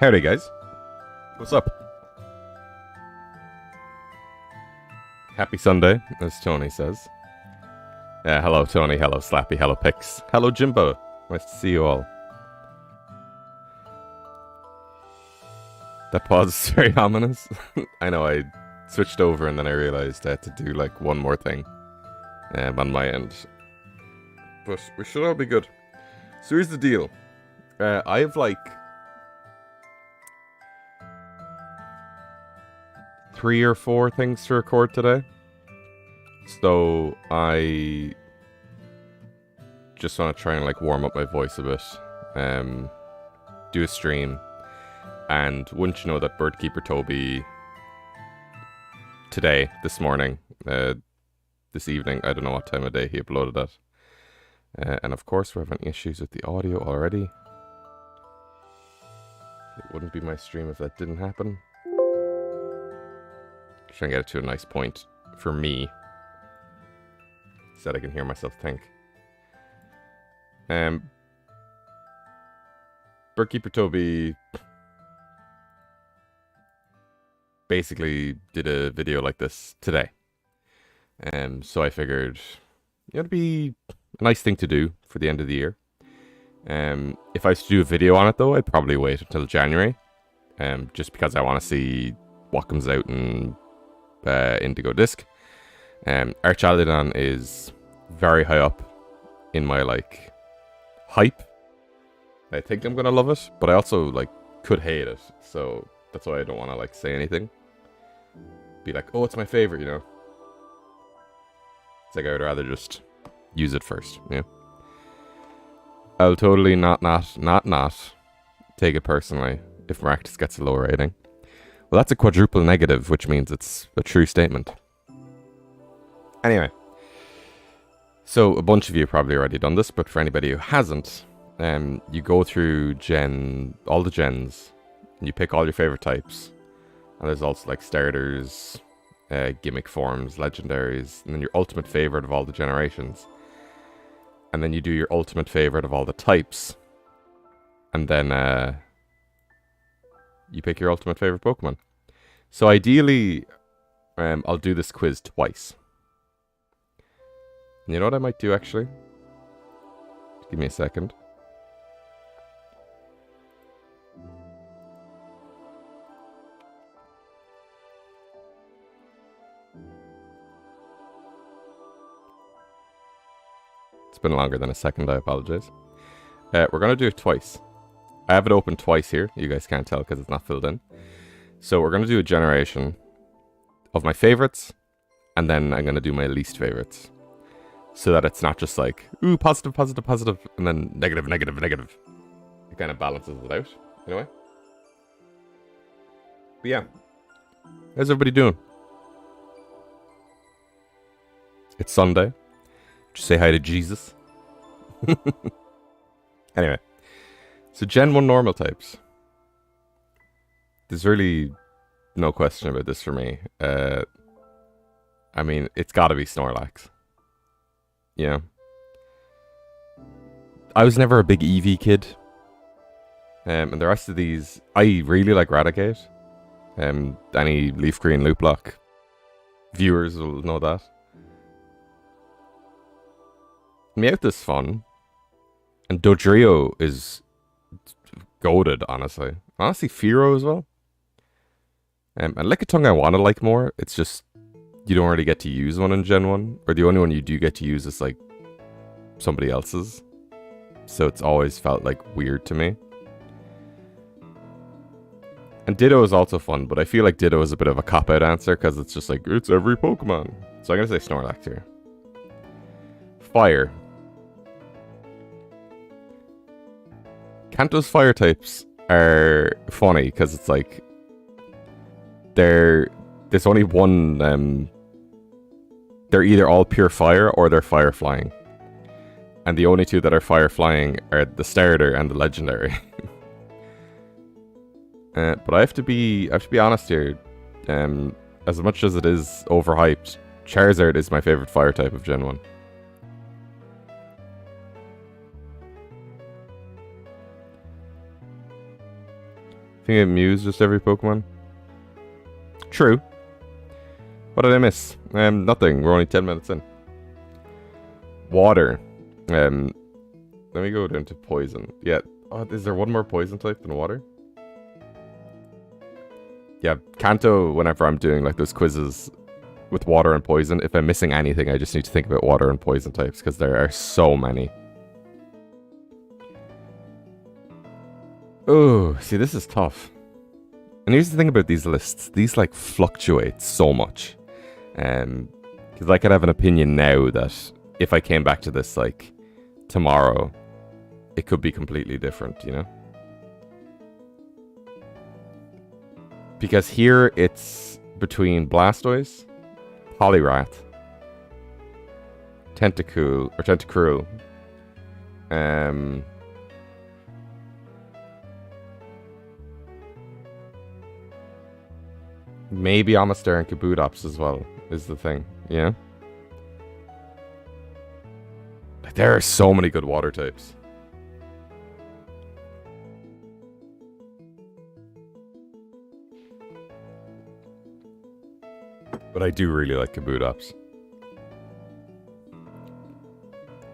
Howdy, guys. What's up? Happy Sunday, as Tony says. Hello, Tony. Hello, Slappy. Hello, Pix. Hello, Jimbo. Nice to see you all. That pause is very ominous. I know, I switched over and then I realized I had to do like one more thing on my end. But we should all be good. So here's the deal. I have like 3 or 4 things to record today. So I just want to try and like warm up my voice a bit. Do a stream. And wouldn't you know that Birdkeeper Toby today, this morning, this evening, I don't know what time of day he uploaded that. And of course we're having issues with the audio already. It wouldn't be my stream if that didn't happen. Try and get it to a nice point for me, so that I can hear myself think. Birdkeeper Toby basically did a video like this today. So I figured it'd be a nice thing to do for the end of the year. If I was to do a video on it though, I'd probably wait until January. Just because I want to see what comes out in Indigo Disc. Arch Aldean is very high up in my like hype. I think I'm gonna love it, but I also like could hate it, so that's why I don't want to like say anything. Be like, oh, it's my favorite, you know. It's like I would rather just use it first, yeah. I'll totally not take it personally if Maractus gets a low rating. Well, that's a quadruple negative, which means it's a true statement. Anyway. So, a bunch of you have probably already done this, but for anybody who hasn't, you go through all the gens, and you pick all your favorite types. And there's also like starters, gimmick forms, legendaries, and then your ultimate favorite of all the generations. And then you do your ultimate favorite of all the types. And then you pick your ultimate favorite Pokemon. So ideally, I'll do this quiz twice. And you know what I might do actually? Give me a second. It's been longer than a second, I apologize. We're going to do it twice. I have it open twice here. You guys can't tell because it's not filled in. So we're going to do a generation of my favorites, and then I'm going to do my least favorites. So that it's not just like, ooh, positive, positive, positive, and then negative, negative, negative. It kind of balances it out, in a way. But yeah. How's everybody doing? It's Sunday. Just say hi to Jesus. Anyway. So Gen 1 normal types. There's really no question about this for me. I mean, it's gotta be Snorlax. Yeah. I was never a big Eevee kid. And the rest of these, I really like Raticate. Any Leaf Green Loop Lock viewers will know that. Meowth is fun. And Dodrio is goated, honestly. Honestly, Fearow as well. And Lickitung I want to like more. It's just, you don't really get to use one in Gen 1. Or the only one you do get to use is like somebody else's. So it's always felt like weird to me. And Ditto is also fun, but I feel like Ditto is a bit of a cop-out answer because it's just like, it's every Pokemon. So I'm going to say Snorlax here. Fire. Kanto's fire types are funny because it's like there's only one they're either all pure fire or they're fire flying. And the only two that are fire flying are the starter and the legendary. But I have to be honest here. As much as it is overhyped, Charizard is my favorite fire type of Gen 1. think it Mews just every Pokemon. True. What did I miss? Nothing. We're only 10 minutes in. Water. Let me go down to poison. Yeah. Oh, is there one more poison type than water? Yeah, Kanto, whenever I'm doing like those quizzes with water and poison, if I'm missing anything, I just need to think about water and poison types, because there are so many. Oh, see, this is tough. And here's the thing about these lists. These, like, fluctuate so much. Because I could have an opinion now that if I came back to this, like, tomorrow, it could be completely different, you know? Because here, it's between Blastoise, Poliwrath, Tentacruel, maybe Amister and Kabutops as well, is the thing, yeah? Like, there are so many good water types. But I do really like Kabutops.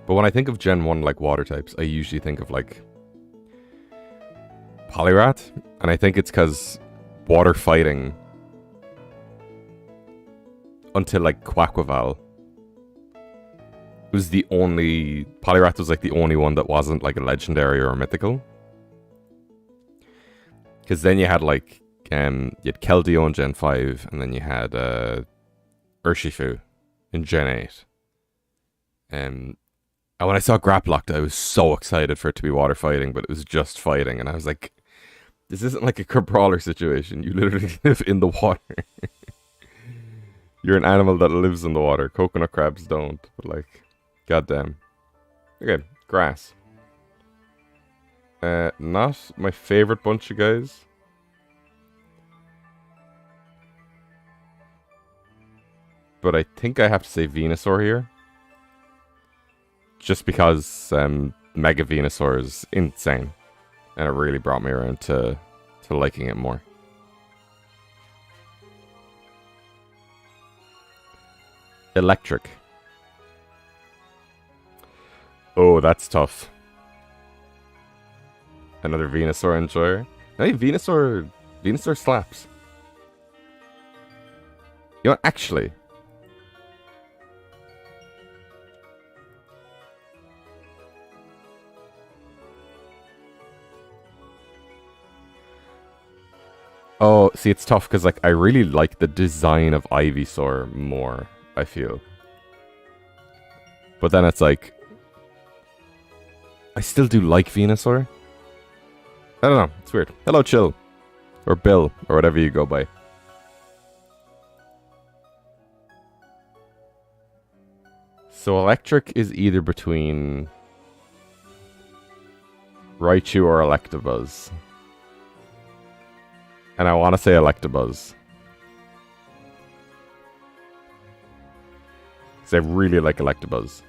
But when I think of Gen 1, like, water types, I usually think of, like, Poliwrath. And I think it's because water fighting until, like, Quaquaval was the only... Poliwrath was, like, the only one that wasn't, like, a legendary or a mythical. Because then you had, like, you had Keldeo in Gen 5, and then you had Urshifu in Gen 8. And when I saw Graplocked, I was so excited for it to be water fighting, but it was just fighting, and I was like, this isn't like a Brawler situation. You literally live in the water. You're an animal that lives in the water. Coconut crabs don't, but like, goddamn. Okay, grass. Not my favorite bunch of guys. But I think I have to say Venusaur here. Just because Mega Venusaur is insane. And it really brought me around to liking it more. Electric. Oh, that's tough. Another Venusaur enjoyer. Hey, Venusaur slaps. You know what, actually... Oh, see, it's tough because, like, I really like the design of Ivysaur more, I feel. But then it's like... I still do like Venusaur. I don't know, it's weird. Hello, Chill. Or Bill, or whatever you go by. So Electric is either between Raichu or Electabuzz. And I want to say Electabuzz. Because I really like Electabuzz.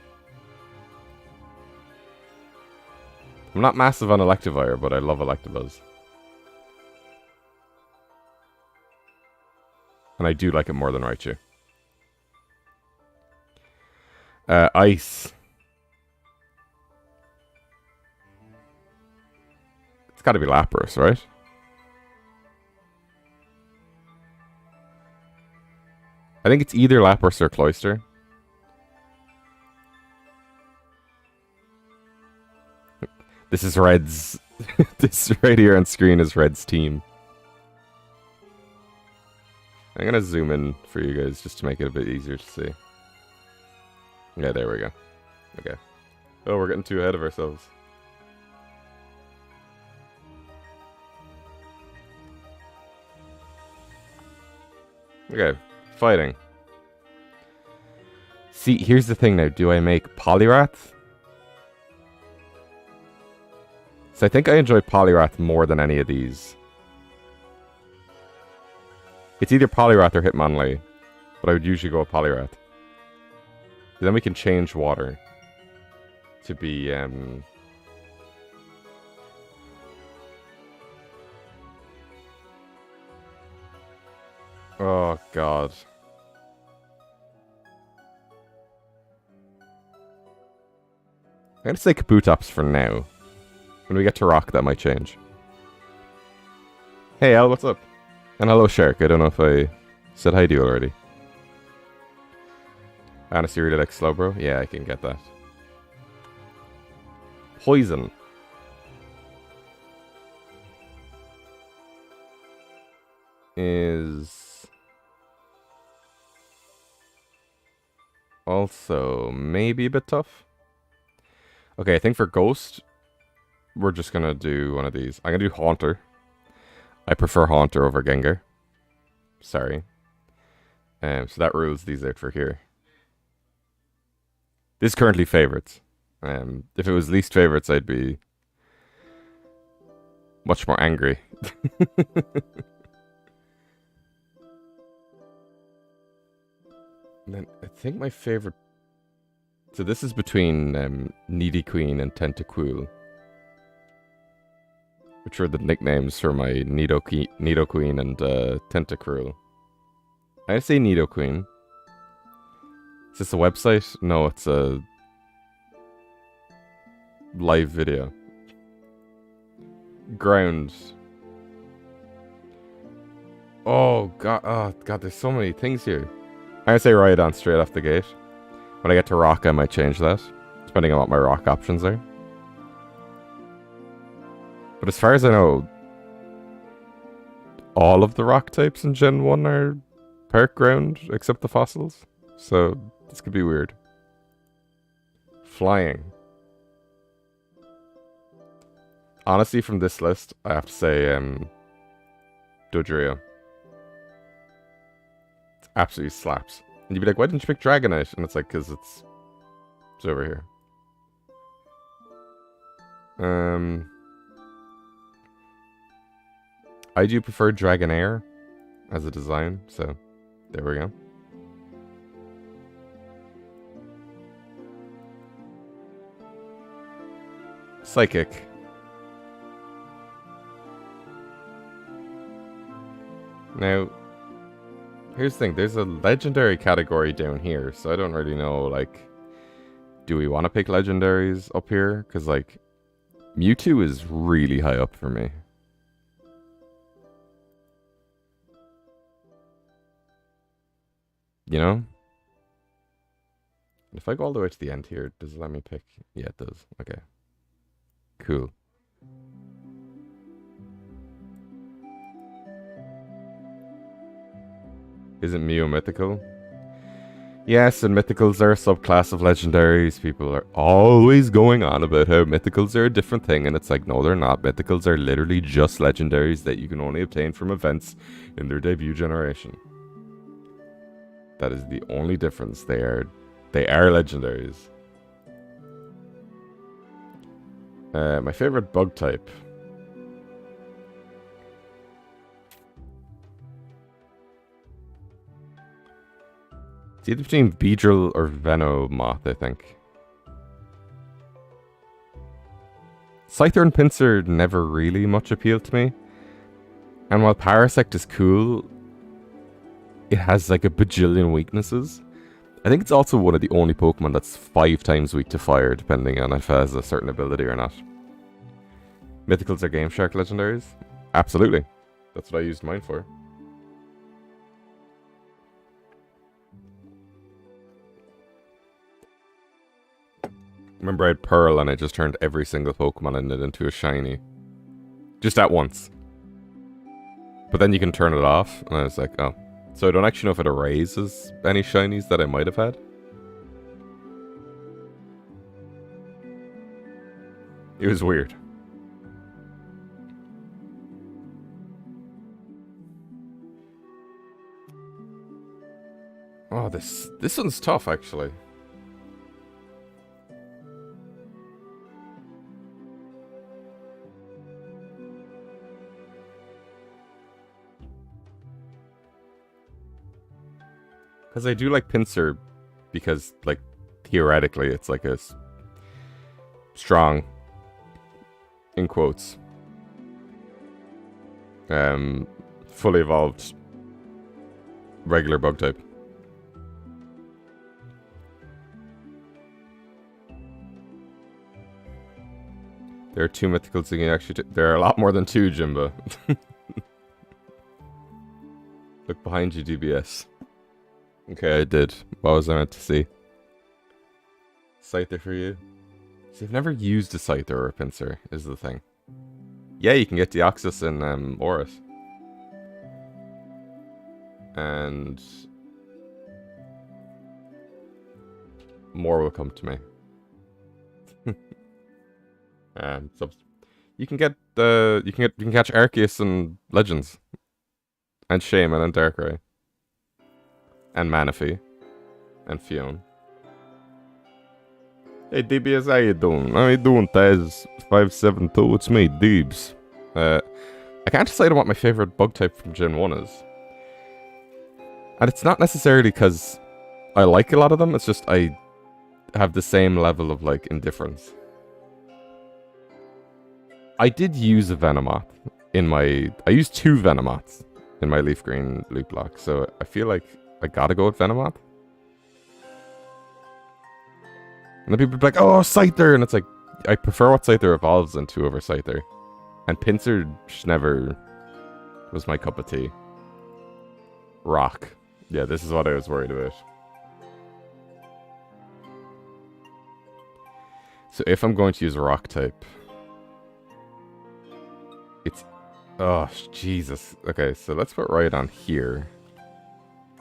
I'm not massive on Electivire, but I love Electabuzz. And I do like it more than Raichu. Ice. It's gotta be Lapras, right? I think it's either Lapras or Cloyster. This is Red's... this right here on screen is Red's team. I'm gonna zoom in for you guys just to make it a bit easier to see. Yeah, there we go. Okay. Oh, we're getting too ahead of ourselves. Okay, fighting. See, here's the thing now. Do I make Poliwrath? So I think I enjoy Poliwrath more than any of these. It's either Poliwrath or Hitmonlee, but I would usually go with Poliwrath. Then we can change water to be, Oh, God. I'm going to say Kabutops for now. When we get to Rock, that might change. Hey, Al, what's up? And hello, Shark. I don't know if I said hi to you already. Honestly, really like Slowbro? Yeah, I can get that. Poison. Is also maybe a bit tough. Okay, I think for Ghost, we're just gonna do one of these. I'm gonna do Haunter. I prefer Haunter over Gengar. Sorry. So that rules these out for here. This is currently favorites. If it was least favorites, I'd be much more angry. And then I think my favorite. So this is between Nidoqueen and Tentacool, which are the nicknames for my Nidoqueen and Tentacruel. I say Nidoqueen. Is this a website? No, it's a live video. Ground. Oh god, there's so many things here. I'm gonna say Rhydon straight off the gate. When I get to Rock, I might change that, depending on what my Rock options are. But as far as I know, all of the Rock types in Gen 1 are Park Ground, except the fossils. So, this could be weird. Flying. Honestly, from this list, I have to say, Dodrio. It absolutely slaps. And you'd be like, why didn't you pick Dragonite? And it's like, because it's over here. I do prefer Dragonair as a design, so there we go. Psychic. Now, here's the thing. There's a legendary category down here, so I don't really know, like, do we want to pick legendaries up here? Because, like, Mewtwo is really high up for me. You know? If I go all the way to the end here, does it let me pick? Yeah, it does. Okay. Cool. Isn't Mew mythical? Yes, and mythicals are a subclass of legendaries. People are always going on about how mythicals are a different thing, and it's like, no, they're not. Mythicals are literally just legendaries that you can only obtain from events in their debut generation. That is the only difference. They are legendaries. My favorite bug type. It's either between Beedrill or Venomoth, I think. Scyther and Pinsir never really much appealed to me. And while Parasect is cool, it has like a bajillion weaknesses. I think it's also one of the only Pokemon that's 5 times weak to fire, depending on if it has a certain ability or not. Mythicals are Game Shark legendaries? Absolutely. That's what I used mine for. Remember I had Pearl and I just turned every single Pokemon in it into a shiny. Just at once. But then you can turn it off, and I was like, oh. So I don't actually know if it erases any shinies that I might have had. It was weird. Oh, this one's tough, actually. Because I do like Pinsir, because, like, theoretically, it's like a strong, in quotes, fully evolved regular bug type. There are 2 mythicals you can actually... There are a lot more than 2, Jimbo. Look behind you, DBS. Okay, I did. What was I meant to see? Scyther for you? See, I've never used a Scyther or a Pinsir, is the thing. Yeah, you can get Deoxys in Aurus. And... more will come to me. So you can get you can catch Arceus and Legends, and Shaman and Darkrai, and Manaphy, and Fion. Hey DBS, how you doing? How you doing, Taz? 572. It's me, Deebs. I can't decide on what my favorite bug type from Gen 1 is, and it's not necessarily because I like a lot of them. It's just I have the same level of like indifference. I did use a Venomoth in my... I used 2 Venomoths in my Leaf Green loot block, so I feel like I gotta go with Venomoth. And then people be like, oh, Scyther! And it's like, I prefer what Scyther evolves into over Scyther. And Pinsir just never was my cup of tea. Rock. Yeah, this is what I was worried about. So if I'm going to use a rock type... It's... Oh, Jesus. Okay, so let's put right on here.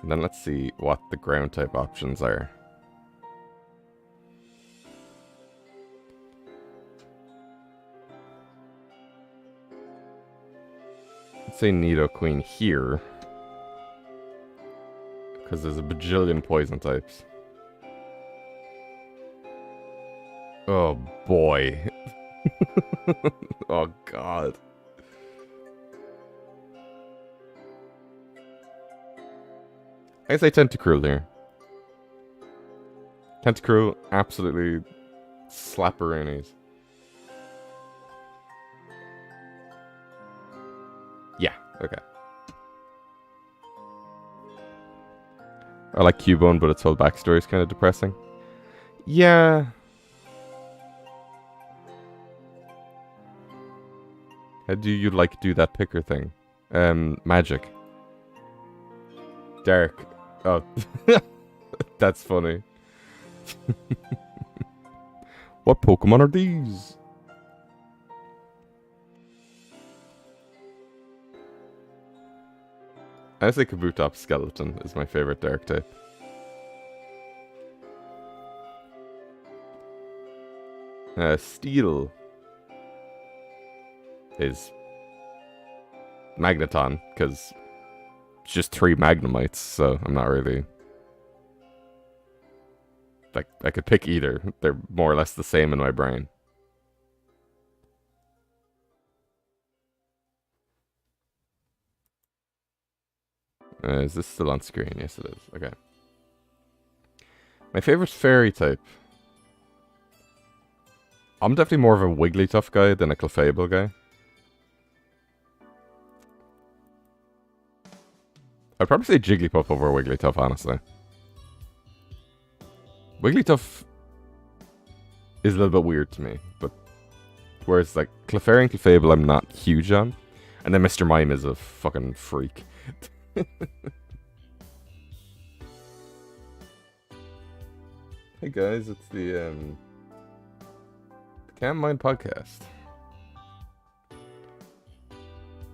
And then let's see what the ground type options are. Let's say Nidoqueen here. Because there's a bajillion poison types. Oh, boy. Oh, God. I say Tentacruel here. Tentacruel, absolutely slapperoonies. Yeah, okay. I like Cubone, but its whole backstory is kind of depressing. Yeah. How do you like do that picker thing? Magic. Dark. Oh. That's funny. What Pokemon are these? I say Kabutops Skeleton is my favorite dark type. Steel is Magneton, because it's just 3 Magnemites, so I'm not really... Like, I could pick either. They're more or less the same in my brain. Is this still on screen? Yes, it is. Okay. My favorite fairy type. I'm definitely more of a Wigglytuff guy than a Clefable guy. I'd probably say Jigglypuff over Wigglytuff, honestly. Wigglytuff is a little bit weird to me, but whereas like Clefairy and Clefable I'm not huge on. And then Mr. Mime is a fucking freak. Hey guys, it's the Can't Mind podcast.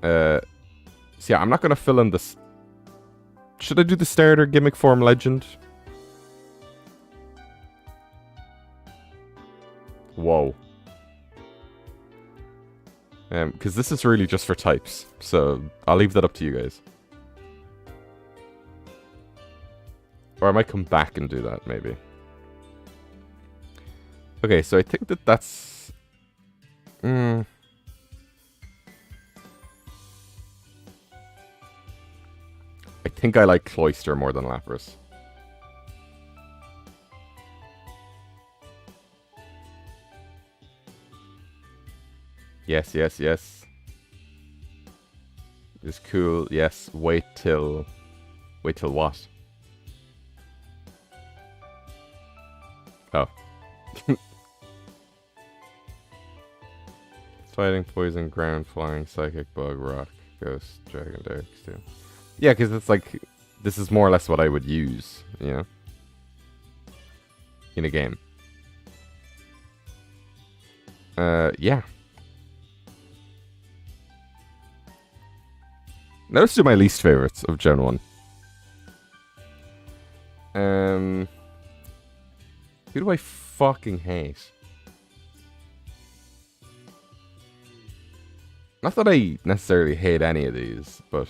So yeah, I'm not gonna fill in this. Should I do the starter gimmick form legend? Whoa. Because this is really just for types, so I'll leave that up to you guys. Or I might come back and do that, maybe. Okay, so I think that that's... I think I like Cloyster more than Lapras. Yes, yes, yes. It's cool. Yes, wait till Wait till what? Oh. Fighting, poison, ground, flying, psychic, bug, rock, ghost, dragon, dark, steel. Yeah, because it's like, this is more or less what I would use, you know? In a game. Yeah. Now let's do my least favorites of Gen 1. Who do I fucking hate? Not that I necessarily hate any of these, but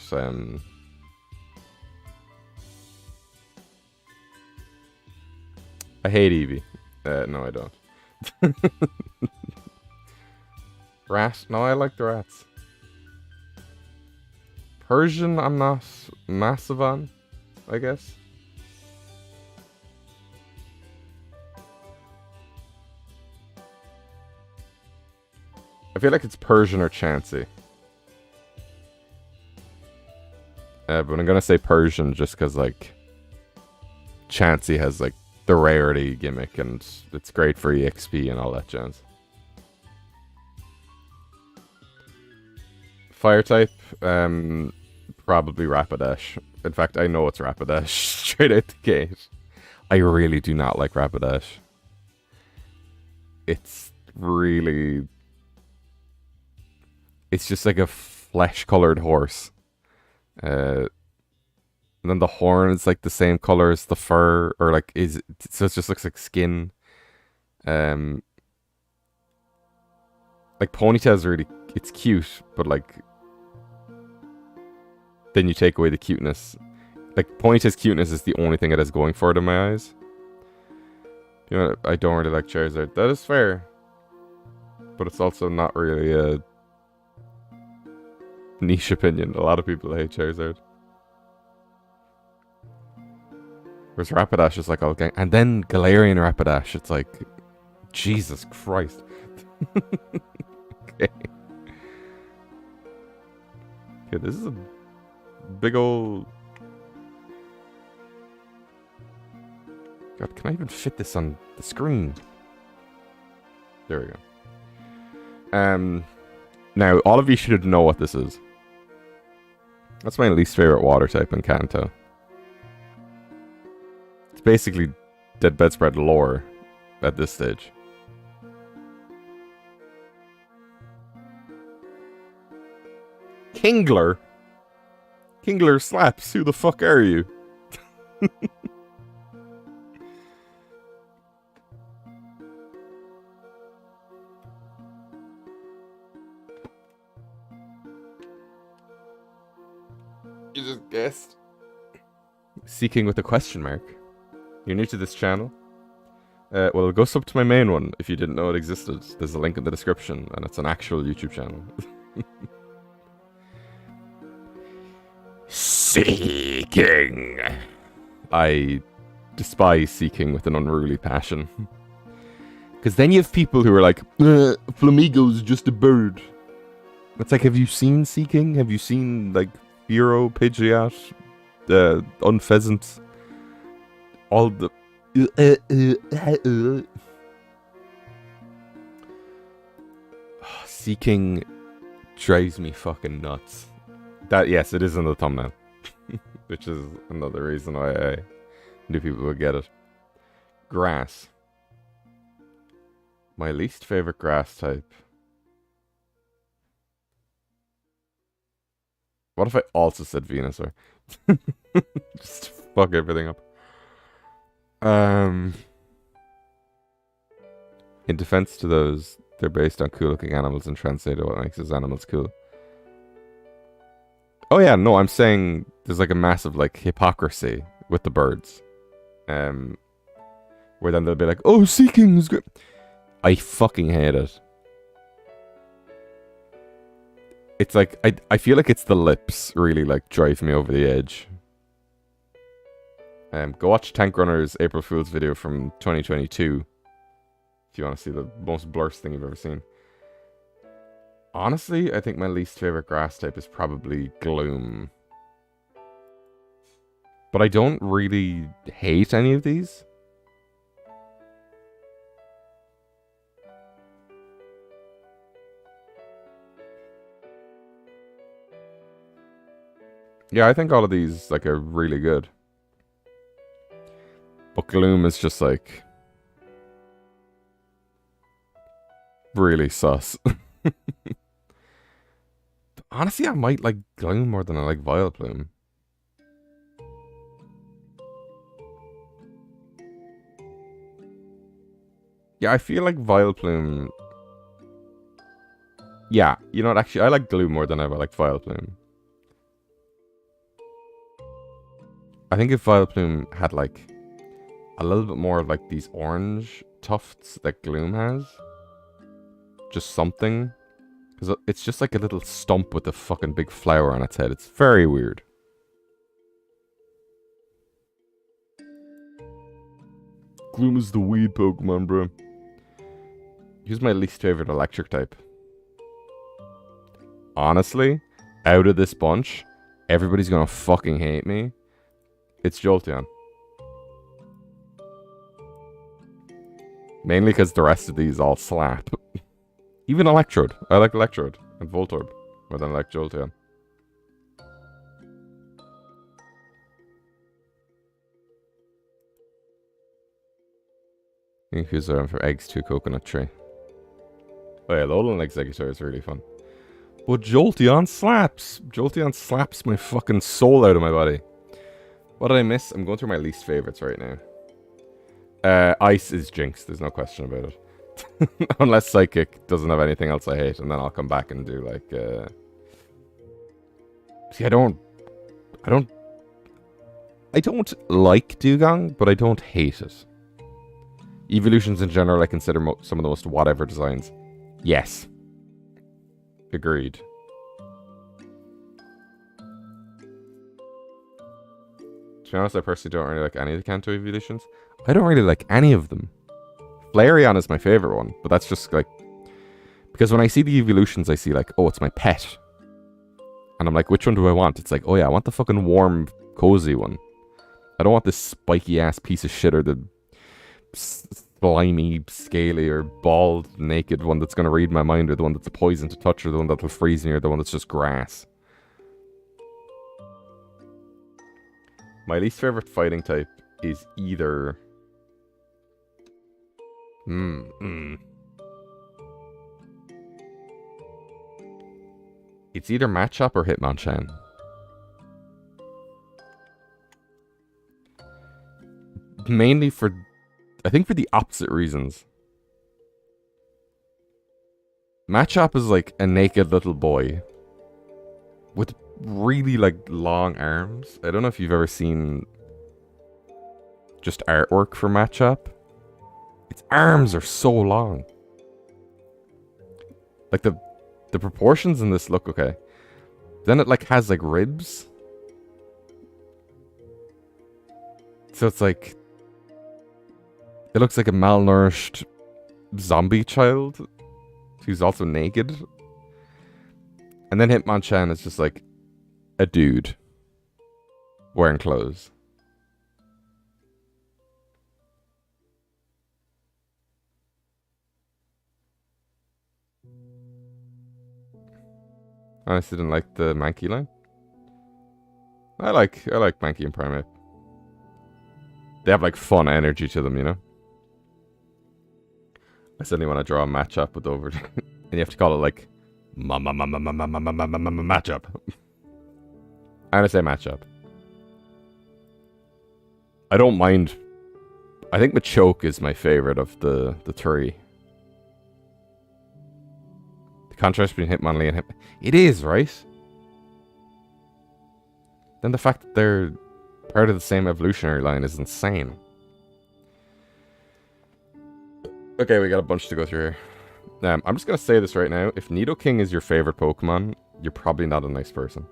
I hate Eevee. No, I don't. Rat? No, I like the rats. Persian, I'm not massive on, I guess. I feel like it's Persian or Chansey. But I'm gonna say Persian just because, like, Chansey has, like, the rarity gimmick and it's great for EXP and all that jazz. Fire type, probably Rapidash. In fact, I know it's Rapidash straight out the gate. I really do not like Rapidash. It's really... It's just like a flesh-colored horse. And then the horn is like the same color as the fur, or like so it just looks like skin. Like Ponytail's really, it's cute, but like then you take away the cuteness. Like Ponytail's cuteness is the only thing it has going for it in my eyes. You know, I don't really like Charizard. That is fair, but it's also not really a niche opinion. A lot of people hate Charizard. Whereas Rapidash is like all gang. And then Galarian Rapidash, it's like, Jesus Christ. Okay. Okay, this is a big old... God, can I even fit this on the screen? There we go. Now, all of you should know what this is. That's my least favorite water type in Kanto. It's basically Dead Bedspread lore at this stage. Kingler? Kingler slaps. Who the fuck are you? You just guessed. Seeking with a question mark. You're new to this channel? Well, go sub to my main one if you didn't know it existed. There's a link in the description, and it's an actual YouTube channel. Seeking. I despise seeking with an unruly passion. Because then you have people who are like, Flamigo's just a bird. It's like, have you seen Seeking? Have you seen, like, Hero, Pidgeot, Unpheasant? All the... Seeking drives me fucking nuts. That, yes, it is in the thumbnail. Which is another reason why I knew people would get it. Grass. My least favorite grass type. What if I also said Venusaur? Just fuck everything up. In defense to those, they're based on cool-looking animals and translated what makes those animals cool. Oh yeah, no, I'm saying there's like a massive like hypocrisy with the birds. Where then they'll be like, oh, Seeking is great. I fucking hate it. It's like, I feel like it's the lips really like drive me over the edge. Go watch Tank Runner's April Fool's video from 2022. If you want to see the most blurst thing you've ever seen. Honestly, I think my least favorite grass type is probably Gloom. But I don't really hate any of these. Yeah, I think all of these like are really good. But Gloom is just like really sus. Honestly, I might like Gloom more than I like Vileplume. Yeah, I feel like Vileplume. Yeah, you know what? Actually, I like Gloom more than I like Vileplume. I think if Vileplume had like a little bit more of like these orange tufts that Gloom has, just something, because it's just like a little stump with a fucking big flower on its head. It's very weird. Gloom is the weed Pokemon, bro. Who's my least favorite electric type? Honestly, out of this bunch, everybody's gonna fucking hate me. It's Jolteon. Mainly because the rest of these all slap. Even Electrode. I like Electrode and Voltorb more than I like Jolteon. Who's around for eggs to coconut tree? Oh yeah, Alolan Exeggutor is really fun. But Jolteon slaps! Jolteon slaps my fucking soul out of my body. What did I miss? I'm going through my least favorites right now. Ice is Jinx, there's no question about it. Unless Psychic doesn't have anything else I hate, and then I'll come back and do like, See, I don't like Dugong, but I don't hate it. Evolutions in general, I consider some of the most whatever designs. Yes. Agreed. To be honest, I personally don't really like any of the Kanto evolutions. I don't really like any of them. Flareon is my favorite one, but that's just like... Because when I see the evolutions, I see like, oh, it's my pet. And I'm like, which one do I want? It's like, oh yeah, I want the fucking warm, cozy one. I don't want this spiky-ass piece of shit or the slimy, scaly, or bald, naked one that's going to read my mind, or the one that's a poison to touch, or the one that'll freeze me, or the one that's just grass. My least favorite fighting type is either... It's either Machop or Hitmonchan. Mainly for... I think for the opposite reasons. Machop is like a naked little boy with really like long arms. I don't know if you've ever seen just artwork for Machop. Its arms are so long. Like the proportions in this look okay. Then it like has like ribs. So it's like it looks like a malnourished zombie child who's also naked. And then Hitmonchan is just like a dude wearing clothes. I honestly didn't like the Mankey line. I like Mankey and Primeape. They have like fun energy to them, you know? I suddenly want to draw a matchup with over and you have to call it like matchup. I'm gonna say matchup. I don't mind. I think Machoke is my favorite of the three. The contrast between Hitmonlee and Hitmonlee. It is, right? Then the fact that they're part of the same evolutionary line is insane. Okay, we got a bunch to go through here. I'm just going to say this right now. If Nidoking is your favorite Pokemon, you're probably not a nice person.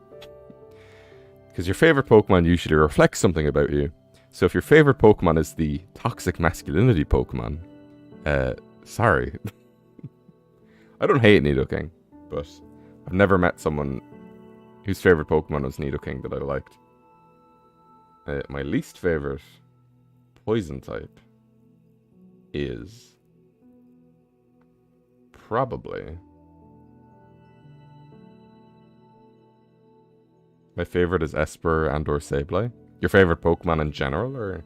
Because your favorite Pokemon usually reflects something about you. So if your favorite Pokemon is the toxic masculinity Pokemon, sorry. I don't hate Nidoking, but I've never met someone whose favorite Pokemon was Nidoking that I liked. My least favorite poison type is probably... My favorite is Esper and or Sableye. Your favorite Pokemon in general, or...?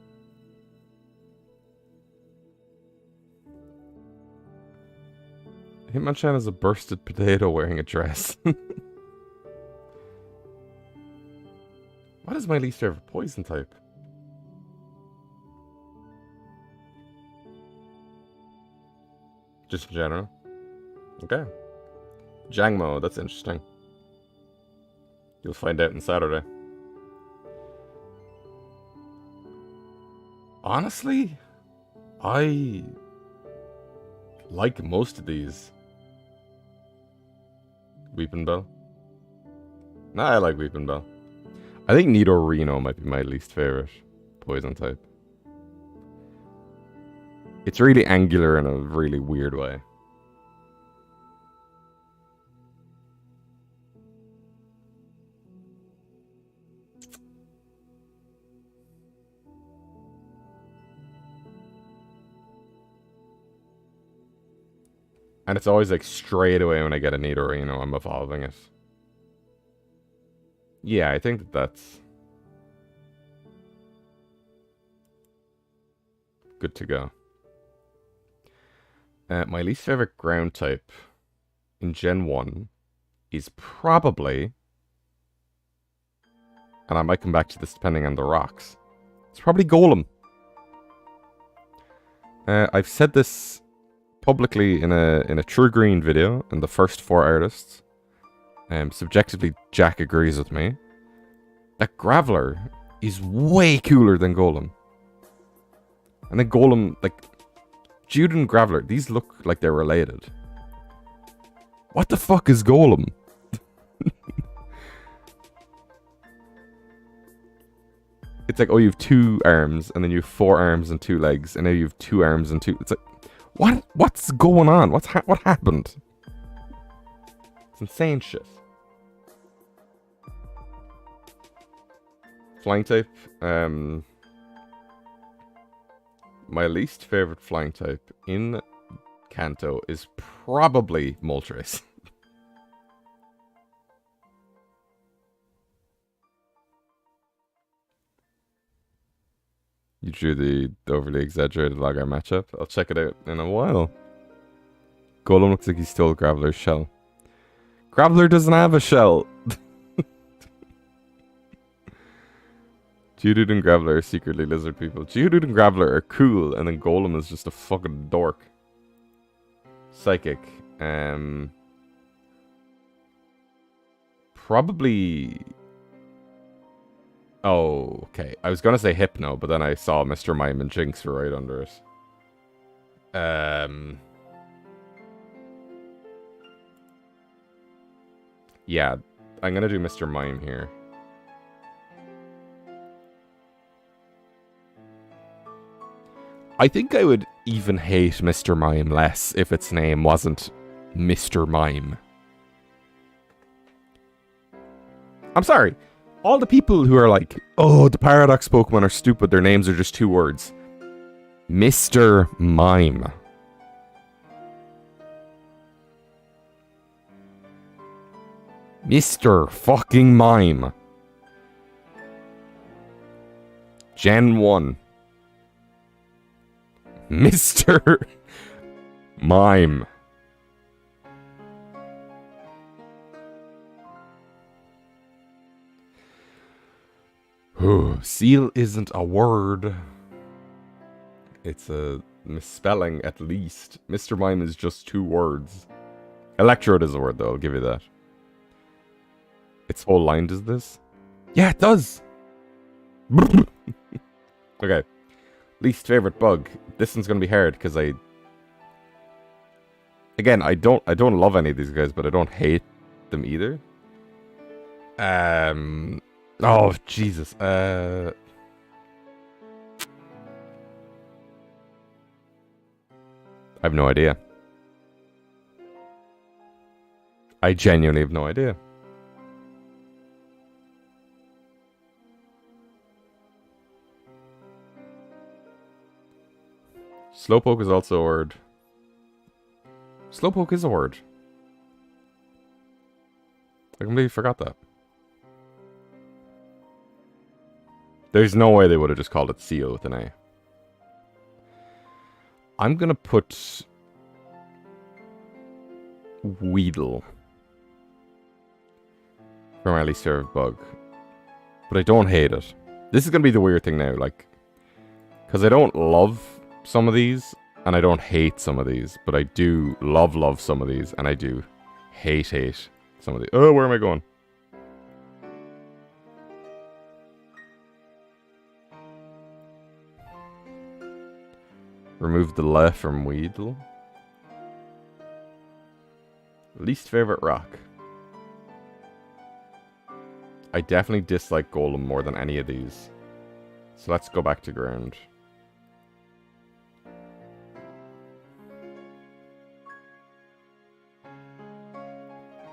Hitmonchan is a bursted potato wearing a dress. What is my least favorite poison type? Just in general? Okay. Jangmo, that's interesting. You'll find out on Saturday. Honestly, I like most of these. Weepinbell. Nah, I like Weepinbell. I think Nidorino might be my least favorite poison type. It's really angular in a really weird way. And it's always like straight away when I get a Nidorino, I'm evolving it. Yeah, I think that's good to go. My least favorite ground type in Gen 1 is probably, and I might come back to this depending on the rocks, it's probably Golem. I've said this publicly in a True Green video, and the first 4 artists. Subjectively, Jack agrees with me. That Graveler is way cooler than Golem. And then Golem, like, Geodude and Graveler, these look like they're related. What the fuck is Golem? It's like, oh, you have 2 arms, and then you have 4 arms and 2 legs, and now you have 2 arms and 2... It's like, what? What's going on? What happened? It's insane shit. Flying type. My least favorite flying type in Kanto is probably Moltres. You drew the overly exaggerated Lagar matchup. I'll check it out in a while. Golem looks like he stole Graveler's shell. Graveler doesn't have a shell. Geodude and Graveler are secretly lizard people. Geodude and Graveler are cool, and then Golem is just a fucking dork. Psychic. Probably... Oh, okay. I was gonna say Hypno, but then I saw Mr. Mime and Jinx right under it. Yeah, I'm gonna do Mr. Mime here. I think I would even hate Mr. Mime less if its name wasn't Mr. Mime. I'm sorry. All the people who are like, oh, the Paradox Pokemon are stupid, their names are just 2 words. Mr. Mime. Mr. fucking Mime. Gen 1. Mr. Mime. Seal isn't a word. It's a misspelling, at least. Mr. Mime is just 2 words. Electrode is a word, though, I'll give you that. Its whole line does this? Yeah, it does! Okay. Least favorite bug. This one's gonna be hard, because Again, I don't love any of these guys, but I don't hate them either. Oh, Jesus. I have no idea. I genuinely have no idea. Slowpoke is also a word. Slowpoke is a word. I completely forgot that. There's no way they would have just called it seal with an A. I'm gonna put Weedle for my least favorite bug. But I don't hate it. This is gonna be the weird thing now, like, because I don't love some of these, and I don't hate some of these, but I do love some of these, and I do hate some of these. Oh, where am I going? Remove the le from Weedle. Least favorite rock. I definitely dislike Golem more than any of these. So let's go back to ground.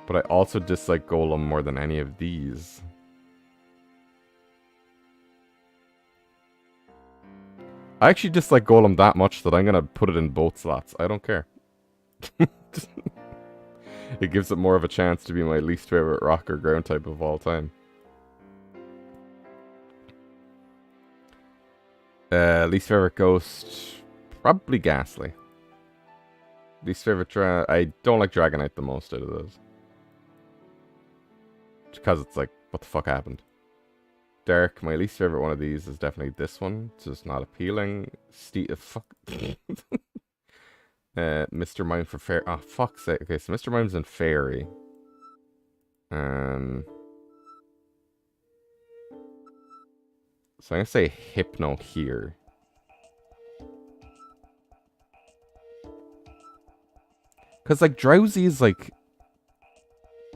But I also dislike Golem more than any of these. I actually dislike Golem that much that I'm gonna put it in both slots. I don't care. It gives it more of a chance to be my least favorite rock or ground type of all time. Least favorite ghost, probably Ghastly. Least favorite I don't like Dragonite the most out of those. Because it's like, what the fuck happened? Dark, my least favorite one of these is definitely this one. It's just not appealing. Fuck. Mr. Mime for Fairy. Oh, fuck's sake. Okay, so Mr. Mime's in Fairy. So I'm gonna say Hypno here. Because, like, Drowsy is, like,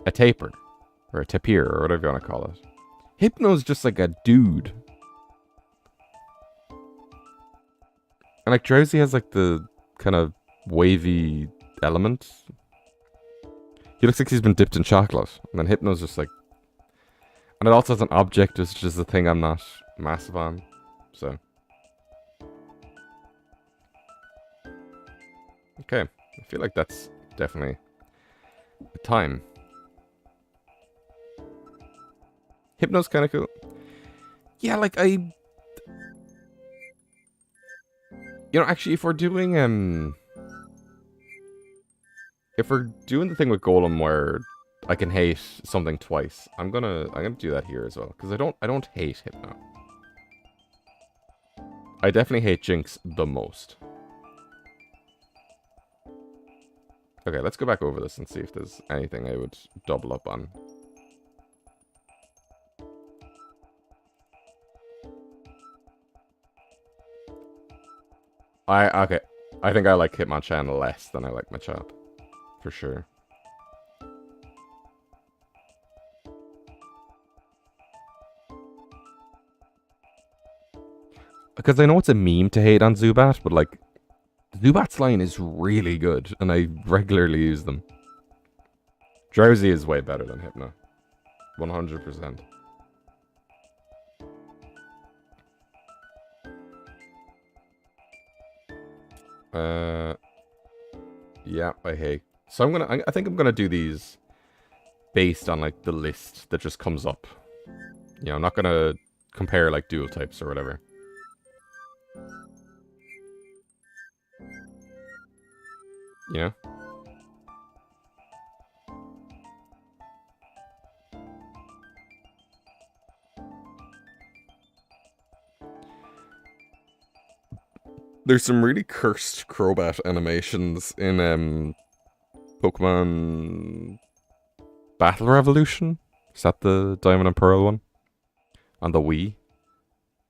a taper. Or a tapir, or whatever you want to call it. Hypno's just, like, a dude. And, like, Drowsy has, like, the kind of wavy element. He looks like he's been dipped in chocolate. And then Hypno's just, like... And it also has an object, which is the thing I'm not massive on. So... Okay. I feel like that's definitely the time. Hypno's kind of cool. Yeah, like, you know, actually, if we're doing the thing with Golem where I can hate something twice, I'm gonna do that here as well. Because I don't hate Hypno. I definitely hate Jinx the most. Okay, let's go back over this and see if there's anything I would double up on. Okay. I think I like Hitmonchan less than I like Machop. For sure. Because I know it's a meme to hate on Zubat, but like, Zubat's line is really good, and I regularly use them. Drowsy is way better than Hypno. 100%. Yeah, I hate. So I think I'm gonna do these based on like the list that just comes up. You know, I'm not gonna compare like dual types or whatever. You know? There's some really cursed Crobat animations in Pokemon Battle Revolution. Is that the Diamond and Pearl one? On the Wii.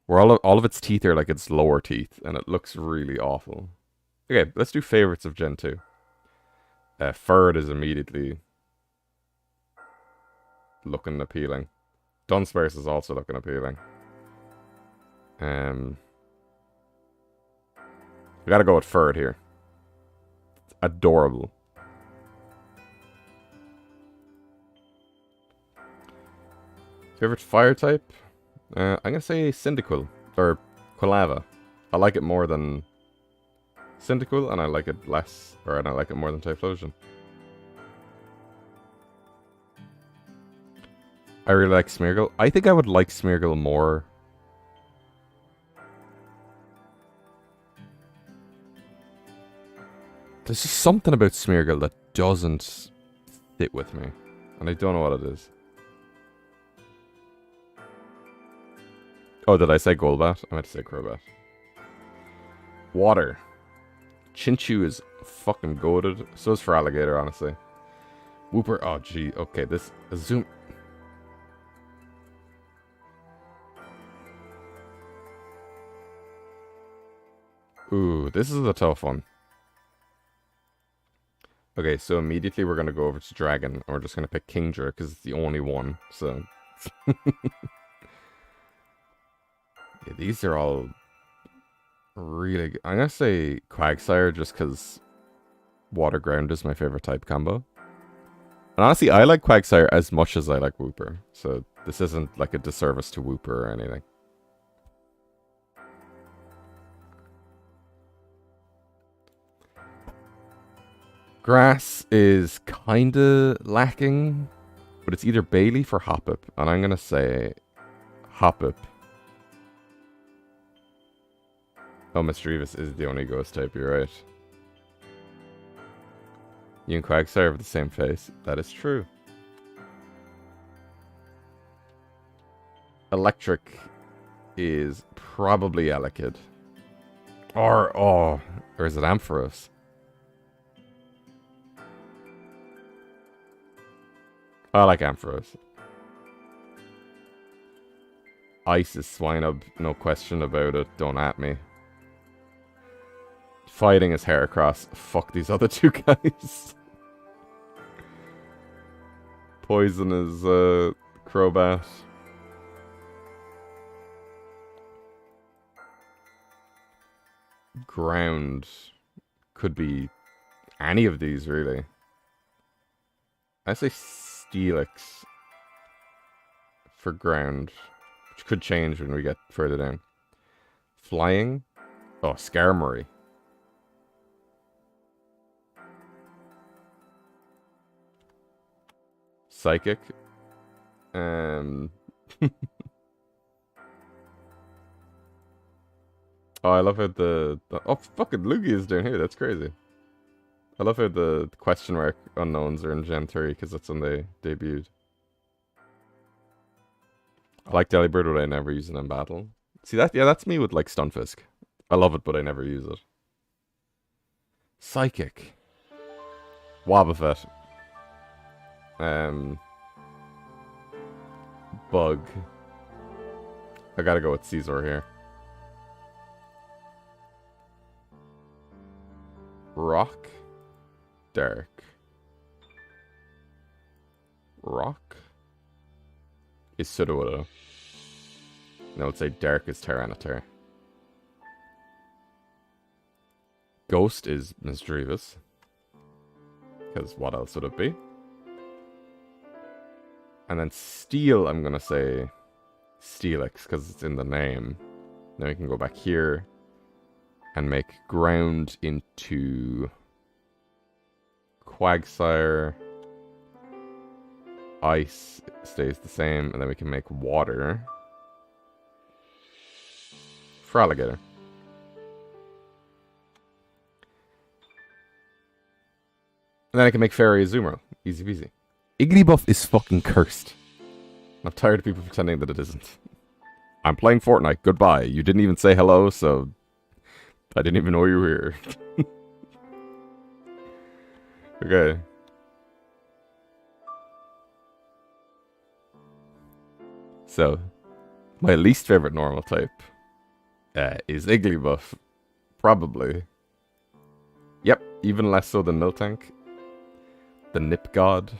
Where all of its teeth are like its lower teeth, and it looks really awful. Okay, let's do favorites of Gen 2. Furred is immediately looking appealing. Dunsparce is also looking appealing. I gotta go with Furred here. It's adorable. Favorite fire type? I'm gonna say Cyndaquil. Or Quilava. I like it more than Cyndaquil, and I like it less, and I like it more than Typhlosion. I really like Smeargle. I think I would like Smeargle more. There's just something about Smeargle that doesn't fit with me. And I don't know what it is. Oh, did I say Golbat? I meant to say Crobat. Water. Chinchu is fucking goated. So is for Alligator, honestly. Wooper. Oh, gee. Okay, this... Zoom... Ooh, this is a tough one. Okay, so immediately we're going to go over to Dragon. And we're just going to pick Kingdra, because it's the only one. So... yeah, these are all... really good. I'm going to say Quagsire, just because... Water Ground is my favorite type combo. And honestly, I like Quagsire as much as I like Wooper. So this isn't like a disservice to Wooper or anything. Grass is kinda lacking, but it's either Bayleaf or Hoppip. And I'm gonna say Hoppip. Oh, Misdreavus is the only ghost type, you're right. You and Quagsire have the same face. That is true. Electric is probably Elekid. Or is it Ampharos? I like Ampharos. Ice is Swinub, no question about it. Don't at me. Fighting is Heracross. Fuck these other two guys. Poison is Crobat. Ground could be any of these, really. I say Steelix for ground, which could change when we get further down. Flying? Oh, Skarmory. Psychic. Oh, I love how the oh, fucking Lugia is down here. That's crazy. I love how the question mark unknowns are in Gen 3 because that's when they debuted. I like Delibird, but I never use it in battle. See that? Yeah, that's me with like Stunfisk. I love it, but I never use it. Psychic. Wobbuffet. Bug. I gotta go with Caesar here. Rock. Dark. Rock is Sudowoodo. No, let's say Dark is Tyranitar. Ghost is Misdreavus. Because what else would it be? And then Steel, I'm gonna say Steelix, because it's in the name. Then we can go back here and make ground into Quagsire. Ice stays the same, and then we can make water for Alligator. And then I can make Fairy Azumarill. Easy peasy. Igglybuff is fucking cursed. I'm tired of people pretending that it isn't. I'm playing Fortnite. Goodbye. You didn't even say hello, so I didn't even know you were here. Okay. So, my least favorite normal type is Igglybuff. Probably. Yep, even less so than Miltank. The Nip God.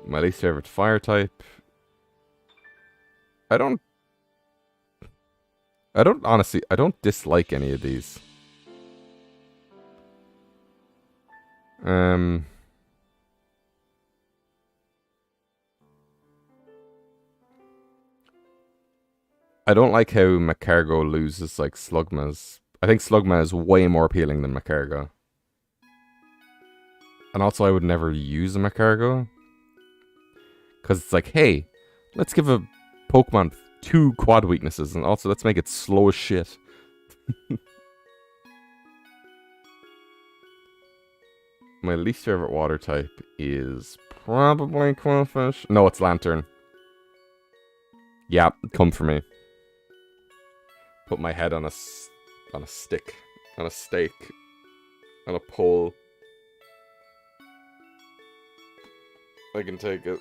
My least favorite fire type. I don't honestly, I don't dislike any of these. I don't like how Macargo loses like Slugma's. I think Slugma is way more appealing than Macargo. And also I would never use a Macargo. Because it's like, hey, let's give a Pokemon 2 quad weaknesses, and also let's make it slow as shit. My least favorite water type is probably Quillfish. No, it's Lantern. Yeah, come for me. Put my head on a stick, on a stake, on a pole. I can take it.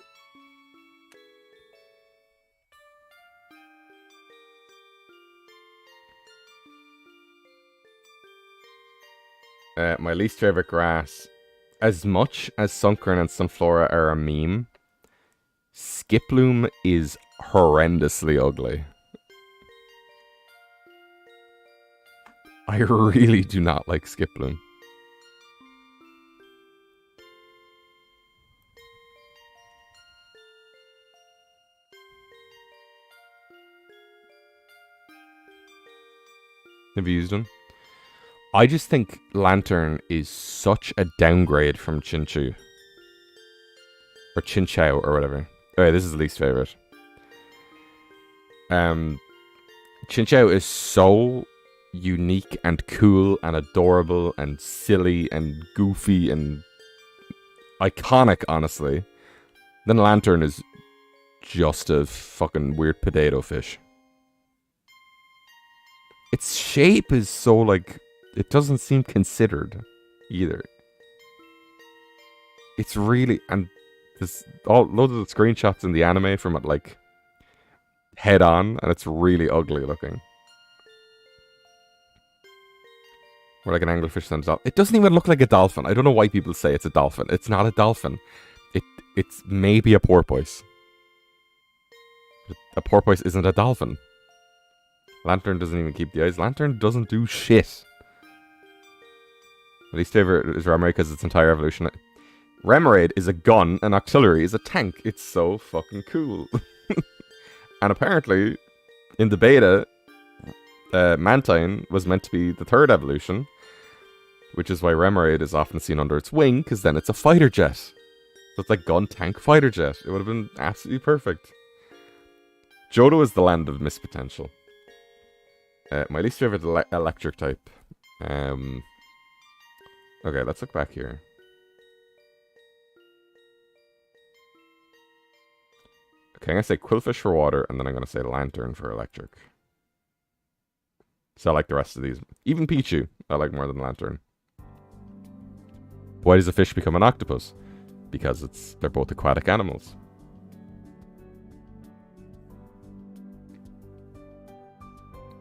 My least favorite grass. As much as Sunkern and Sunflora are a meme, Skiploom is horrendously ugly. I really do not like Skiploom. Have you used them? I just think Lantern is such a downgrade from Chinchou. Or Chinchou or whatever. Okay, this is the least favorite. Chinchou is so unique and cool and adorable and silly and goofy and iconic, honestly. Then Lantern is just a fucking weird potato fish. Its shape is so like... It doesn't seem considered either. It's really... And there's loads of the screenshots in the anime from it like head on, and it's really ugly looking. Or like an anglerfish than a dolphin. It doesn't even look like a dolphin. I don't know why people say it's a dolphin. It's not a dolphin. It's maybe a porpoise. A porpoise isn't a dolphin. Lantern doesn't even keep the eyes. Lantern doesn't do shit. My least favorite is Remoraid because its entire evolution. Remoraid is a gun, and Octillery is a tank. It's so fucking cool. And apparently, in the beta, Mantine was meant to be the third evolution, which is why Remoraid is often seen under its wing, because then it's a fighter jet. So it's like gun, tank, fighter jet. It would have been absolutely perfect. Johto is the land of missed potential. My least favorite electric type. Okay, let's look back here. Okay, I'm going to say Quillfish for water, and then I'm going to say Lantern for electric. So I like the rest of these. Even Pichu, I like more than Lantern. Why does a fish become an octopus? Because they're both aquatic animals.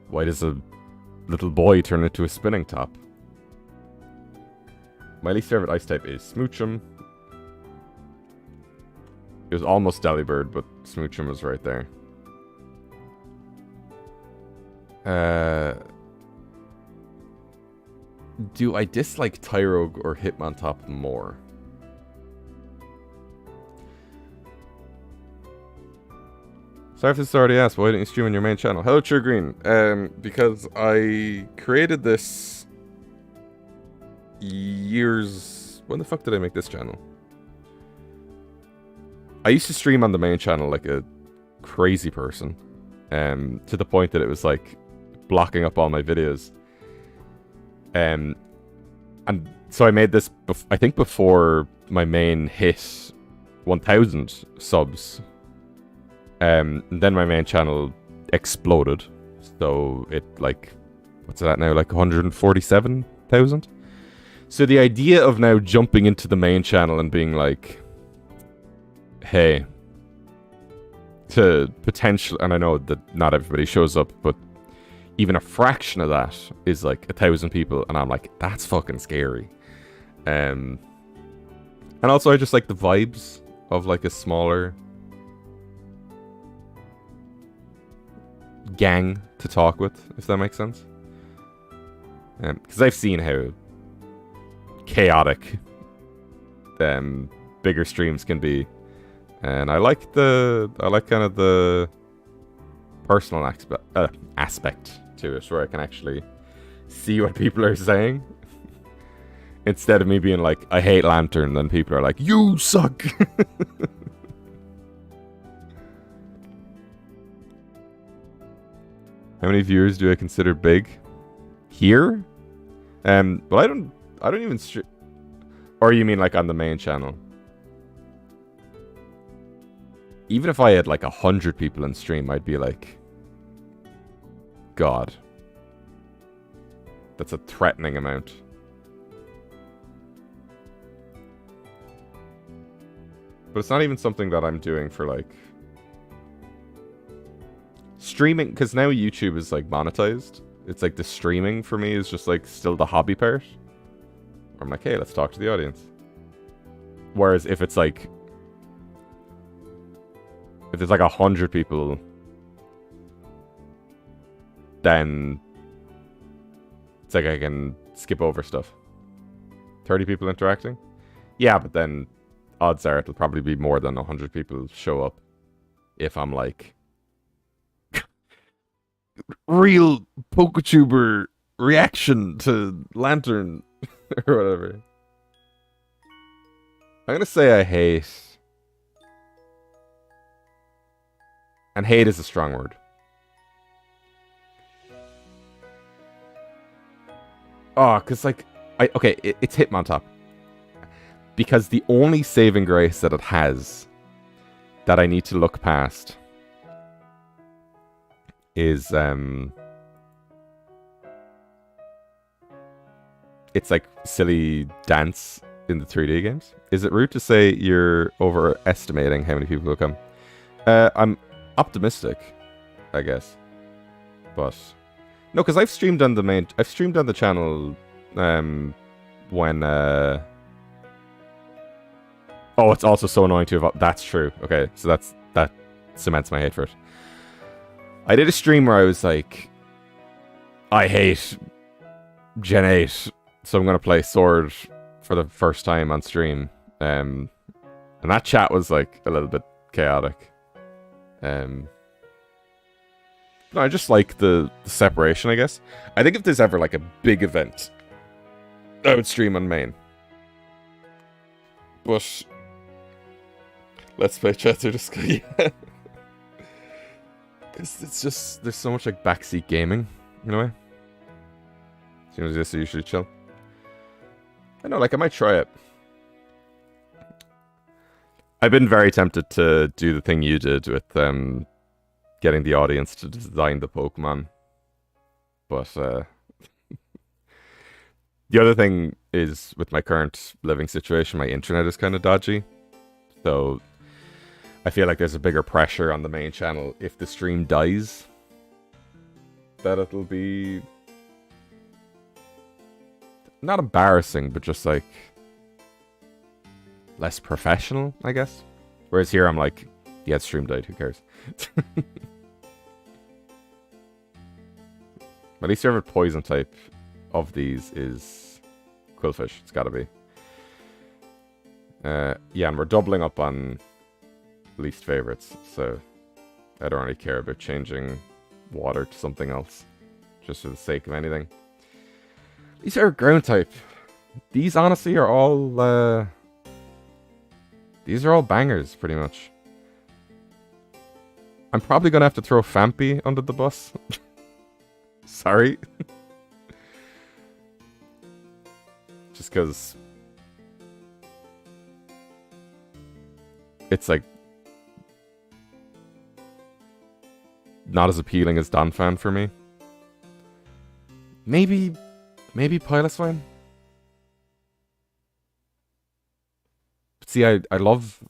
Why does a little boy turn into a spinning top? My least favorite ice type is Smoochum. It was almost Delibird, but Smoochum was right there. Do I dislike Tyrogue or Hitmontop more? Sorry if this is already asked, why didn't you stream on your main channel? Hello, True Green. Because I created this years... When the fuck did I make this channel? I used to stream on the main channel like a crazy person. To the point that it was like blocking up all my videos. And so I made this, I think before my main hit 1,000 subs. Then my main channel exploded. So it like, what's that now? Like 147,000? So the idea of now jumping into the main channel and being like, hey, to potential, and I know that not everybody shows up, but even a fraction of that is like 1,000 people, and I'm like, that's fucking scary. And also I just like the vibes of like a smaller gang to talk with, if that makes sense. Because I've seen how chaotic bigger streams can be, and I like kind of the personal aspect to it, where I can actually see what people are saying. Instead of me being like, I hate Lantern, then people are like, you suck! How many viewers do I consider big? Here? But I don't even or you mean like on the main channel? Even if I had like 100 people in stream, I'd be like, God. That's a threatening amount. But it's not even something that I'm doing for like streaming, because now YouTube is like monetized. It's like the streaming for me is just like still the hobby part. I'm like, hey, let's talk to the audience. Whereas if it's like, if there's like 100 people, then it's like I can skip over stuff. 30 people interacting? Yeah, but then odds are it'll probably be more than 100 people show up if I'm like real PokeTuber reaction to Lantern or whatever. I'm gonna say I hate. And hate is a strong word. Oh, because like, it's Hitmontop. Because the only saving grace that it has that I need to look past is it's like silly dance in the 3D games. Is it rude to say you're overestimating how many people will come? I'm optimistic, I guess. But no, because I've streamed on the channel when oh, it's also so annoying to have. That's true. Okay, so that cements my hate for it. I did a stream where I was like, I hate Gen 8, so I'm gonna play Sword for the first time on stream. And that chat was like a little bit chaotic. No, I just like the separation, I guess. I think if there's ever like a big event, I would stream on main. But let's play chats are just yeah. Because it's just, there's so much like backseat gaming in a way. Seems as if usually chill. I know, like I might try it. I've been very tempted to do the thing you did with getting the audience to design the Pokemon. But the other thing is, with my current living situation, my internet is kind of dodgy. So I feel like there's a bigger pressure on the main channel if the stream dies, that it'll be not embarrassing, but just like less professional, I guess. Whereas here I'm like, yeah, stream died, who cares? My least favorite poison type of these is Quillfish. It's gotta be. Yeah, and we're doubling up on least favorites, so I don't really care about changing water to something else, just for the sake of anything. These are ground type. These honestly are all these are all bangers, pretty much. I'm probably gonna have to throw Fampy under the bus. Sorry. Just because it's like not as appealing as Donphan for me. Maybe Piloswine? But see, I love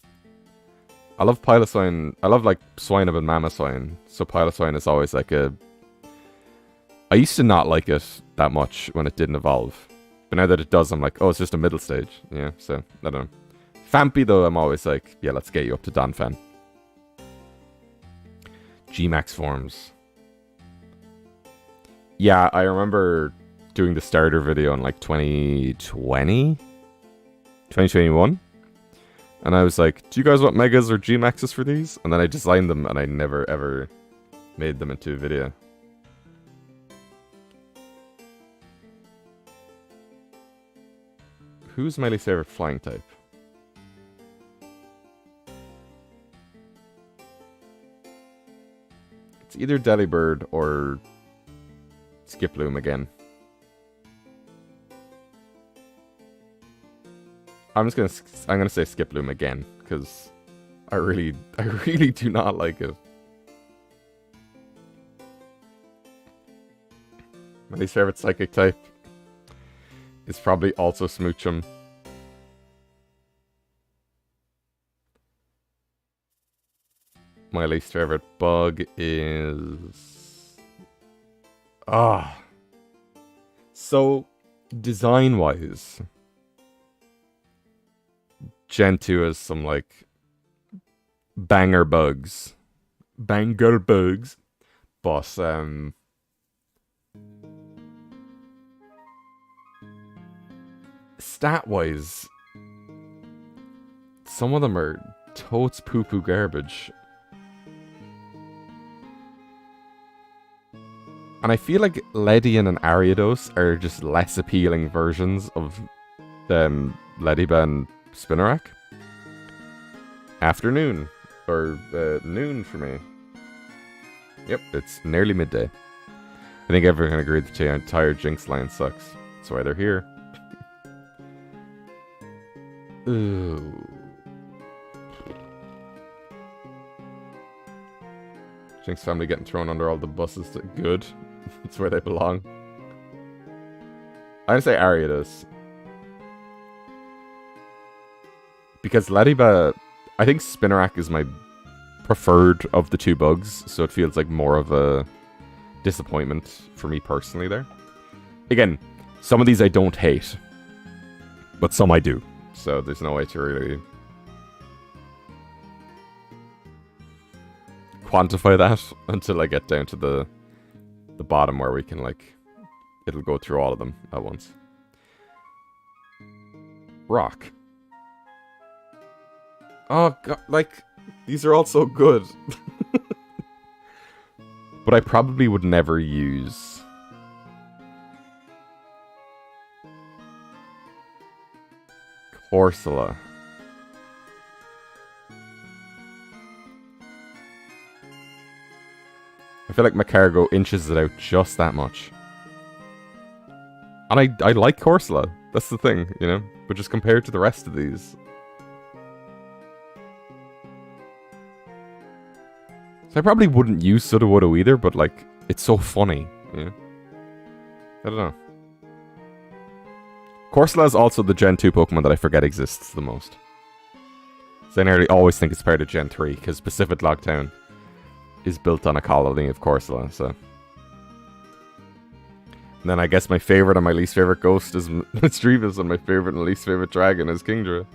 Piloswine. I love like Swinub and Mamoswine. So Piloswine is always like a... I used to not like it that much when it didn't evolve. But now that it does, I'm like, oh, it's just a middle stage. Yeah, so, I don't know. Fampy, though, I'm always like, yeah, let's get you up to Donphan. G-Max forms. Yeah, I remember doing the starter video in like 2020? 2021? And I was like, do you guys want Megas or G-Maxes for these? And then I designed them and I never ever made them into a video. Who's my least favorite flying type? It's either Delibird or Skiploom again. I'm gonna say Skiploom again because I really do not like it. My least favorite psychic type is probably also Smoochum. My least favorite bug is... So, design-wise, Gen 2 has some, like, banger bugs. But, stat-wise, some of them are totes poo-poo garbage. And I feel like Ledian and Ariados are just less appealing versions of Lediba and Spinarak. Afternoon. Or noon for me. Yep, it's nearly midday. I think everyone can agree that the entire Jinx line sucks. That's why they're here. Ooh. Jinx family getting thrown under all the buses. Good. It's where they belong. I'm gonna say Ariados. Because Lediba... I think Spinarak is my preferred of the two bugs, so it feels like more of a disappointment for me personally there. Again, some of these I don't hate, but some I do. So there's no way to really quantify that until I get down to the bottom where we can, like, it'll go through all of them at once. Rock. Oh, God, like, these are all so good. But I probably would never use... Corsola. I feel like Macargo inches it out just that much. And I like Corsola. That's the thing, you know? But just compared to the rest of these... So I probably wouldn't use Sudowoodo either, but, like, it's so funny, you know? I don't know. Corsola is also the Gen 2 Pokemon that I forget exists the most. So I nearly always think it's part of Gen 3, because Pacific Locktown is built on a colony of Corsola, so... And then I guess my favorite and my least favorite ghost is Mischievous, and my favorite and least favorite dragon is Kingdra.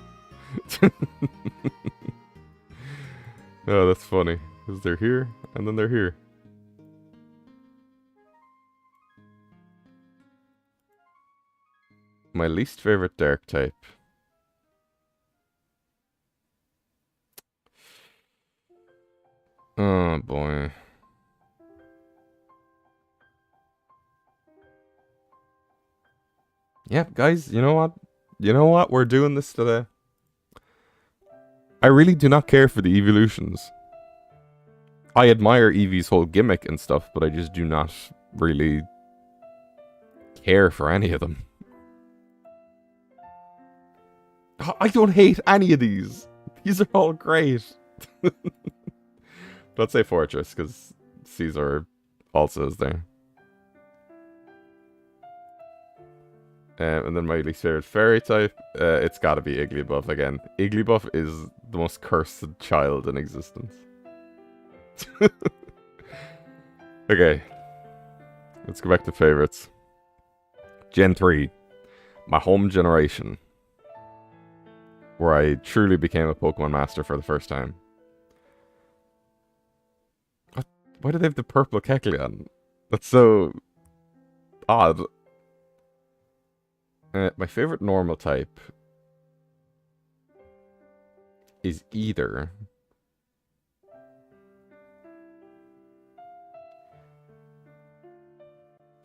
Oh, that's funny. Because they're here, and then they're here. My least favorite dark type. Oh, boy. Yeah, guys, you know what? You know what? We're doing this today. I really do not care for the evolutions. I admire Eevee's whole gimmick and stuff, but I just do not really care for any of them. I don't hate any of these. These are all great. Let's say Fortress, because Caesar also is there. And then my least favorite fairy type, it's gotta be Igglybuff again. Igglybuff is the most cursed child in existence. Okay. Let's go back to favorites. Gen 3. My home generation. Where I truly became a Pokemon master for the first time. What? Why do they have the purple Kecleon? That's so... odd. My favorite normal type is either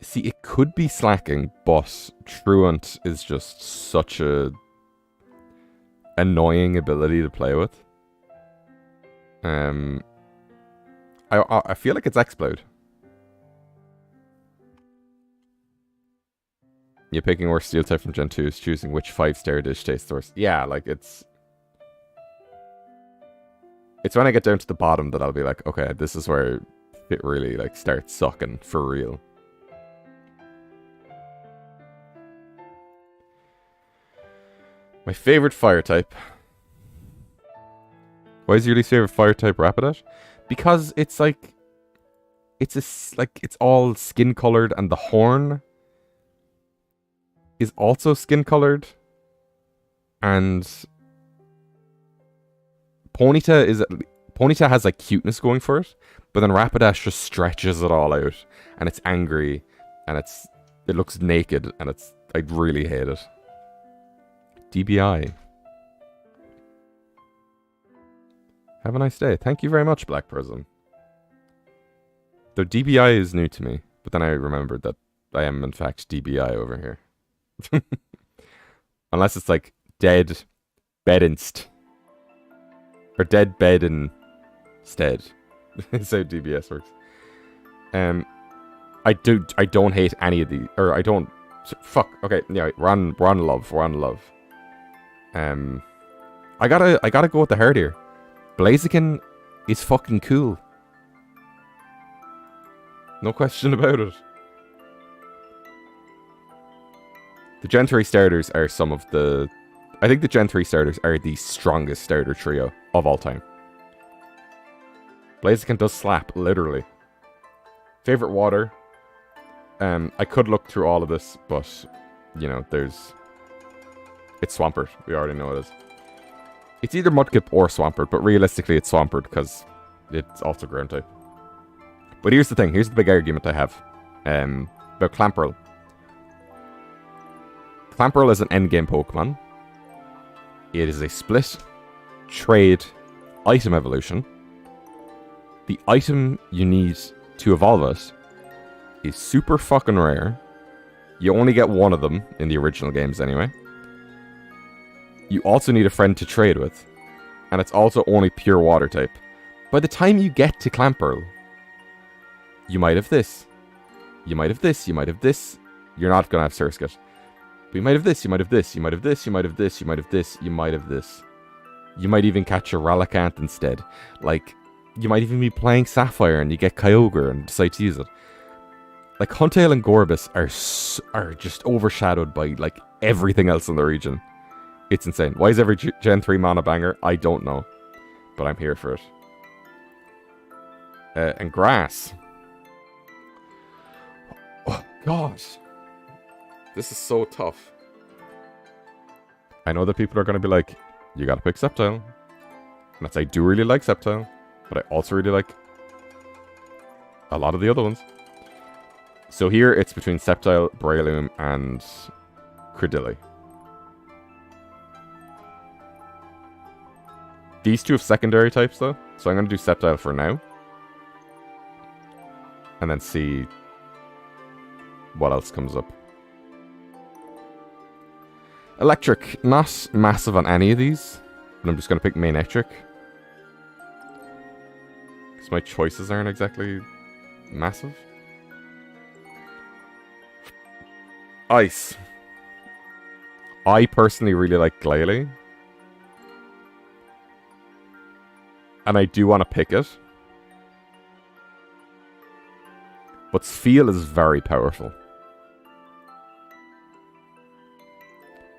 See, it could be slacking, but Truant is just such a annoying ability to play with. I feel like it's Explode. You're picking worst steel type from Gen 2 is choosing which 5-star dish tastes the worst. Yeah, like it's when I get down to the bottom that I'll be like, okay, this is where it really like starts sucking for real. My favorite fire type. Why is your least favorite fire type Rapidash? Because it's like it's all skin colored, and the horn is also skin colored, and Ponyta has like cuteness going for it, but then Rapidash just stretches it all out, and it's angry, and it looks naked, and I really hate it. DBI. Have a nice day. Thank you very much, Black Prism. Though DBI is new to me, but then I remembered that I am in fact DBI over here. Unless it's like dead bedinst. Or dead bed instead. That's how DBS works. I don't hate any of these, or I don't. Fuck. Okay, yeah. We're on love. I gotta go with the herd here. Blaziken is fucking cool. No question about it. The Gen 3 starters are some of the... I think the Gen 3 starters are the strongest starter trio of all time. Blaziken does slap, literally. Favorite water? I could look through all of this, but, you know, it's Swampert. We already know it is. It's either Mudkip or Swampert, but realistically it's Swampert because it's also ground type. But here's the thing. Here's the big argument I have about Clamperl. Clamperl is an endgame Pokemon. It is a split trade item evolution. The item you need to evolve it is super fucking rare. You only get one of them in the original games anyway. You also need a friend to trade with. And it's also only pure water type. By the time you get to Clamperl, you might have this. You might have this. You might have this. You're not going to have Surskit. But you might have this. You might have this. You might have this. You might have this. You might have this. You might have this. You might even catch a Relicanth instead. Like, you might even be playing Sapphire and you get Kyogre and decide to use it. Like, Huntail and Gorbis are just overshadowed by, like, everything else in the region. It's insane. Why is every Gen 3 mana banger? I don't know. But I'm here for it. And Grass. Oh, gosh. This is so tough. I know that people are going to be like, you gotta pick Sceptile. And that's, I do really like Sceptile. But I also really like a lot of the other ones. So here it's between Sceptile, Breloom, and Credilli. These two have secondary types though, so I'm going to do Sceptile for now. And then see what else comes up. Electric, not massive on any of these, but I'm just going to pick Manectric. Because my choices aren't exactly massive. Ice. I personally really like Glalie. And I do want to pick it. But Spheal is very powerful.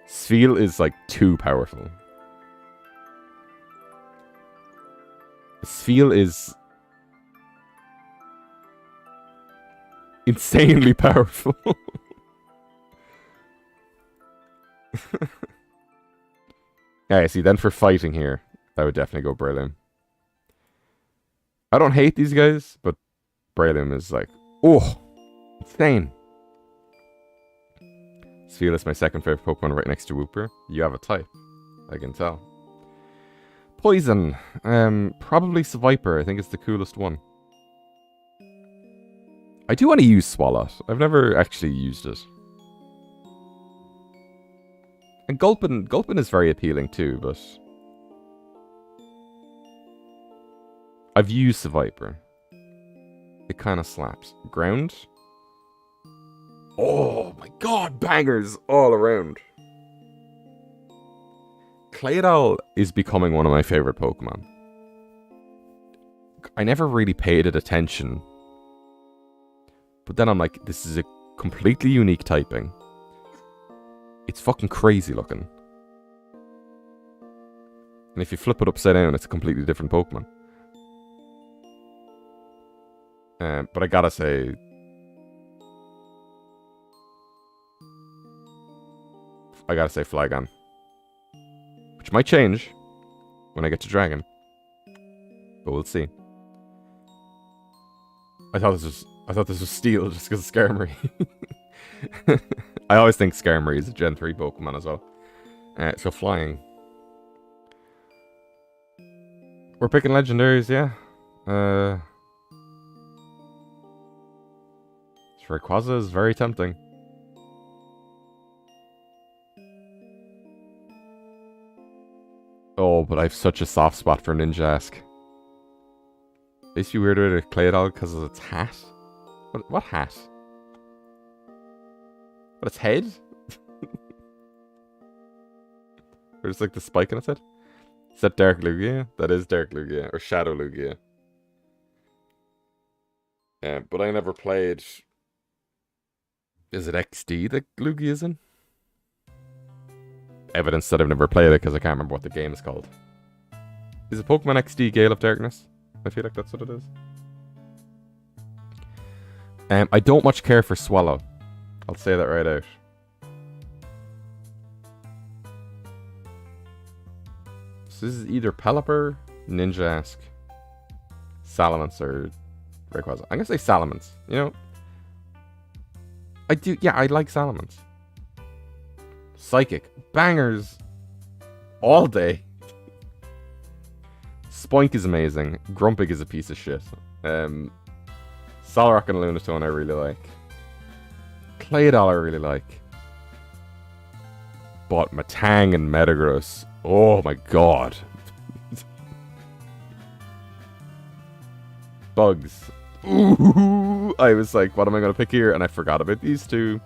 Spheal is like too powerful. Spheal is insanely powerful. Yeah, see, then for fighting here, I would definitely go Breloom. I don't hate these guys, but Breloom is like, oh, insane. Spheal is my second favorite Pokemon right next to Wooper. You have a type, I can tell. Poison. Probably Seviper. I think it's the coolest one. I do want to use Swalot. I've never actually used it. And Gulpin is very appealing too, but I've used the Viper. It kind of slaps. Ground. Oh my god, bangers all around. Claydol is becoming one of my favorite Pokemon. I never really paid it attention. But then I'm like, this is a completely unique typing. It's fucking crazy looking. And if you flip it upside down, it's a completely different Pokemon. But I gotta say... Flygon. Which might change when I get to Dragon. But we'll see. I thought this was Steel just because of Skarmory. I always think Skarmory is a Gen 3 Pokemon as well. So flying. We're picking legendaries, yeah. Rayquaza is very tempting. Oh, but I have such a soft spot for Ninjask. Makes you weirder to Claydol because of its hat. What hat? What, its head? Or just like the spike on its head? Is that Dark Lugia? That is Dark Lugia. Or Shadow Lugia. But I never played... Is it XD that Lugia is in? Evidence that I've never played it because I can't remember what the game is called. Is it Pokemon XD Gale of Darkness? I feel like that's what it is. I don't much care for Swallow. I'll say that right out. So this is either Pelipper, Ninjask, Salamence, or Rayquaza. I'm gonna say Salamence. You know, I like Salamence. Psychic. Bangers. All day. Spoink is amazing. Grumpig is a piece of shit. Solrock and Lunatone I really like. Claydol I really like. But Matang and Metagross. Oh my god. Bugs. Ooh, I was like, what am I going to pick here? And I forgot about these two.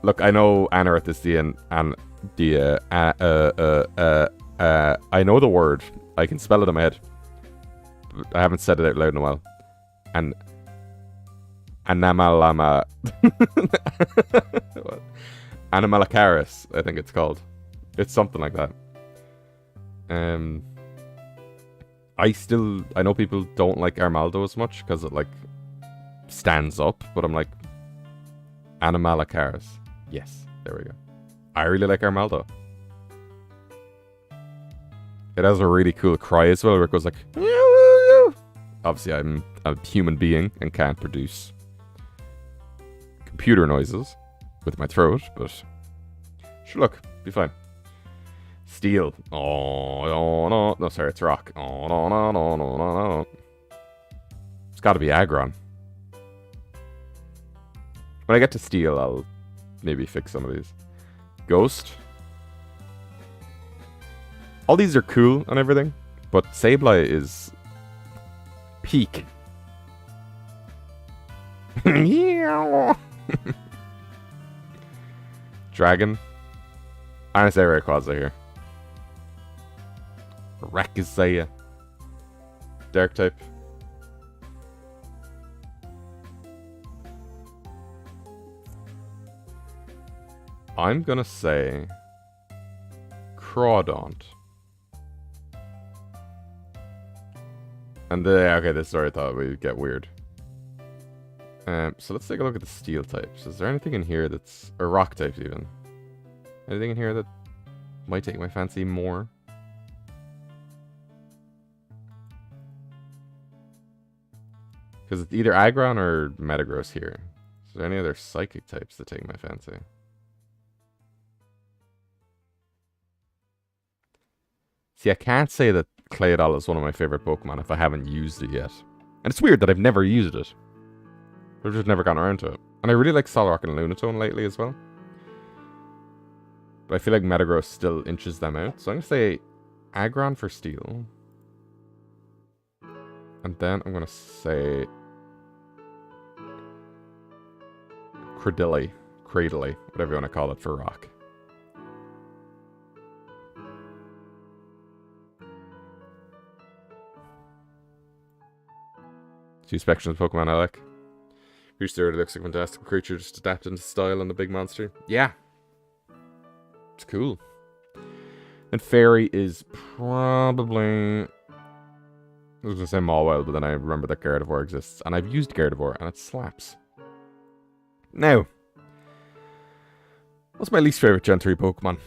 Look, I know Anorith is I know the word. I can spell it in my head. But I haven't said it out loud in a while. And Anamalama Animalacaris, I think it's called. It's something like that. I know people don't like Armaldo as much because it like stands up, but I'm like Animalacaris. Yes, there we go. I really like Armaldo. It has a really cool cry as well, where it goes like. Obviously, I'm a human being and can't produce computer noises with my throat, but sure, look, be fine. Steel. Oh, no, no. No, sorry, it's rock. Oh, no, no, no, no, no, no. It's got to be Aggron. When I get to Steel, I'll maybe fix some of these. Ghost. All these are cool and everything, but Sableye is peak. Dragon. I'm gonna say Rayquaza here. Rakazaya. Dark type. I'm gonna say Crawdaunt. And okay, this is where I thought we'd get weird. So let's take a look at the steel types. Is there anything in here that's... or rock types even? Anything in here that might take my fancy more? Because it's either Aggron or Metagross here. Is there any other psychic types that take my fancy? See, I can't say that Claydol is one of my favorite Pokemon if I haven't used it yet. And it's weird that I've never used it. I've just never gotten around to it. And I really like Solrock and Lunatone lately as well. But I feel like Metagross still inches them out. So I'm going to say Aggron for Steel. And then I'm going to say Cradily, whatever you want to call it, for Rock. Two spectrums of Pokemon I like. Creature looks like a fantastical creature, just adapted into style and the big monster. Yeah. It's cool. And Fairy is probably... I was going to say Mawile, but then I remember that Gardevoir exists. And I've used Gardevoir, and it slaps. Now, what's my least favorite Gen 3 Pokemon?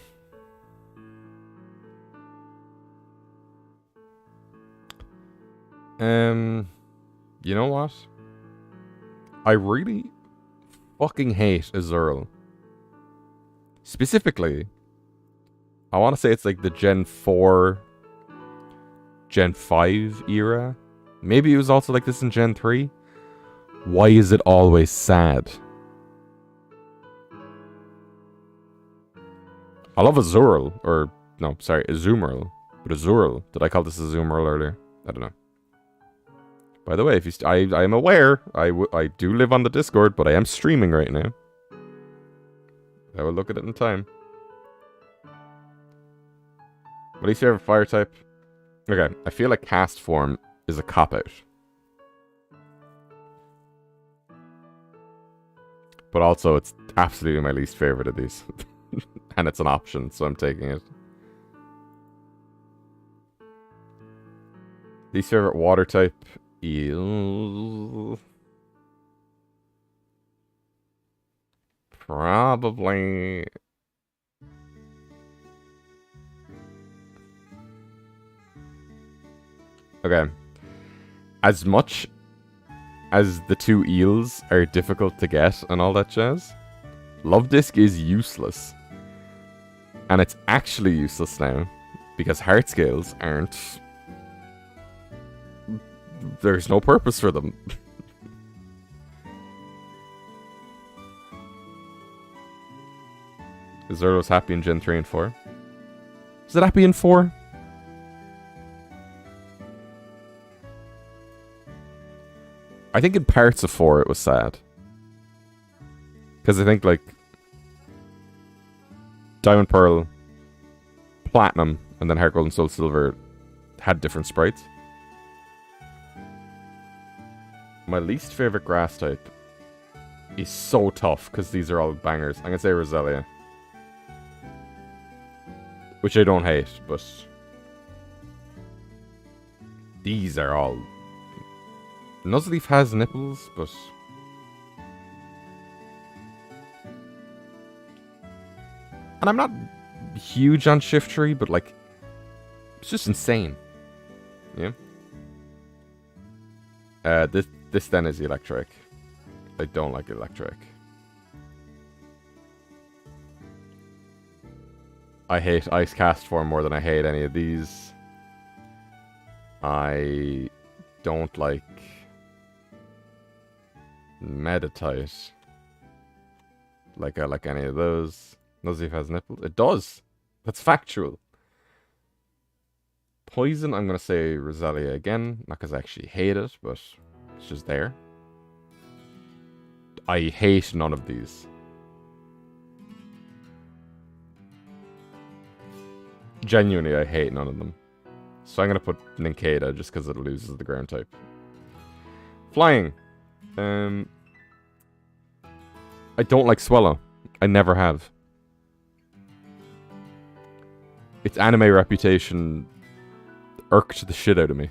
You know what? I really fucking hate Azurill. Specifically, I want to say it's like the Gen 4, Gen 5 era. Maybe it was also like this in Gen 3. Why is it always sad? I love Azurill, or, no, sorry, Azumarill. But Azurill, did I call this Azumarill earlier? I don't know. By the way, if you I am aware, I do live on the Discord, but I am streaming right now. I will look at it in time. My least favorite fire type? Okay, I feel like Cast Form is a cop-out. But also, it's absolutely my least favorite of these. And it's an option, so I'm taking it. Least favorite water type? Eel. Probably... Okay. As much as the two eels are difficult to get and all that jazz, Love Disc is useless. And it's actually useless now, because heart scales aren't... There's no purpose for them. Zerlo's happy in Gen 3 and 4. Is it happy in 4? I think in parts of 4 it was sad. Because I think, like, Diamond Pearl, Platinum, and then Heart Gold and Soul Silver had different sprites. My least favorite grass type is so tough, because these are all bangers. I'm going to say Roselia. Which I don't hate, but... These are all... Nuzleaf has nipples, but... And I'm not huge on Shiftry, but like... It's just insane. Yeah? This then is electric. I don't like electric. I hate Ice Cast Form more than I hate any of these. I don't like Meditite. Like I like any of those. Nuzleaf has nipples. It does. That's factual. Poison, I'm going to say Roselia again. Not because I actually hate it, but it's just there. I hate none of these. Genuinely, I hate none of them. So I'm going to put Nincada just because it loses the ground type. Flying. I don't like Swallow. I never have. Its anime reputation irked the shit out of me.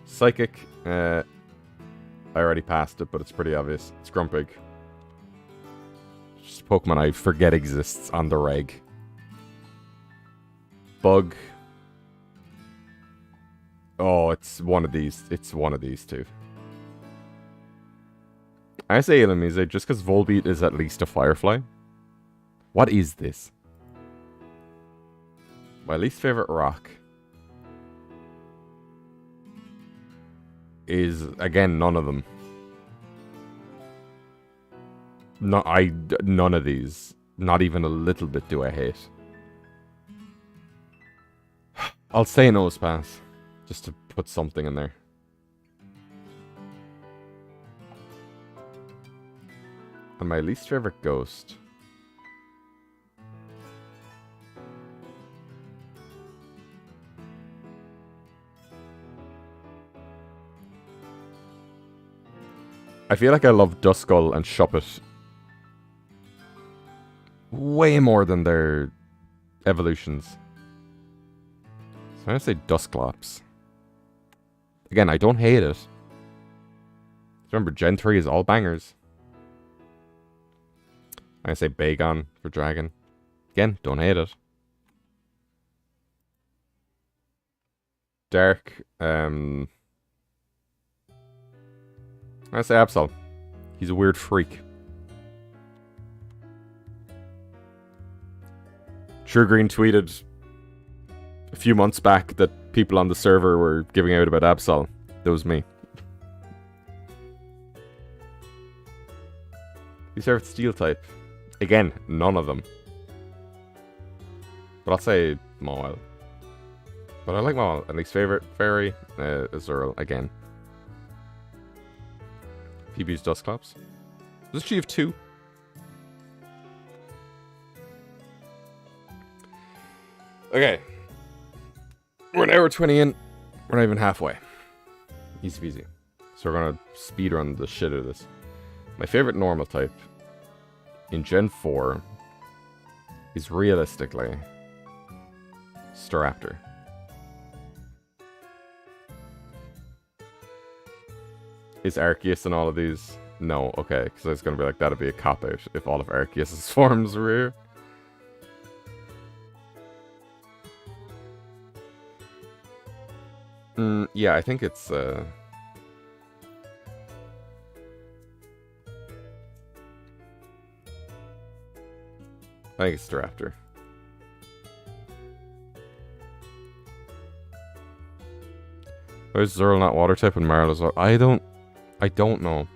Psychic. I already passed it, but it's pretty obvious. It's Grumpig. Just a Pokemon I forget exists on the reg. Bug. Oh, it's one of these. It's one of these two. I say Illumise just because Volbeat is at least a Firefly. What is this? My least favorite rock. is, again, none of them. No, none of these. Not even a little bit do I hate. I'll say nose pass. Just to put something in there. And my least favorite ghost. I feel like I love Duskull and Shuppet way more than their evolutions. So I'm going to say Dusclops. Again, I don't hate it. Remember, Gen 3 is all bangers. I'm going to say Bagon for Dragon. Again, don't hate it. Dark. I say Absol. He's a weird freak. True Green tweeted a few months back that people on the server were giving out about Absol. That was me. You served Steel type. Again, none of them. But I'll say Mawile. But I like Mawile. At least favorite fairy, Azurill again. PB's Dusclops. Does she have 2? Okay. We're an hour 20 in. We're not even halfway. Easy peasy. So we're gonna speedrun the shit out of this. My favorite normal type in Gen 4 is realistically Staraptor. Is Arceus in all of these? No, okay, because I was going to be like, that'd be a cop-out if all of Arceus' forms were here. Yeah, I think it's, I think it's Staraptor. Why is Zerl not water type and Marl as well? I don't know.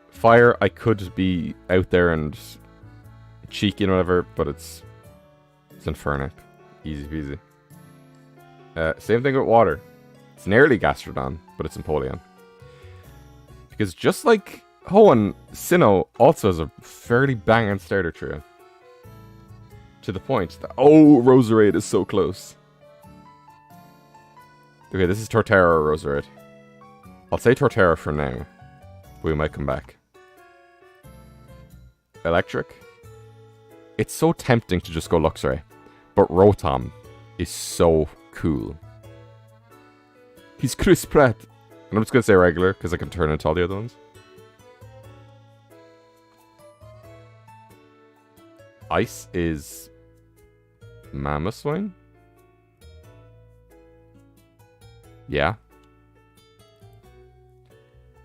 Fire, I could be out there and cheeky and whatever, but it's Infernape. Easy peasy. Same thing with water. It's nearly Gastrodon, but it's Empoleon. Because just like Hoenn, Sinnoh also has a fairly banging starter trio. To the point that, oh, Roserade is so close. Okay, this is Torterra or Roserade. I'll say Torterra for now. We might come back. Electric. It's so tempting to just go Luxray. But Rotom is so cool. He's Chris Pratt. And I'm just going to say regular, because I can turn into all the other ones. Ice is Mamoswine? Yeah.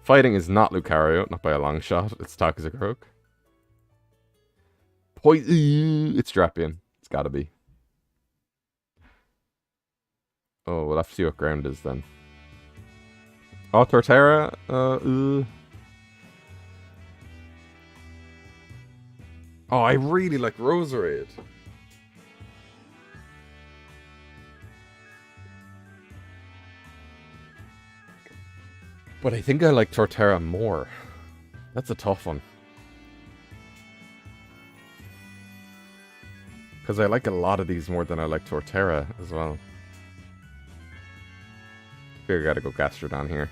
Fighting is not Lucario, not by a long shot. It's Toxicroak. It's Drapion. It's gotta be. Oh, we'll have to see what ground is then. Oh, Torterra. Oh, I really like Roserade. But I think I like Torterra more. That's a tough one. Because I like a lot of these more than I like Torterra as well. I think I gotta go Gastrodon here.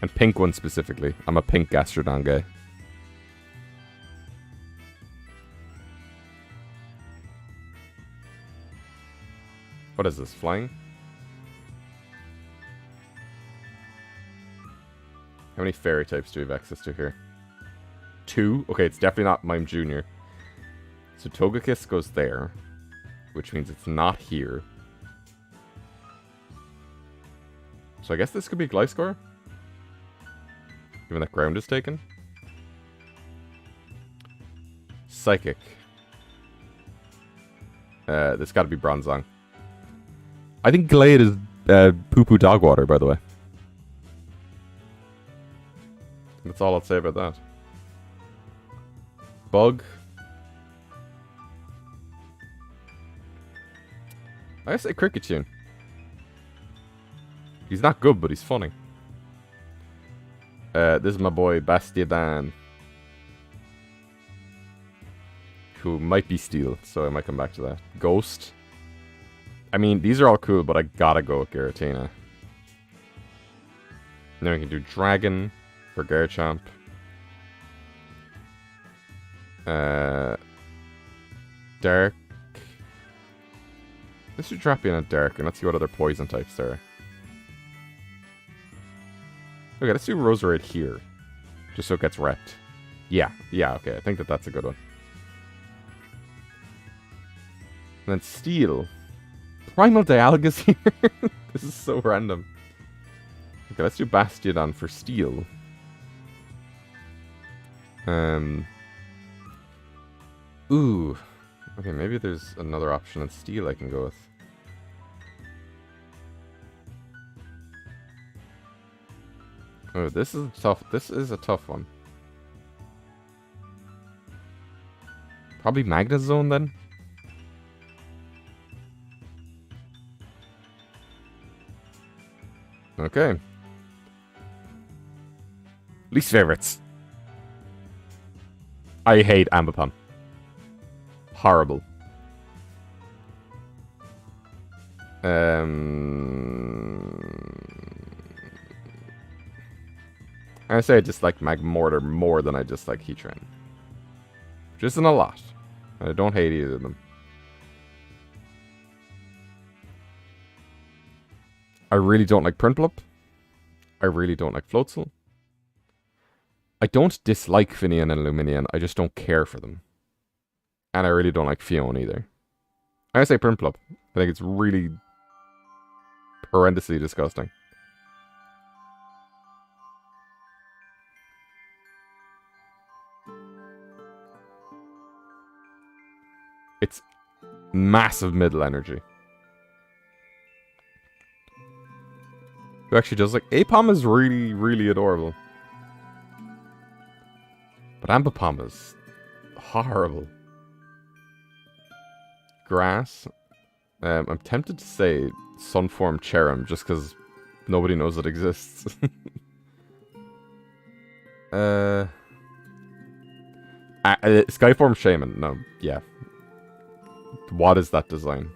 And pink one specifically. I'm a pink Gastrodon guy. What is this? Flying? How many fairy types do we have access to here? 2? Okay, it's definitely not Mime Jr. So Togekiss goes there, which means it's not here. So I guess this could be Gliscor? Given that ground is taken. Psychic. This gotta be Bronzong. I think Glade is poo-poo dog water, by the way. That's all I'll say about that. Bug. I say Cricket Tune. He's not good, but he's funny. This is my boy Bastiadan, who might be Steel, so I might come back to that. Ghost. I mean, these are all cool, but I gotta go with Giratina. And then we can do Dragon for Garchomp. Dark. Let's do Drapion and Dark, and let's see what other poison types there are. Okay, let's do Roserade here. Just so it gets wrecked. Yeah, okay. I think that's a good one. And then Steel. Primal Dialga's here? This is so random. Okay, let's do Bastiodon for Steel. Ooh. Okay, maybe there's another option in Steel I can go with. Oh, this is tough. This is a tough one. Probably Magnezone then? Okay. Least favorites. I hate Ambipom. Horrible. I say I dislike Magmortar more than I dislike Heatran. Which isn't a lot. I don't hate either of them. I really don't like Prinplup. I really don't like Floatzel. I don't dislike Finian and Lumineon, I just don't care for them. And I really don't like Fion either. I say Prinplup. I think it's really horrendously disgusting. It's massive middle energy. Who actually does like Apom is really, really adorable. But Ambipom is horrible. Grass. I'm tempted to say Sunform Cherrim just because nobody knows it exists. Skyform Shaman. No, yeah. What is that design?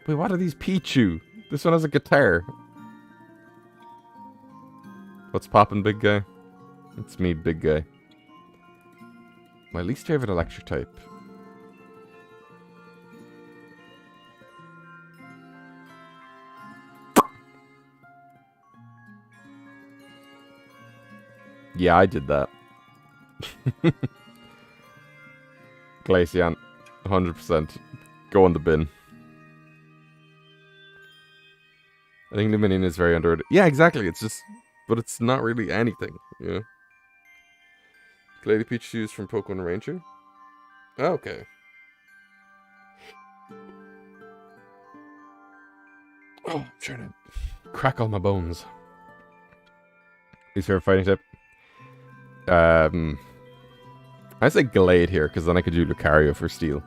Wait, what are these Pichu? This one has a guitar. What's poppin', big guy? It's me, big guy. My least favorite electric type. Yeah, I did that. Glaceon, 100%. Go in the bin. I think Lumineon is very underrated. Yeah, exactly. It's just, but it's not really anything, you know. Lady Pichu's from Pokemon Ranger. Oh, okay. Oh, I'm trying to crack all my bones. Least favorite fighting type. I say Glade here, because then I could do Lucario for Steel.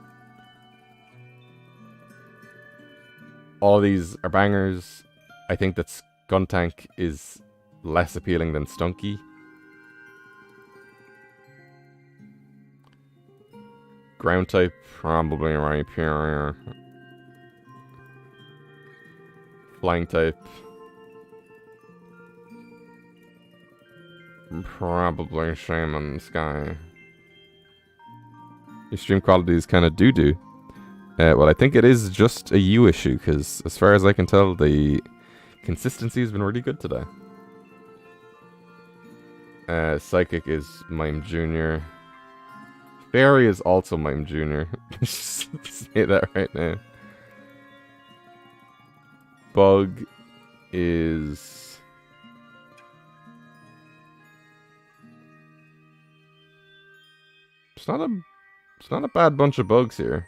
All of these are bangers. I think that Skuntank is less appealing than Stunky. Ground type, probably Rhyperior. Flying type. Probably Shaman Sky. Your stream quality is kind of doo-doo. Well, I think it is just a you issue, because as far as I can tell, the consistency has been really good today. Psychic is Mime Jr. Fairy is also Mime Jr. Say that right now. Bug is... It's not a bad bunch of bugs here.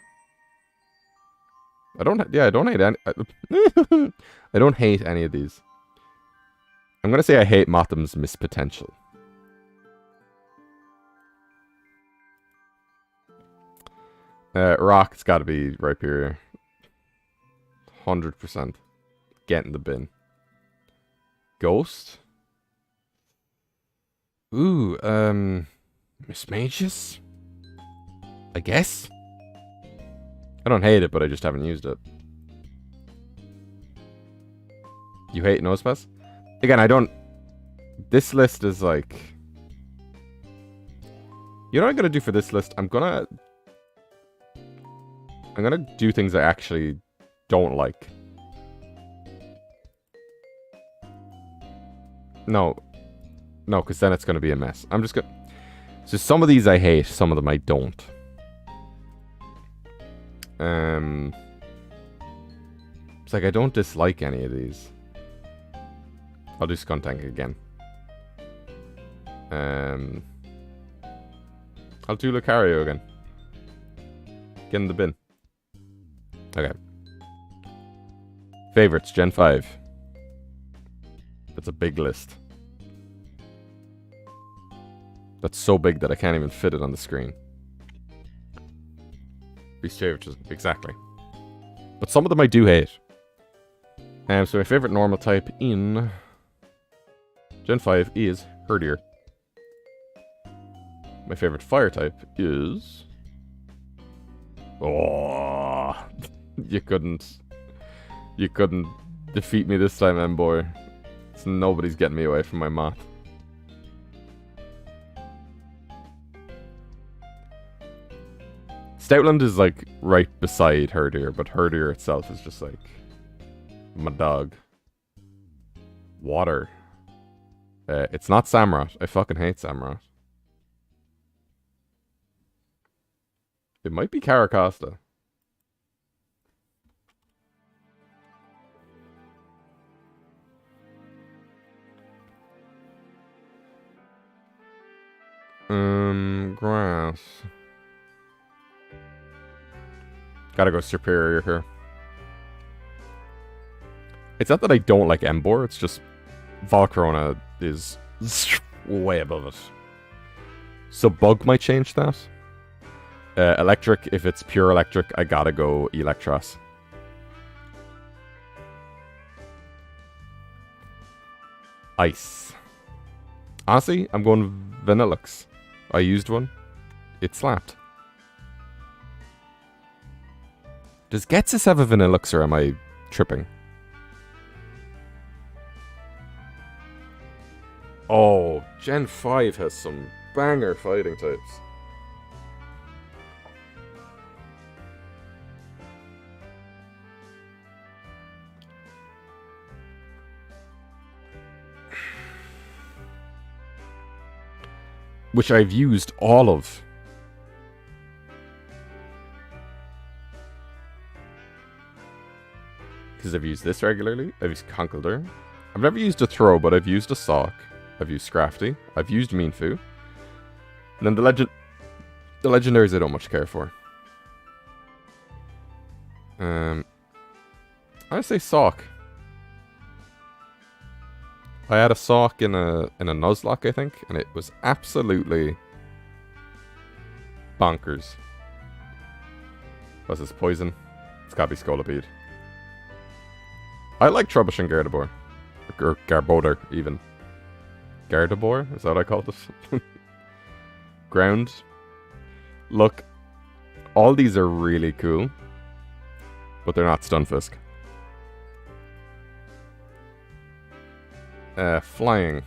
I don't hate any. I don't hate any of these. I'm gonna say I hate Motham's Miss Potential. Rock's got to be right here. 100%. Get in the bin. Ghost. Ooh, Miss Magus? I guess? I don't hate it, but I just haven't used it. You hate Nosepass? Again, I don't... This list is like... You know what I'm gonna do for this list? I'm gonna do things I actually don't like. No. No, because then it's gonna be a mess. I'm just gonna... So some of these I hate, some of them I don't. It's like I don't dislike any of these. I'll do Skuntank again. I'll do Lucario again. Get in the bin. Okay. Favorites, Gen 5. That's a big list. That's so big that I can't even fit it on the screen. Least favorites, exactly. But some of them I do hate. So my favorite normal type in Gen 5 is Herdier. My favorite fire type is... Oh, you couldn't defeat me this time, M-boy. Nobody's getting me away from my moth. Stoutland is like right beside Herdier, but Herdier itself is just like my dog. Water. It's not Samurott. I fucking hate Samurott. It might be Caracosta. Grass. Gotta go Superior here. It's not that I don't like Emboar, it's just Volcarona is way above it. So Bug might change that. Electric, if it's pure electric, I gotta go Electros. Ice. Honestly, I'm going Vanillux. I used one. It slapped. Does Getsis have a Vanillux or am I tripping? Oh, Gen 5 has some banger fighting types. Which I've used all of. Because I've used this regularly. I've used Conkeldurr. I've never used a Throw, but I've used a Sock. I've used Scrafty. I've used Meanfu. And then the legendaries I don't much care for. I'd say Sock. I had a Sock in a Nuzlocke, I think, and it was absolutely bonkers. What's this, Poison? It's gotta be Scolipede. I like Trubbish and Gardevoir. Or Garbodor, even. Gardevoir? Is that what I called it? Ground. Look, all these are really cool, but they're not Stunfisk. Flying.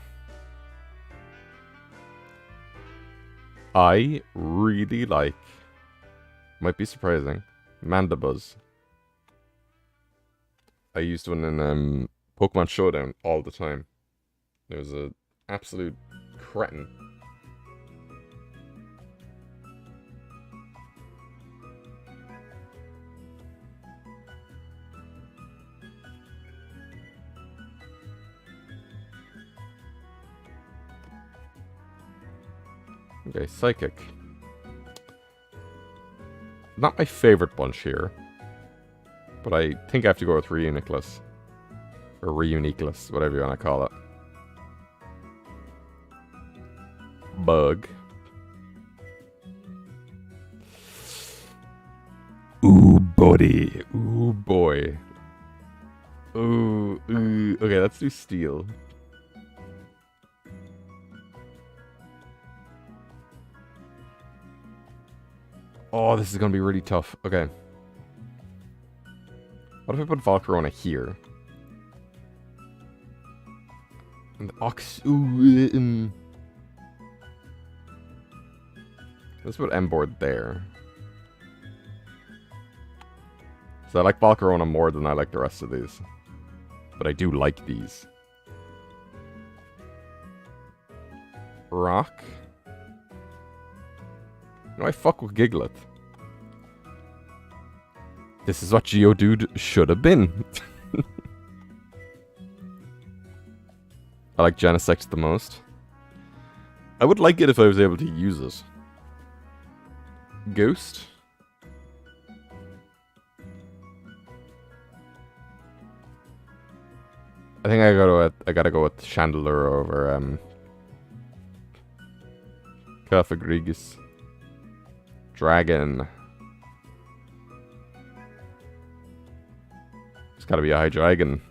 I really like, might be surprising, Mandibuzz. I used one in Pokemon Showdown all the time. It was an absolute cretin. Okay, Psychic. Not my favorite bunch here. But I think I have to go with Reuniculus. Or Reuniculus, whatever you want to call it. Bug. Ooh, buddy. Ooh, boy. Ooh, ooh. Okay, let's do Steel. Oh, this is going to be really tough. Okay. What if I put Volcarona here? And the Ox... Ooh, let's put M-Board there. So I like Volcarona more than I like the rest of these. But I do like these. Rock. No, I fuck with Giglet. This is what Geodude should have been. I like Genesect the most. I would like it if I was able to use it. Ghost. I think I gotta go with Chandelure over Cofagrigus. Dragon. It's gotta be a high dragon.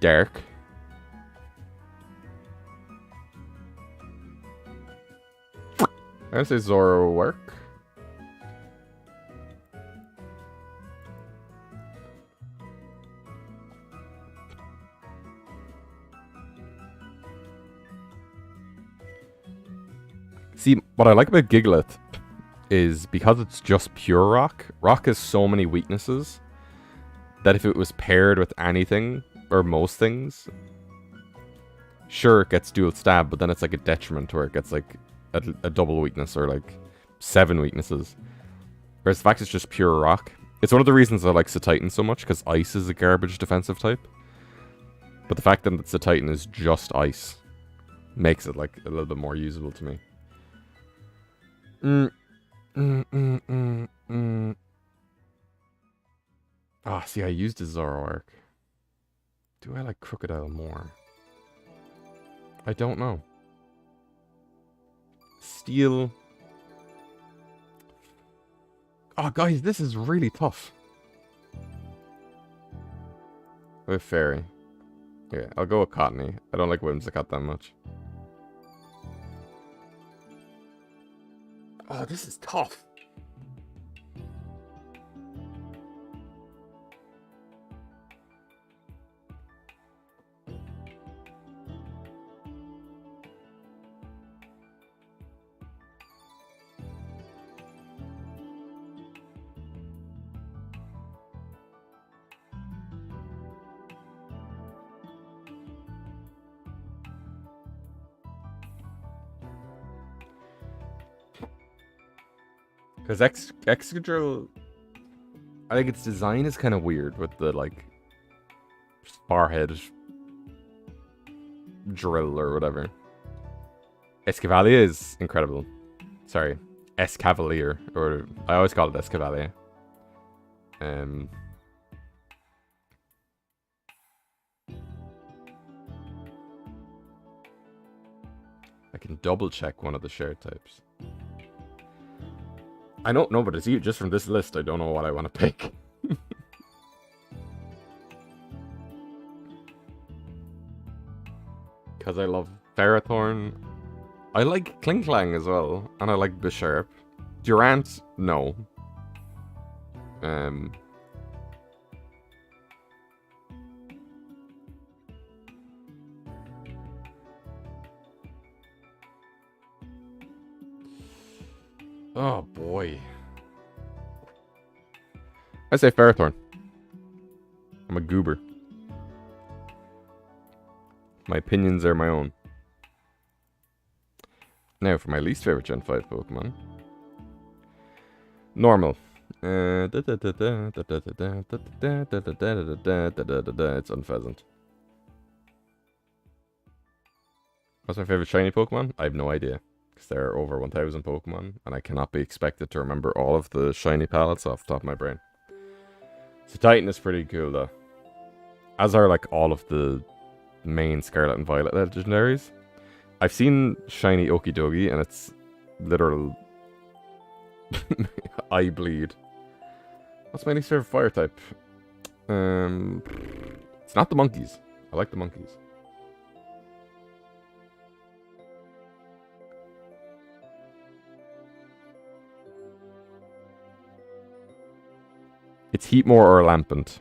Dark. I'm gonna say Zoro will work. See, what I like about Giglet is because it's just pure rock. Rock has so many weaknesses that if it was paired with anything, or most things, sure, it gets dual stab, but then it's like a detriment where it gets like a double weakness or like 7 weaknesses. Whereas the fact it's just pure rock. It's one of the reasons I like Titan so much, because ice is a garbage defensive type. But the fact that it's Titan is just ice makes it like a little bit more usable to me. Ah, see, I used a Zoroark. Do I like Crocodile more? I don't know. Steel. Oh, guys, this is really tough. With Fairy. Yeah, I'll go with Cottony. I don't like Whimsicott that much. Oh, this is tough. Because Excadrill, I think its design is kind of weird with the, like, Sparhead drill or whatever. Escavalier is incredible. Sorry, Escavalier, or I always call it Escavalier. I can double check one of the shared types. I don't know, but it's just from this list, I don't know what I want to pick. Because I love Ferrothorn. I like Klinklang as well, and I like Bisharp. Durant, no. Oh boy. I say Ferrothorn. I'm a goober. My opinions are my own. Now for my least favorite Gen 5 Pokemon. Normal. It's Unpheasant. What's my favorite shiny Pokemon? I have no idea. because there are over 1,000 Pokemon, and I cannot be expected to remember all of the shiny palettes off the top of my brain. So Titan is pretty cool, though. As are, like, all of the main Scarlet and Violet legendaries. I've seen shiny Okidogi, and it's literal eye bleed. What's my least favorite fire type? It's not the monkeys. I like the monkeys. It's Heatmore or Lampent.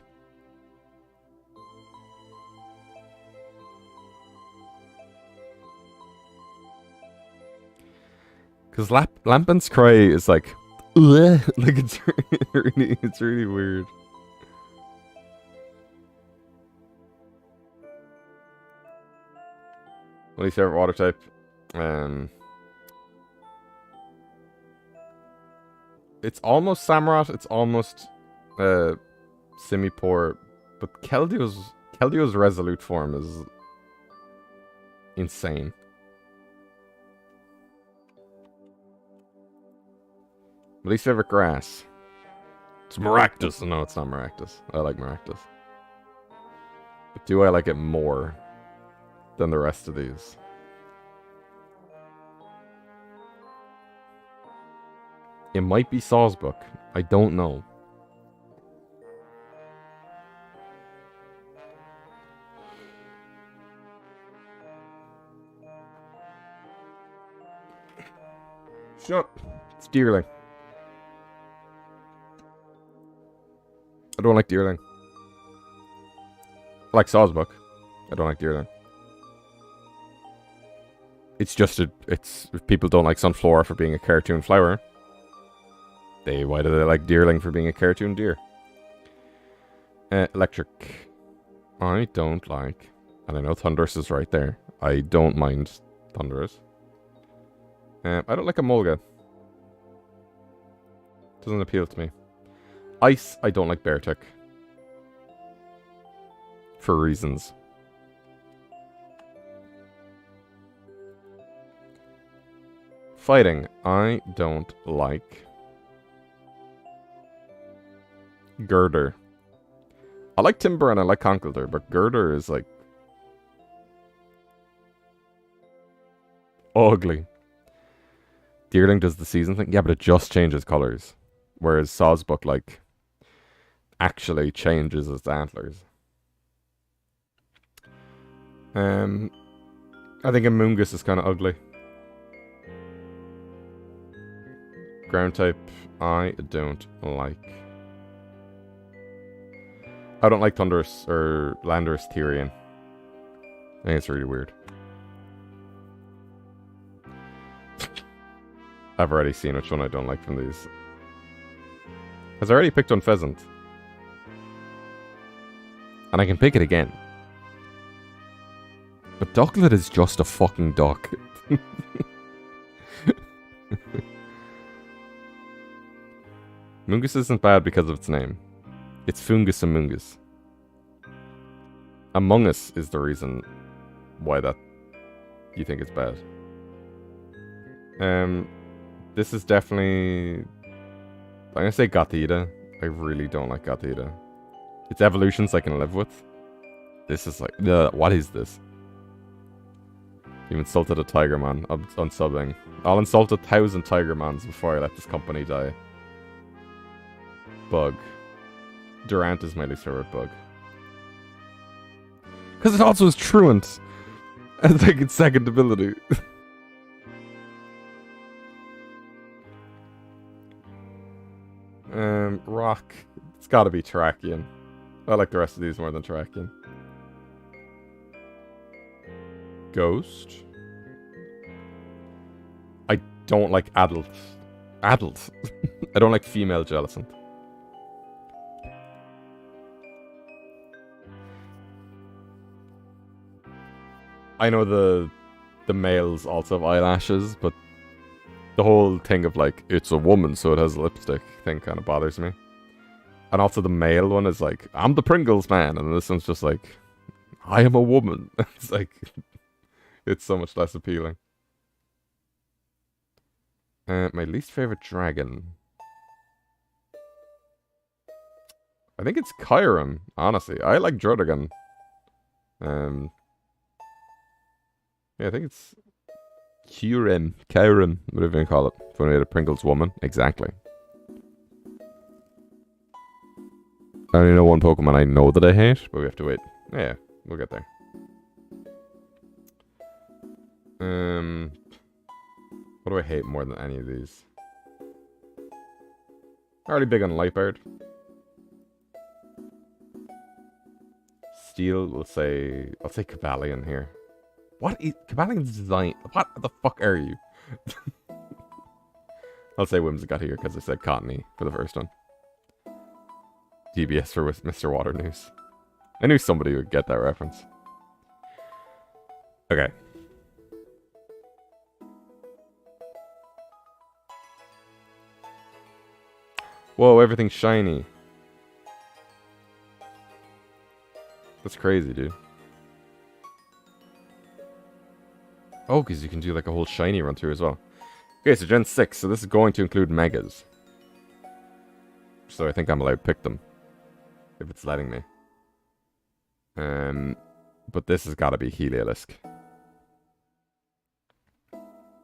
Because Lampent's cry is like, like it's really weird. What is your favorite water type? It's almost Samurott. It's almost Simipour, but Keldio's Resolute form is insane. My least favorite grass. It's Maractus. No, it's not Maractus. I like Maractus. But do I like it more than the rest of these? It might be Sawsbuck. I don't know. Shut up. It's Deerling. I don't like Deerling. I like Sawsbuck. I don't like Deerling. It's just it's if people don't like Sunflora for being a cartoon flower, why do they like Deerling for being a cartoon deer? Electric. I don't like, and I know Thundurus is right there. I don't mind Thundurus. I don't like Emolga. Doesn't appeal to me. Ice, I don't like Beartick. For reasons. Fighting, I don't like Girder. I like Timber and I like Conkeldurr, but Girder is like ugly. Deerling does the season thing, yeah, but it just changes colors, whereas Sawsbuck like actually changes its antlers. I think Amoonguss is kind of ugly. Ground type, I don't like. I don't like Thundurus or Landorus Tyrion. I think it's really weird. I've already seen which one I don't like from these. Has already picked on Pheasant. And I can pick it again. But Ducklet is just a fucking duck. Mungus isn't bad because of its name. It's Fungus Amoonguss. Among Us is the reason why that you think it's bad. This is definitely... I'm gonna say Gothita. I really don't like Gothita. Its evolutions I can live with. This is like... what is this? You've insulted a Tigerman. I'm unsubbing. I'll insult 1,000 Tigermans before I let this company die. Bug. Durant is my least favorite bug. Because it also is Truant. As like its second ability. Rock. It's gotta be Terrakion. I like the rest of these more than Terrakion. Ghost. I don't like adult. Adult. I don't like female Jellicent. I know the males also have eyelashes, but the whole thing of like, it's a woman so it has lipstick thing kind of bothers me. And also the male one is like, I'm the Pringles man, and this one's just like, I am a woman. It's like, it's so much less appealing. My least favorite dragon. I think it's Kyurem, honestly. I like Druddigan. Yeah, I think it's Kyurem, whatever you call it. If I made a Pringles woman. Exactly. I only know one Pokemon I know that I hate, but we have to wait. Yeah, we'll get there. What do I hate more than any of these? Already big on Lightbird. Steel, I'll say Cavalion here. What is Cavalion's design? What the fuck are you? I'll say Whimsicott here because I said Cottony for the first one. DBS for Mr. Water News. I knew somebody would get that reference. Okay. Whoa, everything's shiny. That's crazy, dude. Oh, because you can do like a whole shiny run through as well. Okay, so Gen 6. So this is going to include Megas. So I think I'm allowed to pick them. If it's letting me. But this has got to be Heliolisk.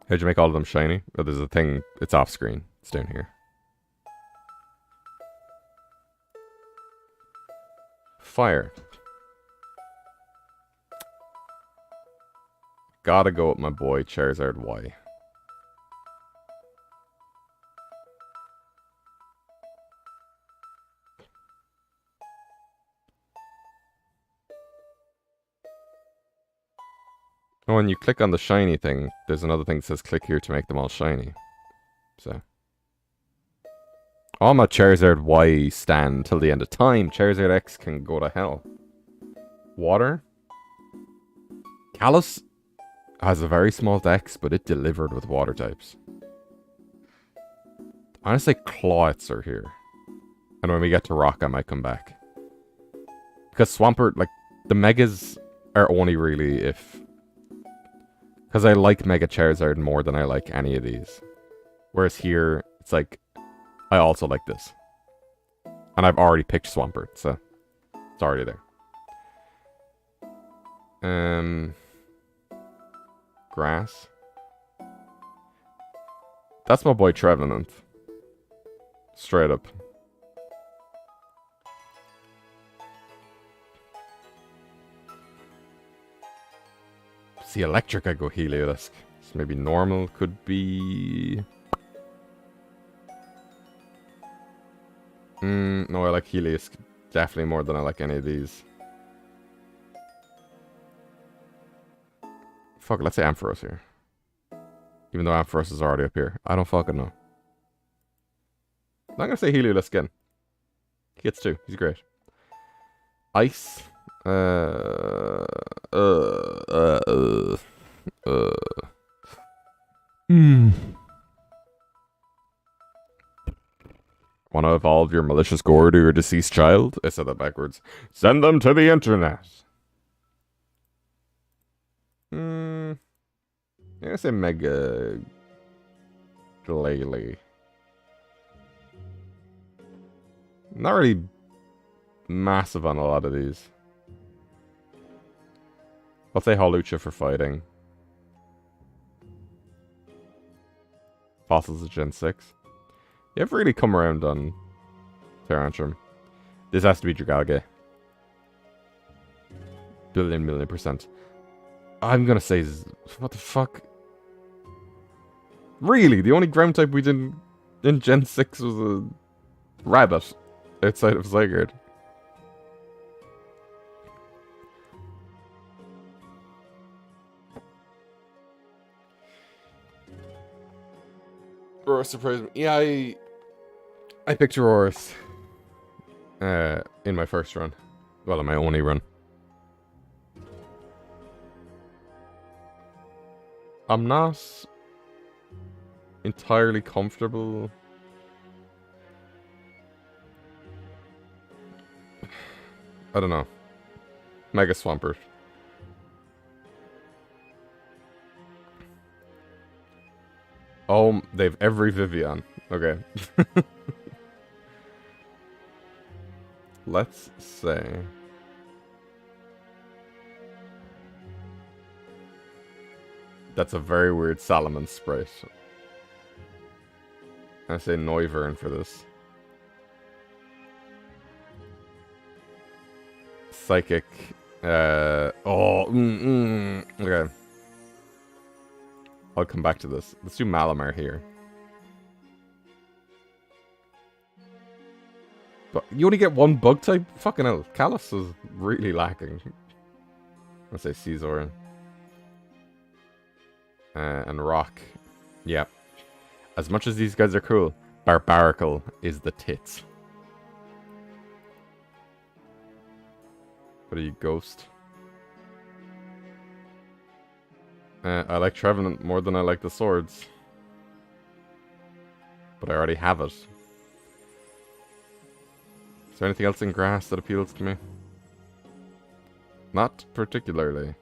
How'd you make all of them shiny? Oh, there's a thing. It's off screen. It's down here. Fire. Gotta go with my boy Charizard Y. Oh, when you click on the shiny thing, there's another thing that says click here to make them all shiny. So. I'm a Charizard Y stand till the end of time. Charizard X can go to hell. Water. Callus has a very small dex, but it delivered with water types. I'm gonna say Clawitzer here. And when we get to Rock, I might come back. Because Swampert, like, the Megas are only really if... Because I like Mega Charizard more than I like any of these. Whereas here, it's like, I also like this. And I've already picked Swampert, so it's already there. Grass. That's my boy Trevenant. Straight up. See, electric, I go Heliolisk. So maybe normal could be... no, I like Heliolisk definitely more than I like any of these. Fuck, let's say Ampharos here. Even though Ampharos is already up here. I don't fucking know. I'm gonna say Heliolisk again. He gets 2. He's great. Ice. Want to evolve your malicious gore to your deceased child? I said that backwards. Send them to the internet. I'm gonna say Mega Glalie. Not really massive on a lot of these. I'll say Hawlucha for fighting. Fossils of Gen 6. You have really come around on Tyrantrum. This has to be Dragalge. Million percent. I'm gonna say... What the fuck? Really? The only ground type we did in Gen 6 was a rabbit outside of Zygarde. Aurora surprised me. Yeah, I picked Auroras in my first run. Well, in my only run. I'm not entirely comfortable. I don't know. Mega Swampert. Oh, they've every Vivian. Okay. Let's say... That's a very weird Salomon sprite. I say Noivern for this. Psychic. Okay. I'll come back to this. Let's do Malamar here. But you only get one bug type? Fucking hell. Callus is really lacking. Let's say Caesar. And Rock. Yeah. As much as these guys are cool, Barbarical is the tits. What are you, Ghost? I like Trevenant more than I like the swords. But I already have it. Is there anything else in grass that appeals to me? Not particularly.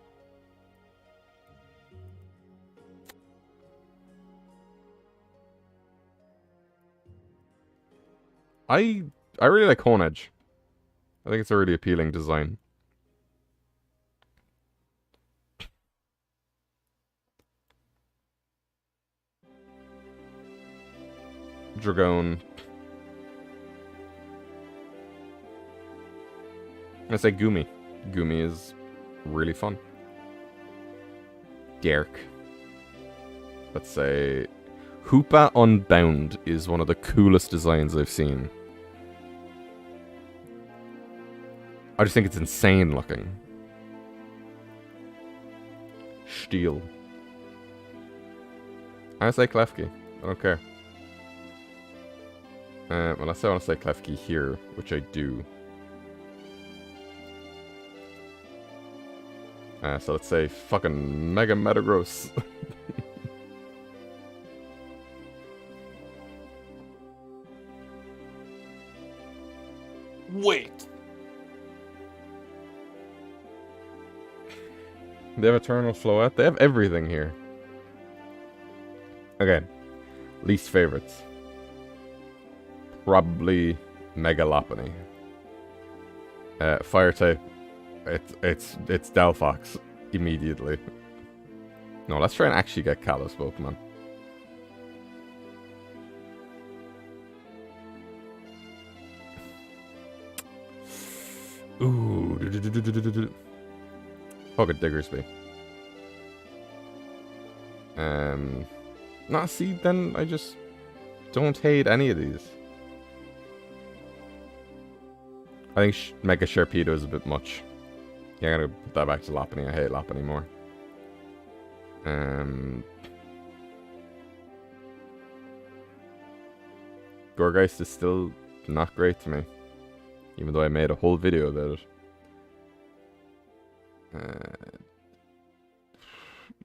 I really like Hone Edge. I think it's a really appealing design. Dragon. I say Gumi. Gumi is really fun. Derek. Let's say Hoopa Unbound is one of the coolest designs I've seen. I just think it's insane looking. Steel. I say Klefki. I don't care. Well, I say I want to say Klefki here, which I do. So let's say fucking Mega Metagross. Wait. They have Eternal Floette. They have everything here. Okay. Least favorites. Probably Mega Lopunny. Fire type. It's Delphox immediately. No, let's try and actually get Kalos Pokemon. Ooh. Pocket Diggersby. Nah, see, then I just don't hate any of these. I think Mega Sharpedo is a bit much. Yeah, I'm gonna put that back to Lopunny. I hate Lopunny more. Gourgeist is still not great to me. Even though I made a whole video about it.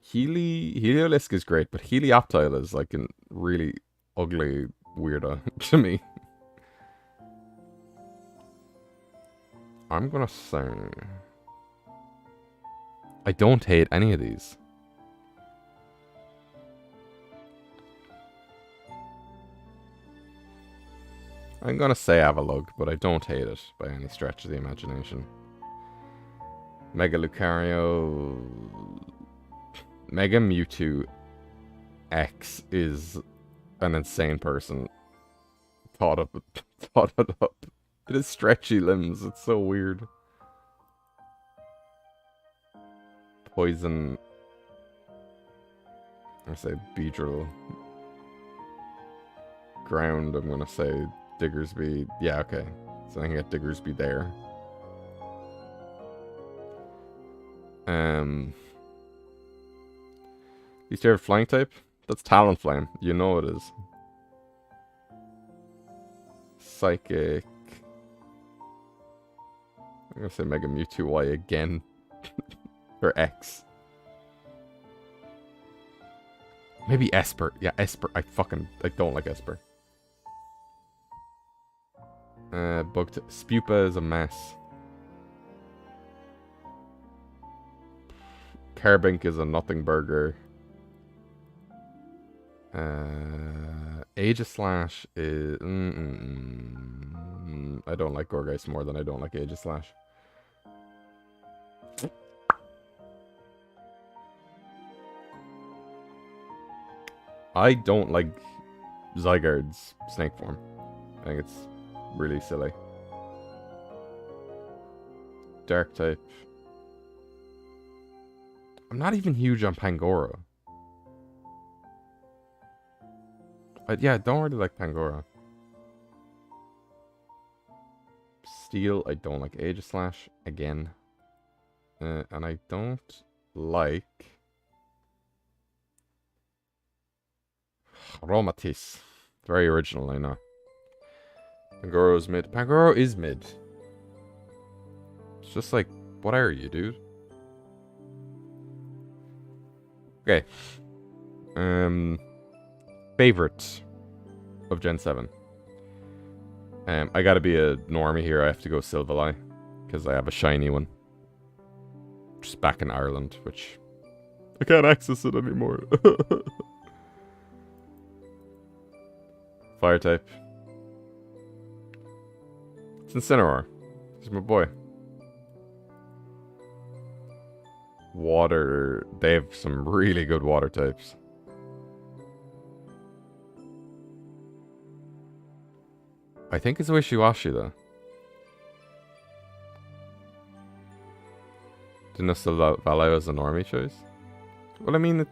Heliolisk is great, but Helioptile is like a really ugly weirdo to me. I'm gonna say... I don't hate any of these. I'm gonna say Avalugg, but I don't hate it by any stretch of the imagination. Mega Lucario... Mega Mewtwo X is an insane person. Thought it up. It has stretchy limbs. It's so weird. Poison. I say Beedrill. Ground. I'm gonna say Diggersby. Yeah, okay. So I can get Diggersby there. Least favorite flying type? That's Talonflame. You know it is. Psychic. I'm gonna say Mega Mewtwo Y again. Or X. Maybe Esper. Yeah, Esper. I don't like Esper. Spupa is a mess. Carbink is a nothing burger. Aegis Slash is... I don't like Gorgeist more than I don't like Aegis Slash. I don't like Zygarde's snake form. I think it's really silly. Dark type. I'm not even huge on Pangoro. Yeah, I don't really like Pangoro. Steel, I don't like Aegis Slash again. And I don't like Aromatisse. Very original, I know. Pangoro's mid. Pangoro is mid. It's just like, what are you, dude? Okay. Favorite of Gen 7. I gotta be a normie here. I have to go Silvally. Because I have a shiny one. Just back in Ireland, which... I can't access it anymore. Fire type. It's Incineroar. He's my boy. Water. They have some really good water types. I think it's Wishiwashi though. Didn't know Silvally was a normie choice. Well, I mean,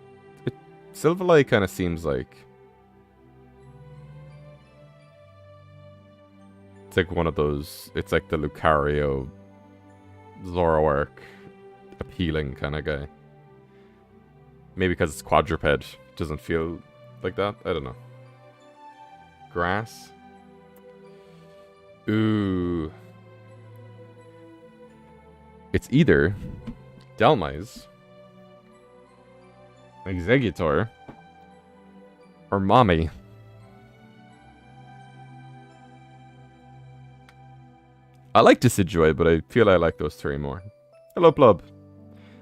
Silvally kind of seems like... It's like one of those... It's like the Lucario, Zoroark, appealing kind of guy. Maybe because it's quadruped, it doesn't feel like that. I don't know. Grass. Ooh. It's either Dhelmise, Exeggutor, or Mommy. I like Decidueye, but I feel I like those three more. Hello, Blub.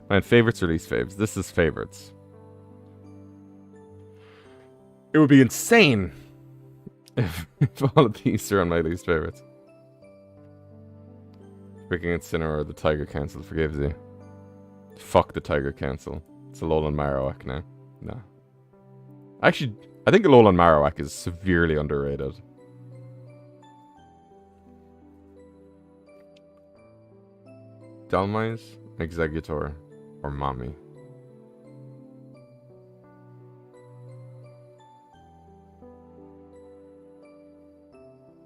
My favorites or least faves? This is favorites. It would be insane if all of these are on my least favorites. Picking Incineroar, the Tiger Council forgives you. Fuck the Tiger Council. It's a Alolan Marowak now. No. Actually, I think Alolan Marowak is severely underrated. Dhelmise, Exeggutor, or Mommy.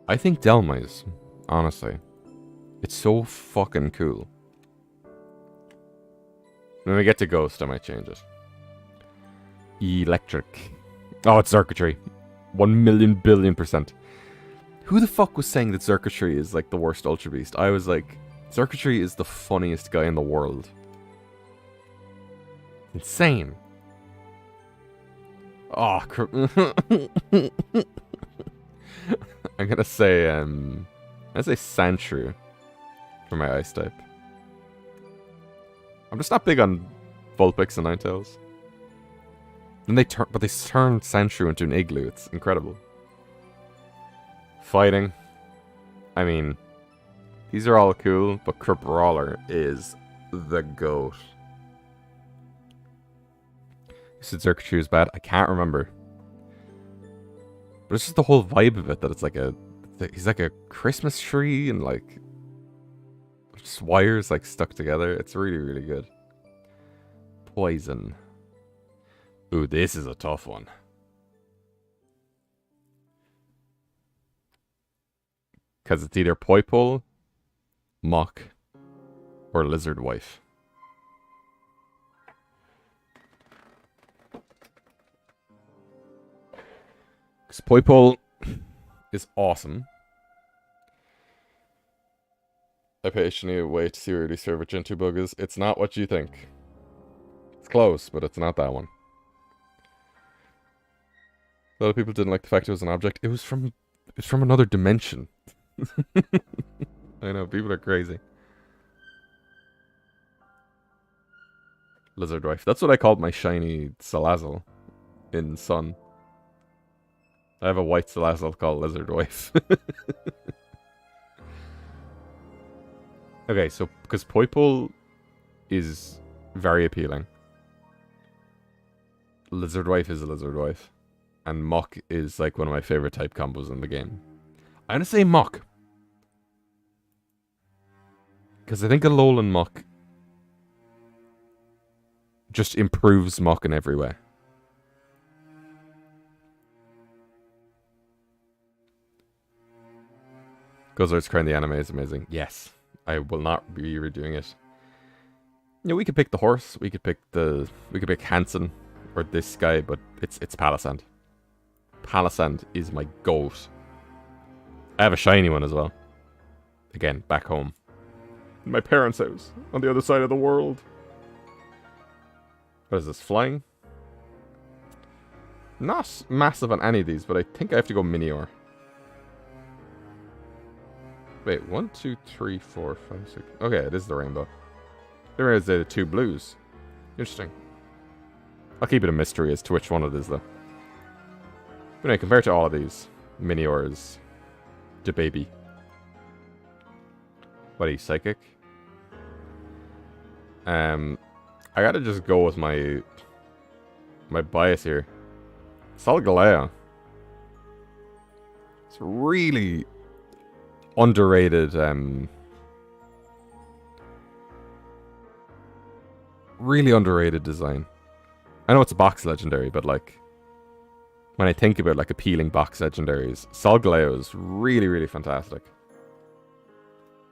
I think Dhelmise, honestly. It's so fucking cool. When we get to Ghost, I might change it. Electric. Oh, it's Xurkitree. 1,000,000,000,000,000%. Who the fuck was saying that Xurkitree is like the worst Ultra Beast? I was like, Xurkitree is the funniest guy in the world. Insane. Oh, I'm gonna say, Sandshrew for my ice type. I'm just not big on Vulpix and Ninetales. Then they turn Sandshrew into an Igloo. It's incredible. Fighting. I mean, these are all cool, but Crabrawler is the GOAT. You said Xurkitree was bad? I can't remember. But it's just the whole vibe of it, that it's like he's like a Christmas tree and like just wires like stuck together. It's really, really good. Poison. Ooh, this is a tough one. Because it's either Poipole, Mach, or Lizard Wife. Because Poipole is awesome. I patiently wait to see where least favorite Gen 2 bug is. It's not what you think. It's close, but it's not that one. A lot of people didn't like the fact it was an object. It's from another dimension. I know, people are crazy. Lizard Wife. That's what I called my shiny Salazzle in Sun. I have a white Salazzle called Lizard Wife. Okay, so because Poipole is very appealing. Lizard Wife is a Lizard Wife. And Muk is like one of my favorite type combos in the game. I'm gonna say Muk. Because I think Alolan Muk just improves Muk in every way. Guzzlord's Crown the anime is amazing. Yes. I will not be redoing it. You know, we could pick the horse, we could pick Hanson or this guy, but it's Palisand. Palisand is my goat. I have a shiny one as well. Again, back home. In my parents' house, on the other side of the world. What is this, flying? Not massive on any of these, but I think I have to go Minior. Wait, 1, 2, 3, 4, 5, 6. Okay, it is the rainbow. There is the 2 blues. Interesting. I'll keep it a mystery as to which one it is, though. But anyway, compared to all of these, Minior is the baby. What are you, psychic? I gotta just go with my bias here. Solgaleo. It's really underrated, really underrated design. I know it's a box legendary, but like, when I think about like appealing box legendaries, Solgaleo is really, really fantastic.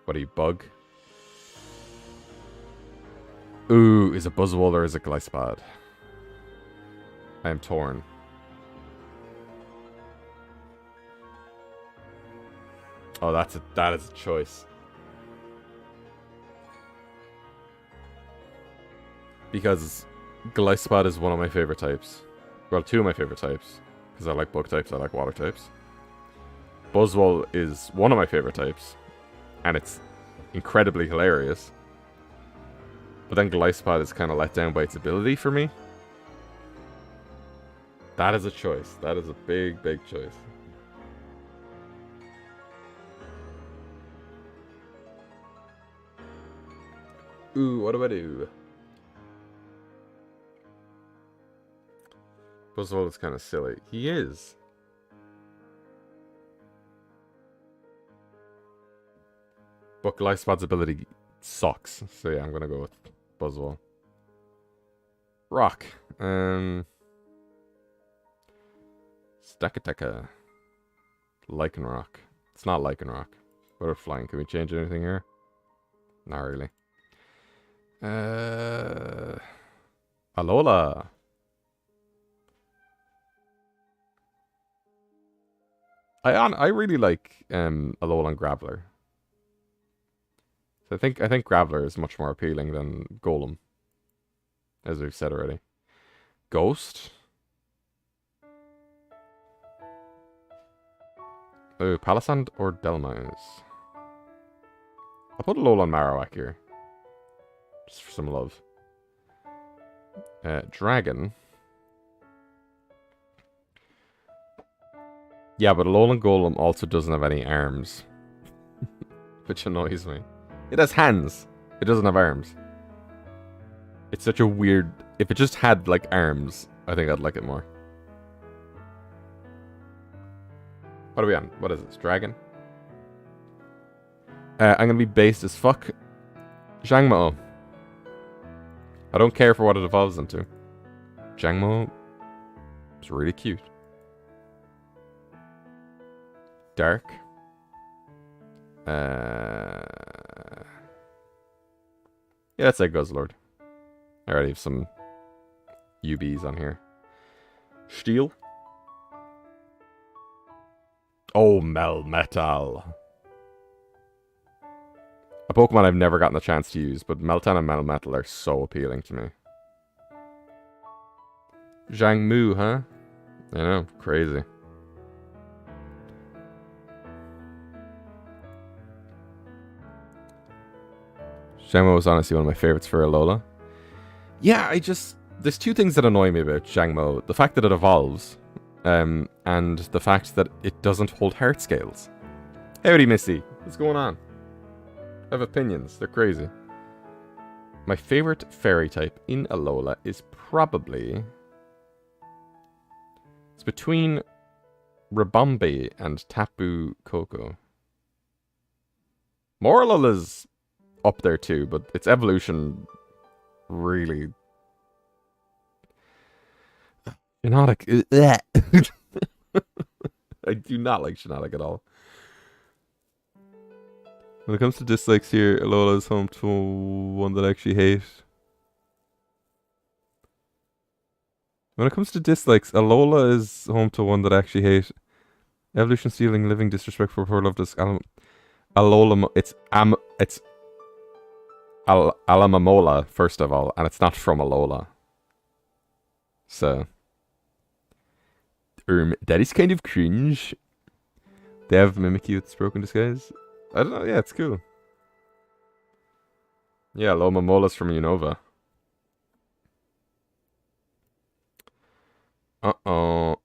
What are you, bug? Ooh, is it Buzzwole or is it Glyspad? I am torn. Oh, that is a choice. Because Glyspad is one of my favorite types. Well, 2 of my favorite types. Because I like bug types, I like water types. Buzzwole is one of my favorite types. And it's incredibly hilarious. But then Glyspad is kind of let down by its ability for me. That is a choice. That is a big, big choice. Ooh, what do I do? Buzzwole is kind of silly. He is. But Glyspad's ability sucks. So yeah, I'm gonna go with Buzzwole. Rock. Stakateka. Lycanroc. It's not Lycanroc. What about flying? Can we change anything here? Not really. Alola. I really like Alola and Graveler. So I think Graveler is much more appealing than Golem, as we've said already. Ghost. Oh, Palisand or Delmise. I'll put Alola and Marowak here. Just for some love. Dragon. Yeah, but Alolan Golem also doesn't have any arms. Which annoys me. It has hands. It doesn't have arms. It's such a weird... If it just had, like, arms, I think I'd like it more. What are we on? What is this? Dragon? I'm gonna be based as fuck. Zhangmo. I don't care for what it evolves into. Zhangmo is really cute. Dark. Yeah, let's say Guzzlord. I already have some UBs on here. Steel. Oh, Melmetal. A Pokemon I've never gotten the chance to use, but Meltan and Melmetal are so appealing to me. Zhangmu, huh? I know, crazy. Zhangmo was honestly one of my favorites for Alola. Yeah, there's 2 things that annoy me about Zhangmo. The fact that it evolves, And the fact that it doesn't hold heart scales. Howdy, Missy. What's going on? I have opinions. They're crazy. My favorite fairy type in Alola is probably... It's between Rabombe and Tapu Koko. Morlula's up there too, but its evolution really... Shiinotic. I do not like Shiinotic at all. When it comes to dislikes here, Alola is home to one that I actually hate. When it comes to dislikes, Alola is home to one that I actually hate. Evolution stealing, living, disrespectful, poor love, Alola, it's Alamamola, first of all, and it's not from Alola. So, that is kind of cringe. They have Mimikyu with Broken Disguise. I don't know, yeah, it's cool. Yeah, Alomamola's from Unova. Uh-oh.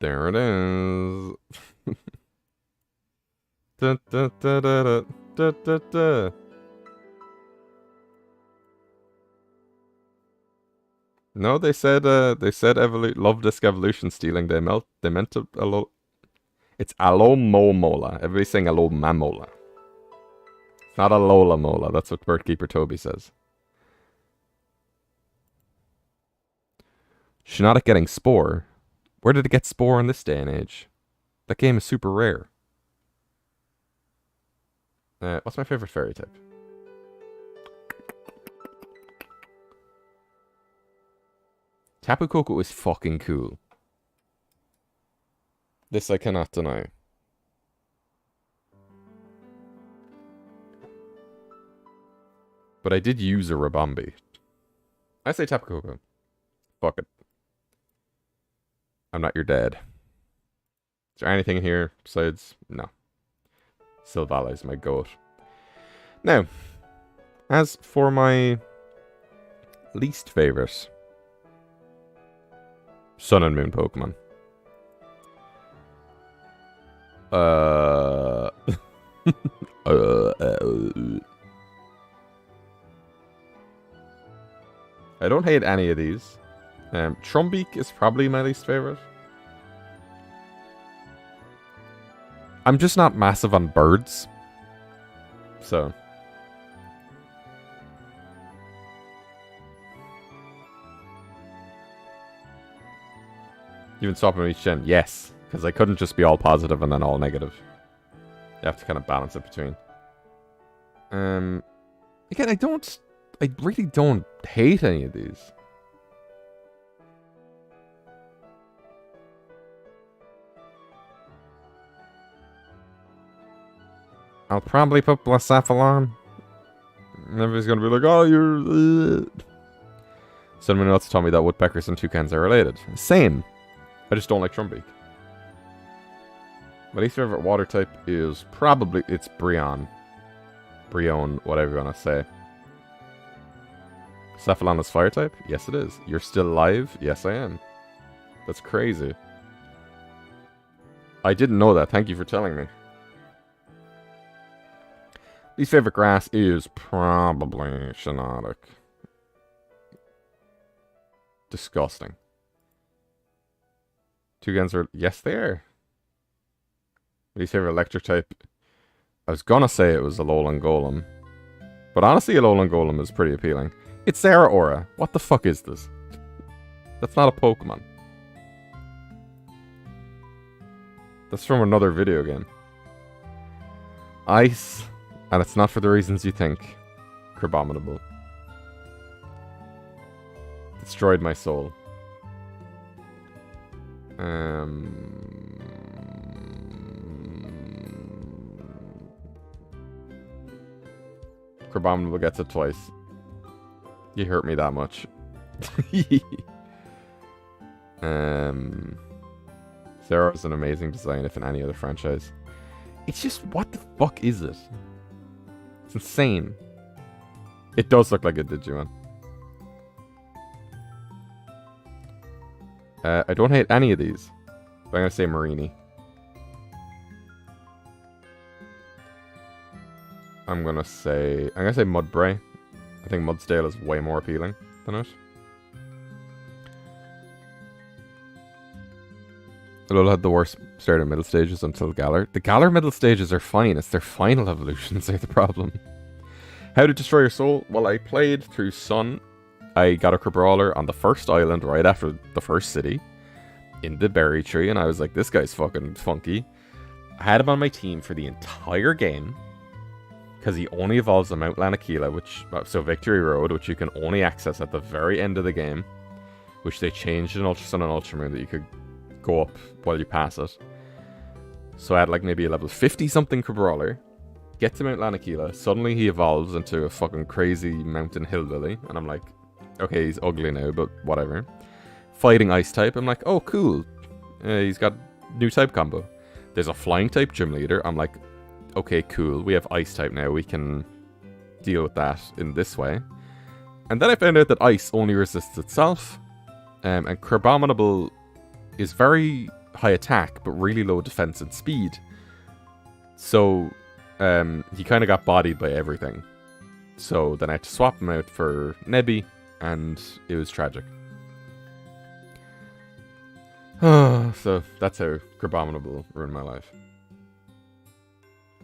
There it is. Da, da, da, da, da, da, da. No, they said Love Disc Evolution stealing. They meant to it's Alomomola. Everybody's saying Alomamola. It's not Alola Mola. That's what Birdkeeper Toby says. Shiinotic getting Spore. Where did it get Spore in this day and age? That game is super rare. What's my favorite fairy type? Tapu Koko is fucking cool. This I cannot deny. But I did use a Rabombe. I say Tapu Koko. Fuck it. I'm not your dad. Is there anything in here besides... No. Silvala is my goat. Now, as for my least favorite Sun and Moon Pokemon. I don't hate any of these. Trumbeak is probably my least favorite. I'm just not massive on birds. So. Even swapping each gen? Yes. Because I couldn't just be all positive and then all negative. You have to kind of balance it between. Again, I really don't hate any of these. I'll probably put Blacephalon. Everybody's gonna be like, oh, you're... Someone else told me that woodpeckers and toucans are related. Same. I just don't like Trumbeak. My least favorite water type is probably... It's Brionne. Brion, whatever you want to say. Cephalon is fire type? Yes, it is. You're still alive? Yes, I am. That's crazy. I didn't know that. Thank you for telling me. Least favorite grass is probably Shiinotic. Disgusting. Toucans are... Yes, they are. Least favorite electric type... I was gonna say it was Alolan Golem. But honestly, Alolan Golem is pretty appealing. It's Zeraora. What the fuck is this? That's not a Pokemon. That's from another video game. Ice. And it's not for the reasons you think. Crabominable. Destroyed my soul. Crabominable gets it twice. You hurt me that much. Zera's an amazing design if in any other franchise. It's just, what the fuck is it? It's insane. It does look like a Digimon. I don't hate any of these. But I'm gonna say Marini. I'm gonna say Mudbray. I think Mudsdale is way more appealing than it. Alola had the worst start in middle stages until Galar. The Galar middle stages are fine. It's their final evolutions are the problem. How to destroy your soul? Well, I played through Sun. I got a Crabrawler on the first island right after the first city in the berry tree, and I was like, this guy's fucking funky. I had him on my team for the entire game because he only evolves on Mount Lanakila, so Victory Road, which you can only access at the very end of the game, which they changed in Ultra Sun and Ultra Moon that you could go up while you pass it. So I had like maybe a level 50 something Crabrawler, get to Mount Lanakila, suddenly he evolves into a fucking crazy mountain hillbilly, and I'm like, okay, he's ugly now, but whatever. Fighting ice type, I'm like, oh cool, he's got new type combo. There's a flying type gym leader, I'm like, okay cool, we have ice type now, we can deal with that in this way. And then I found out that ice only resists itself, and Crabominable is very high attack, but really low defense and speed. So, he kind of got bodied by everything. So then I had to swap him out for Nebby, and it was tragic. So that's how Crabominable ruined my life.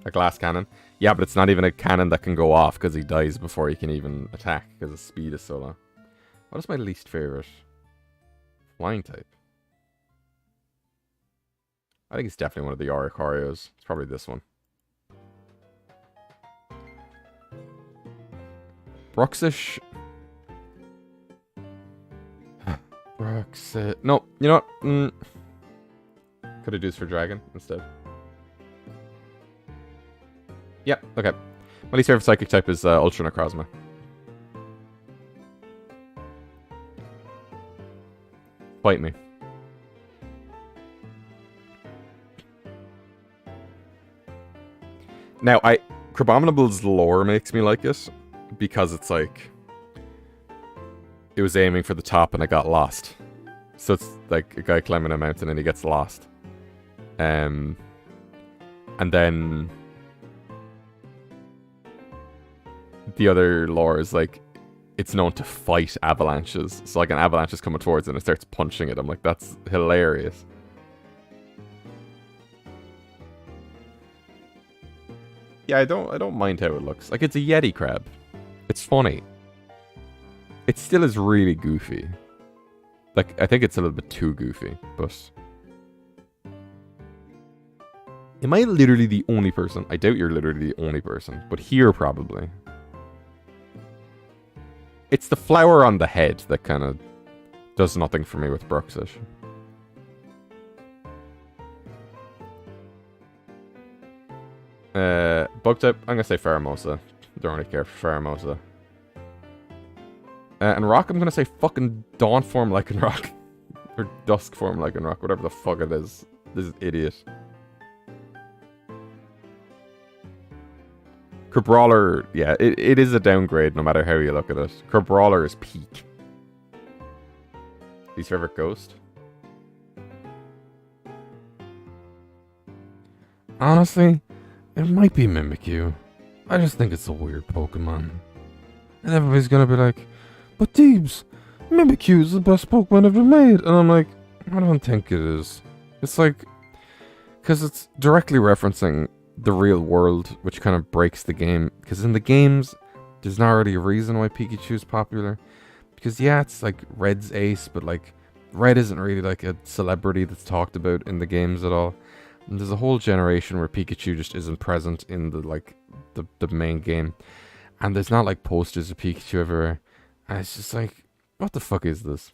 A glass cannon? Yeah, but it's not even a cannon that can go off, because he dies before he can even attack, because his speed is so low. What is my least favorite? Flying type. I think it's definitely one of the Oricorios. It's probably this one. Bruxish. Bruxish. No, you know what? Could have used for Dragon instead. Yep, okay. My least favorite psychic type is Ultra Necrozma. Fight me. Now, Crabominable's lore makes me like it, because it's like, it was aiming for the top and it got lost. So it's like a guy climbing a mountain and he gets lost. And then the other lore is like, it's known to fight avalanches. So like an avalanche is coming towards it and it starts punching it. I'm like, that's hilarious. Yeah, I don't mind how it looks. Like, it's a Yeti crab. It's funny. It still is really goofy. Like, I think it's a little bit too goofy, but... Am I literally the only person? I doubt you're literally the only person, but here probably. It's the flower on the head that kind of does nothing for me with Bruxish. Bug type, I'm gonna say Pheromosa. Don't really care for Pheromosa. And rock, I'm gonna say fucking Dawn form Lycanroc. Or Dusk form Lycanroc, whatever the fuck it is. This idiot. Crabrawler, yeah, it is a downgrade no matter how you look at it. Crabrawler is peak. Least favorite ghost? Honestly, it might be Mimikyu. I just think it's a weird Pokemon. And everybody's gonna be like, but Deebs, Mimikyu is the best Pokemon ever made. And I'm like, I don't think it is. It's like, because it's directly referencing the real world, which kind of breaks the game. Because in the games, there's not really a reason why Pikachu's popular. Because yeah, it's like Red's ace, but like, Red isn't really like a celebrity that's talked about in the games at all. And there's a whole generation where Pikachu just isn't present in the like the main game. And there's not like posters of Pikachu everywhere. And it's just like, what the fuck is this?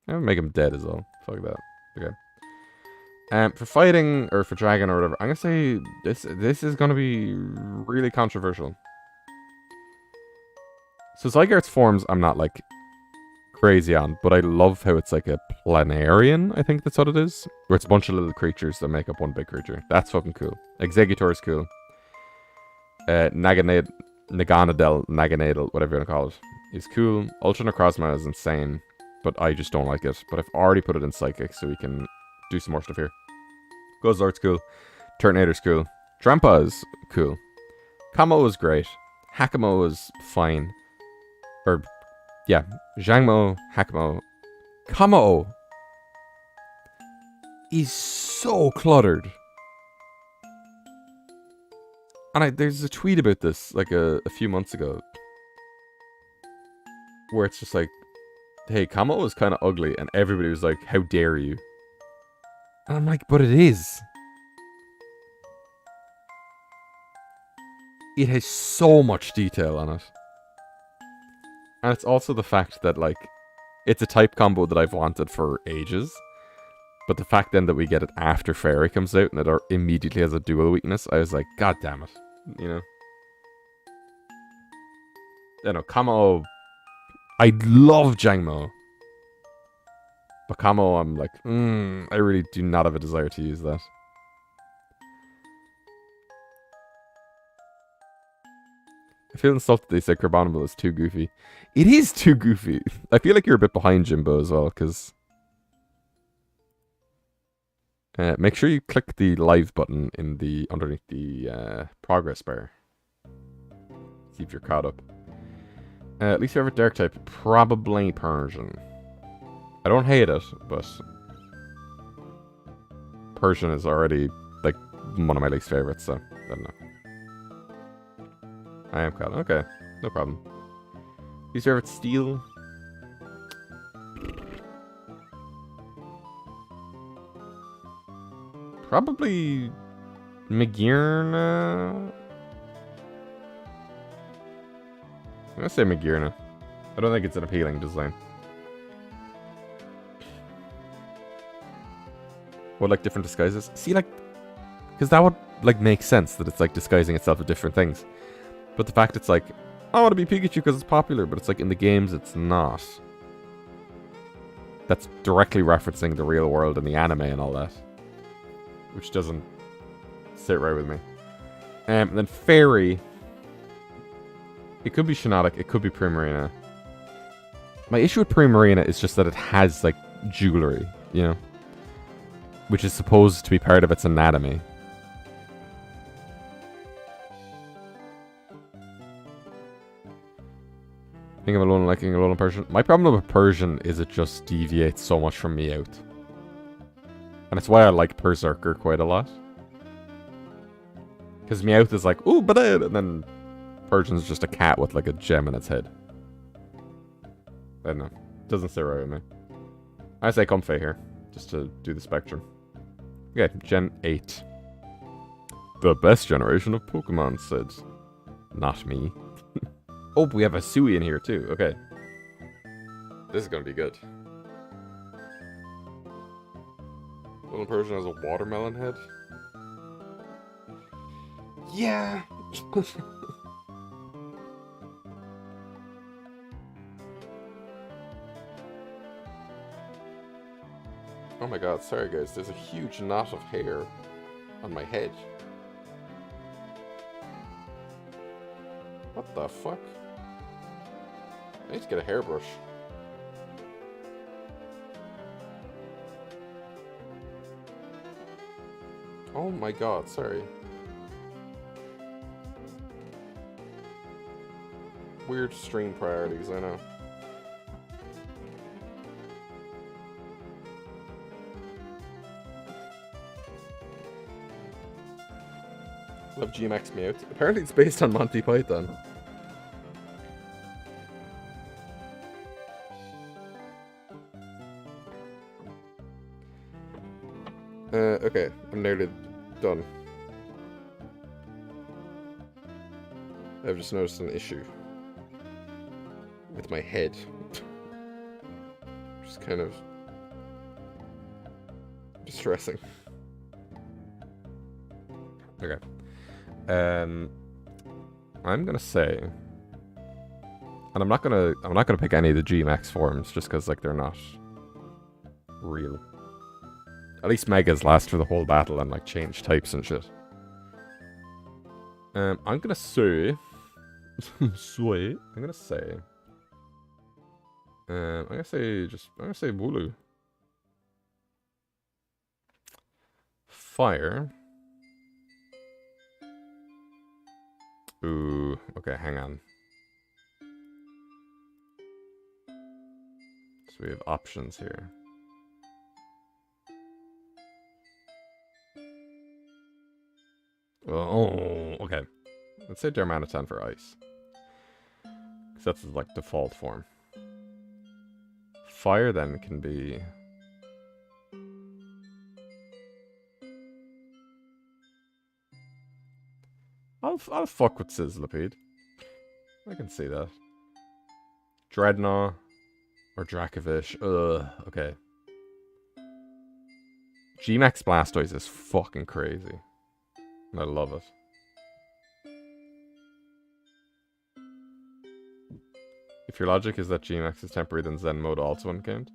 I'm gonna make him dead as well. Fuck that. Okay. For fighting or for dragon or whatever, I'm gonna say this is gonna be really controversial. So Zygarde's forms I'm not like crazy on, but I love how it's like a planarian, I think that's what it is. Where it's a bunch of little creatures that make up one big creature. That's fucking cool. Exeggutor is cool. Naganadel, whatever you want to call it, is cool. Ultra Necrozma is insane. but I just don't like it. But I've already put it in Psychic, so we can do some more stuff here. Guzzlord's cool. Turtonator's cool. Trampa is cool. Kamo is great. Hakamo is fine. Or, yeah. Zhangmo, Hakamo. Kamo is so cluttered. And there's a tweet about this, like, a few months ago. Where it's just like, hey, Kamo is kind of ugly. And everybody was like, how dare you? And I'm like, but it is. It has so much detail on it. And it's also the fact that, like, it's a type combo that I've wanted for ages. But the fact then that we get it after Fairy comes out and it immediately has a dual weakness, I was like, god damn it. You know? You know, Kamo... I love Jangmo. But Kamo, I'm like, I really do not have a desire to use that. I feel insulted they say Carbonimal is too goofy. It is too goofy. I feel like you're a bit behind Jimbo as well, because... make sure you click the live button in the underneath the progress bar. See if you're caught up. Least favorite dark type, probably Persian. I don't hate it, but Persian is already like one of my least favorites, so I don't know. I am caught. Okay, no problem. Least favorite steel. Probably Magirna. I'm gonna say Magirna. I don't think it's an appealing design. What, like different disguises? See, like, because that would like make sense that it's like disguising itself with different things. But the fact it's like, I want to be Pikachu because it's popular, but it's like in the games it's not. That's directly referencing the real world and the anime and all that. Which doesn't sit right with me. And then Fairy. It could be Shiinotic, it could be Primarina. My issue with Primarina is just that it has, like, jewelry, you know? Which is supposed to be part of its anatomy. Think I'm alone liking alone in Persian. My problem with Persian is it just deviates so much from Meowth. And it's why I like Berserker quite a lot. Because Meowth is like, ooh, but and then Persian's just a cat with like a gem in its head. I don't know. Doesn't sit right with me. I say Comfey here, just to do the spectrum. Okay, Gen 8. The best generation of Pokemon, said not me. Oh, we have a Sui in here too. Okay. This is gonna be good. Little Persian has a watermelon head. Yeah. Oh my god, sorry guys, there's a huge knot of hair on my head. What the fuck? I need to get a hairbrush. Oh my god, sorry. Weird stream priorities, I know. Love GMX Meowth. Apparently it's based on Monty Python. Okay, I'm nearly done. I've just noticed an issue with my head. Just kind of distressing. Okay. I'm gonna say, and I'm not gonna pick any of the GMX forms just because like they're not real. At least Megas last for the whole battle and like change types and shit. I'm gonna say, I'm gonna say, I'm gonna say Wooloo. Fire. Ooh, okay, hang on. So we have options here. Oh, okay. Let's say Darmanitan for ice. Because that's like default form. Fire then can be... I'll fuck with Sizzlipede. I can see that. Dreadnought. Or Dracovish. Ugh, okay. G-Max Blastoise is fucking crazy. And I love it. If your logic is that G-Max is temporary, then Zen mode also wouldn't count.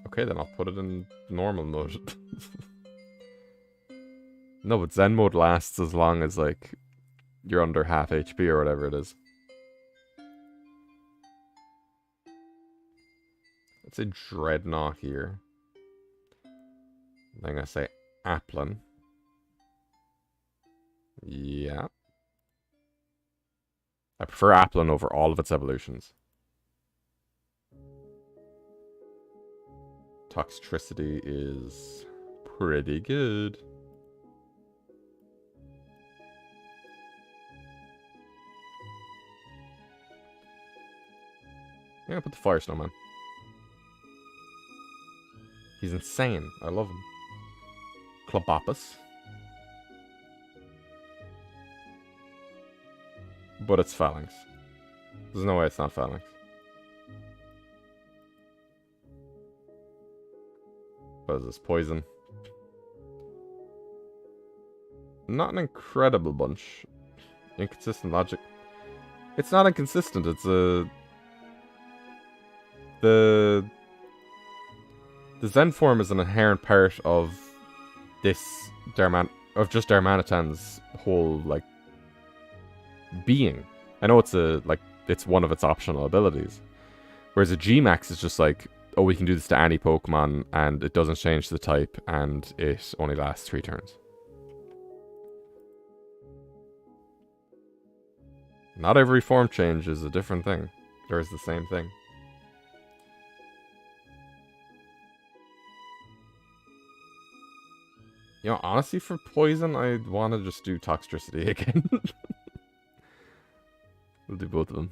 Okay, then I'll put it in normal mode. No, but Zen mode lasts as long as, like, you're under half HP or whatever it is. Let's say Dreadnought here. Then I'm gonna say Applin. Yeah. I prefer Applin over all of its evolutions. Toxtricity is pretty good. Yeah, put the Fire Snowman. He's insane. I love him. Clobbopus. But it's Phalanx. There's no way it's not Phalanx. What is this? Poison. Not an incredible bunch. Inconsistent logic. It's not inconsistent, it's a... The Zen form is an inherent part of this Darmanitan's whole, like, being. I know it's it's one of its optional abilities. Whereas a G-Max is just like, oh, we can do this to any Pokemon, and it doesn't change the type, and it only lasts 3 turns. Not every form change is a different thing. Or is the same thing. You know, honestly, for Poison, I'd want to just do Toxtricity again. We'll do both of them.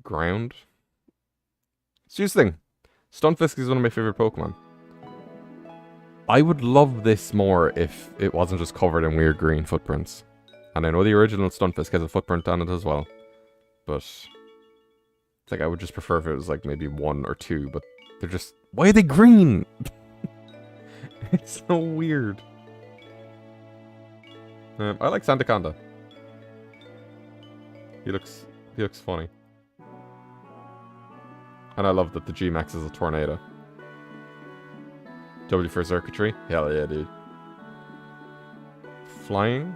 Ground. Serious thing. Stunfisk is one of my favorite Pokemon. I would love this more if it wasn't just covered in weird green footprints. And I know the original Stunfisk has a footprint on it as well. But... it's like, I would just prefer if it was like maybe 1 or 2, but they're just... why are they green? It's so weird. I like Sandaconda. He looks funny. And I love that the G-Max is a tornado. W for Circuitry? Hell yeah, dude. Flying?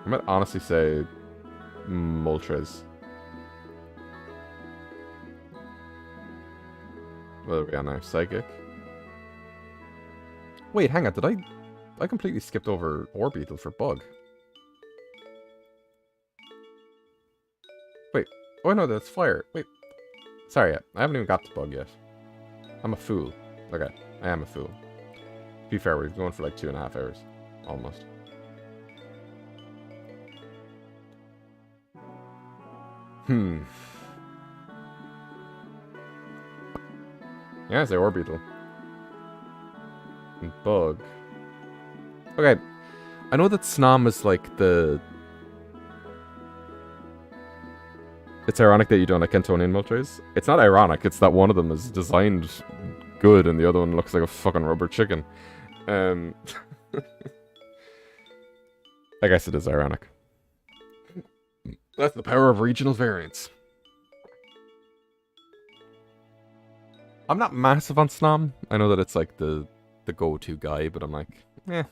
I might honestly say Moltres. What are we on now? Psychic? Wait, hang on, did I completely skipped over Orbeetle for Bug. Wait, oh no, that's Fire. Wait, sorry, I haven't even got to Bug yet. I'm a fool. Okay, I am a fool. To be fair, we've been going for like 2.5 hours. Almost. Yeah, I say Orbeetle. And Bug. Okay, I know that Snom is like the... it's ironic that you don't like Kentonian Moltres. It's not ironic, it's that one of them is designed good and the other one looks like a fucking rubber chicken. I guess it is ironic. That's the power of regional variants. I'm not massive on Snom. I know that it's like the go-to guy, but I'm like, eh.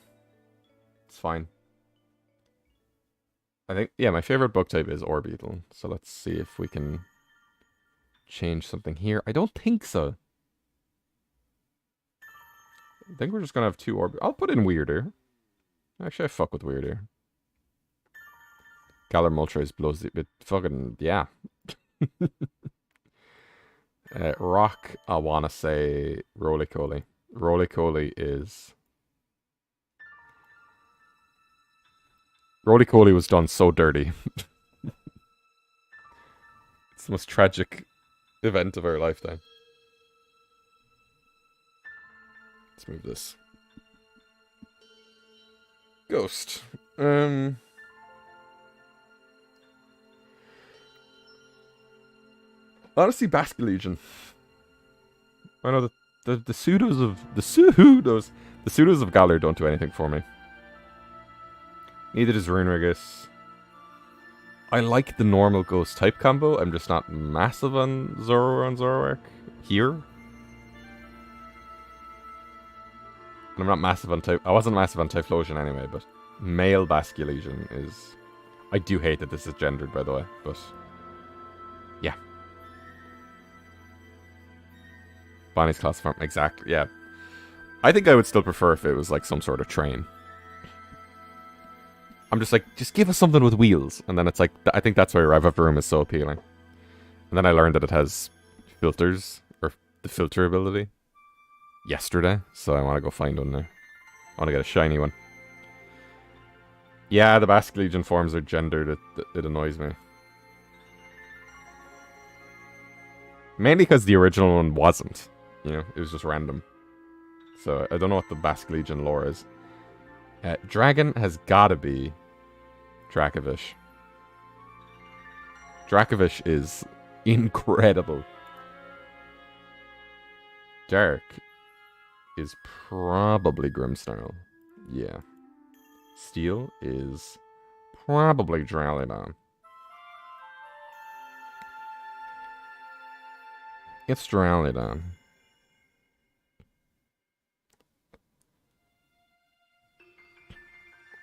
It's fine. I think, yeah, my favorite bug type is Orbeetle. So let's see if we can change something here. I don't think so. I think we're just gonna have 2 Orbeetle. I'll put in Weirder. Actually, I fuck with Weirder. Galar Moltres blows the... fucking... yeah. Rock, I want to say Roly-Coly. Roly-Coly is... Roly-Coly was done so dirty. It's the most tragic event of our lifetime. Let's move this. Ghost. Honestly, Basque Legion. I know the pseudos of Galar don't do anything for me. Neither does Runerigus. I like the normal ghost type combo. I'm just not massive on Zoro and Zoroark here. And I'm not massive on I wasn't massive on Typhlosion anyway, but male Basque Legion is... I do hate that this is gendered, by the way, but... yeah. Bonnie's class form, exactly, yeah. I think I would still prefer if it was like some sort of train. I'm just like, just give us something with wheels. And then it's like, I think that's why Rev of Room is so appealing. And then I learned that it has filters, or the filter ability, yesterday. So I want to go find one now. I want to get a shiny one. Yeah, the Basque Legion forms are gendered. It annoys me. Mainly because the original one wasn't. You know, it was just random. So I don't know what the Basque Legion lore is. Dragon has gotta be Dracovish. Dracovish is incredible. Dark is probably Grimmsnarl. Yeah. Steel is probably Drowlydon. It's Drowlydon.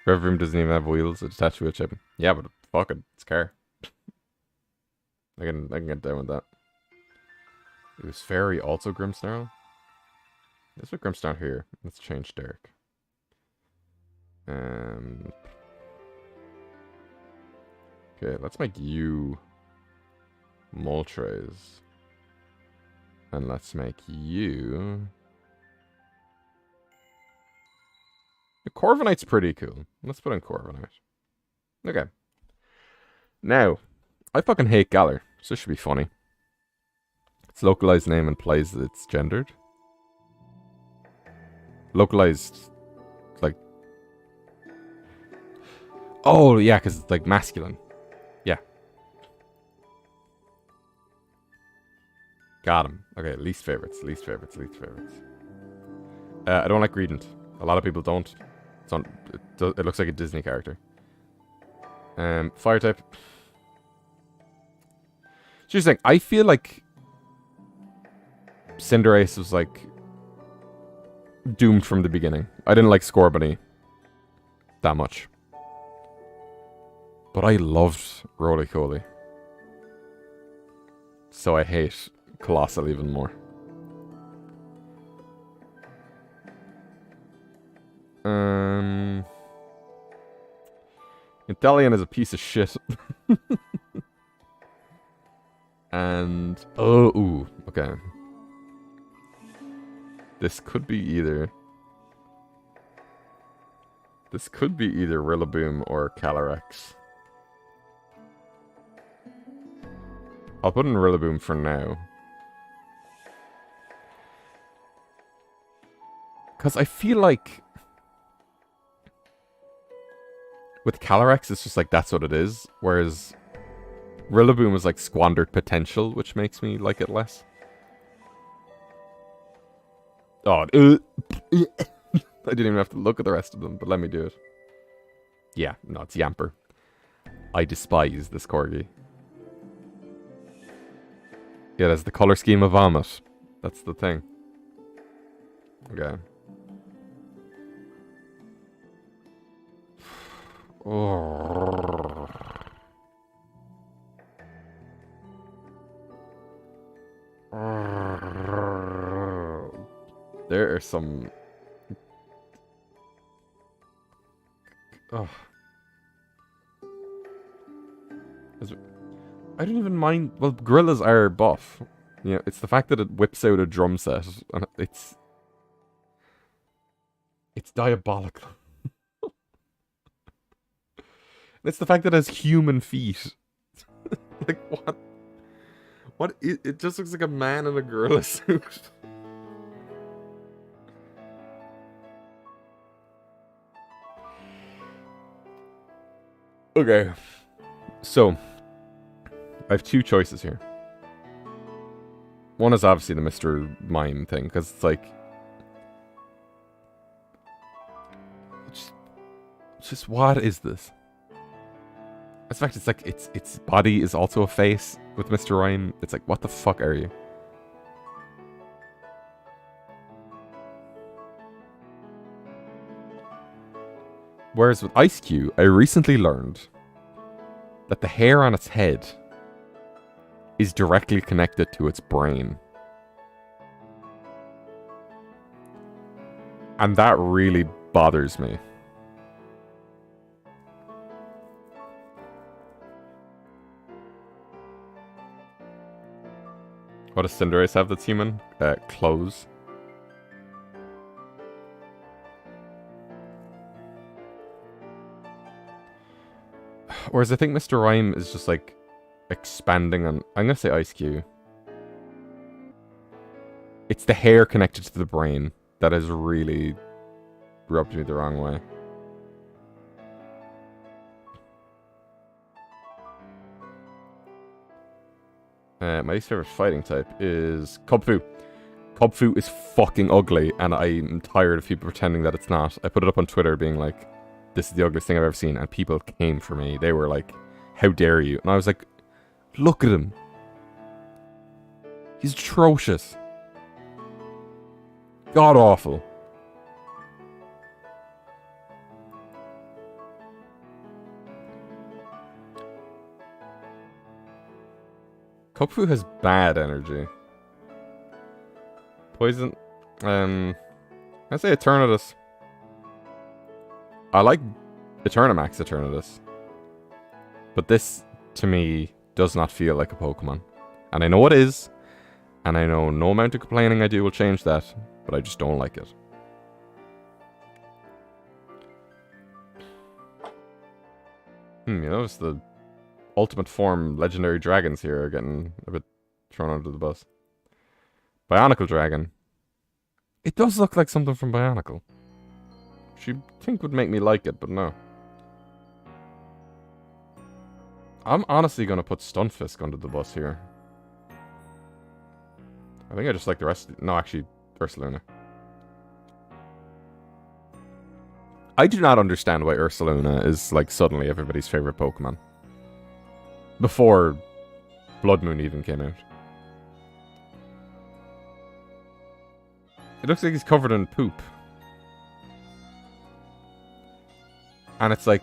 Rev Room doesn't even have wheels. It's attached to a chip. Yeah, but fuck it. It's a car. I can get down with that. It was Fairy also Grimmsnarl? Let's put Grimmsnarl here. Let's change Derek. Okay, let's make you Moltres. And let's make you... The Corviknight's pretty cool. Let's put in Corviknight. Okay. Now, I fucking hate Galar, so this should be funny. It's localized name implies that it's gendered. Localized, like... oh, yeah, because it's like masculine. Yeah. Got him. Okay, least favorites. I don't like Greedent. A lot of people don't. It looks like a Disney character. Fire type. She's saying, I feel like Cinderace was like doomed from the beginning. I didn't like Scorbunny that much. But I loved Roly-Coly. So I hate Colossal even more. Inteleon is a piece of shit. And... oh, ooh, okay. This could be either Rillaboom or Calyrex. I'll put in Rillaboom for now. Because I feel like... with Calyrex, it's just like, that's what it is. Whereas Rillaboom is like squandered potential, which makes me like it less. Oh, I didn't even have to look at the rest of them, but let me do it. Yeah, no, it's Yamper. I despise this Corgi. Yeah, that's the color scheme of Vomit. That's the thing. Okay. Oh. There are some... Oh. I don't even mind... Well, gorillas are buff. You know, it's the fact that it whips out a drum set, and it's diabolical. It's the fact that it has human feet. Like, what? What? It just looks like a man in a gorilla suit. Okay. So, I have two choices here. One is obviously the Mr. Mime thing, because it's like... Just what is this? In fact, it's like, its body is also a face with Mr. Rhyme. It's like, what the fuck are you? Whereas with Ice Cube, I recently learned that the hair on its head is directly connected to its brain. And that really bothers me. What does Cinderace have that's human? Clothes. Whereas I think Mr. Rhyme is just like expanding on... I'm gonna say Ice Cube. It's the hair connected to the brain that has really rubbed me the wrong way. My least favorite fighting type is Kubfu. Kubfu is fucking ugly, and I'm tired of people pretending that it's not. I put it up on Twitter being like, this is the ugliest thing I've ever seen, and people came for me. They were like, how dare you? And I was like, look at him. He's atrocious. God awful. Kubfu has bad energy. Poison. I say Eternatus. I like Eternamax Eternatus. But this, to me, does not feel like a Pokemon. And I know it is. And I know no amount of complaining I do will change that. But I just don't like it. You notice the ultimate form legendary dragons here are getting a bit thrown under the bus. Bionicle Dragon. It does look like something from Bionicle. Which you'd think would make me like it, but no. I'm honestly going to put Stunfisk under the bus here. I think I just like the rest. No, actually, Ursaluna. I do not understand why Ursaluna is, like, suddenly everybody's favorite Pokemon. Before Blood Moon even came out. It looks like he's covered in poop. And it's like,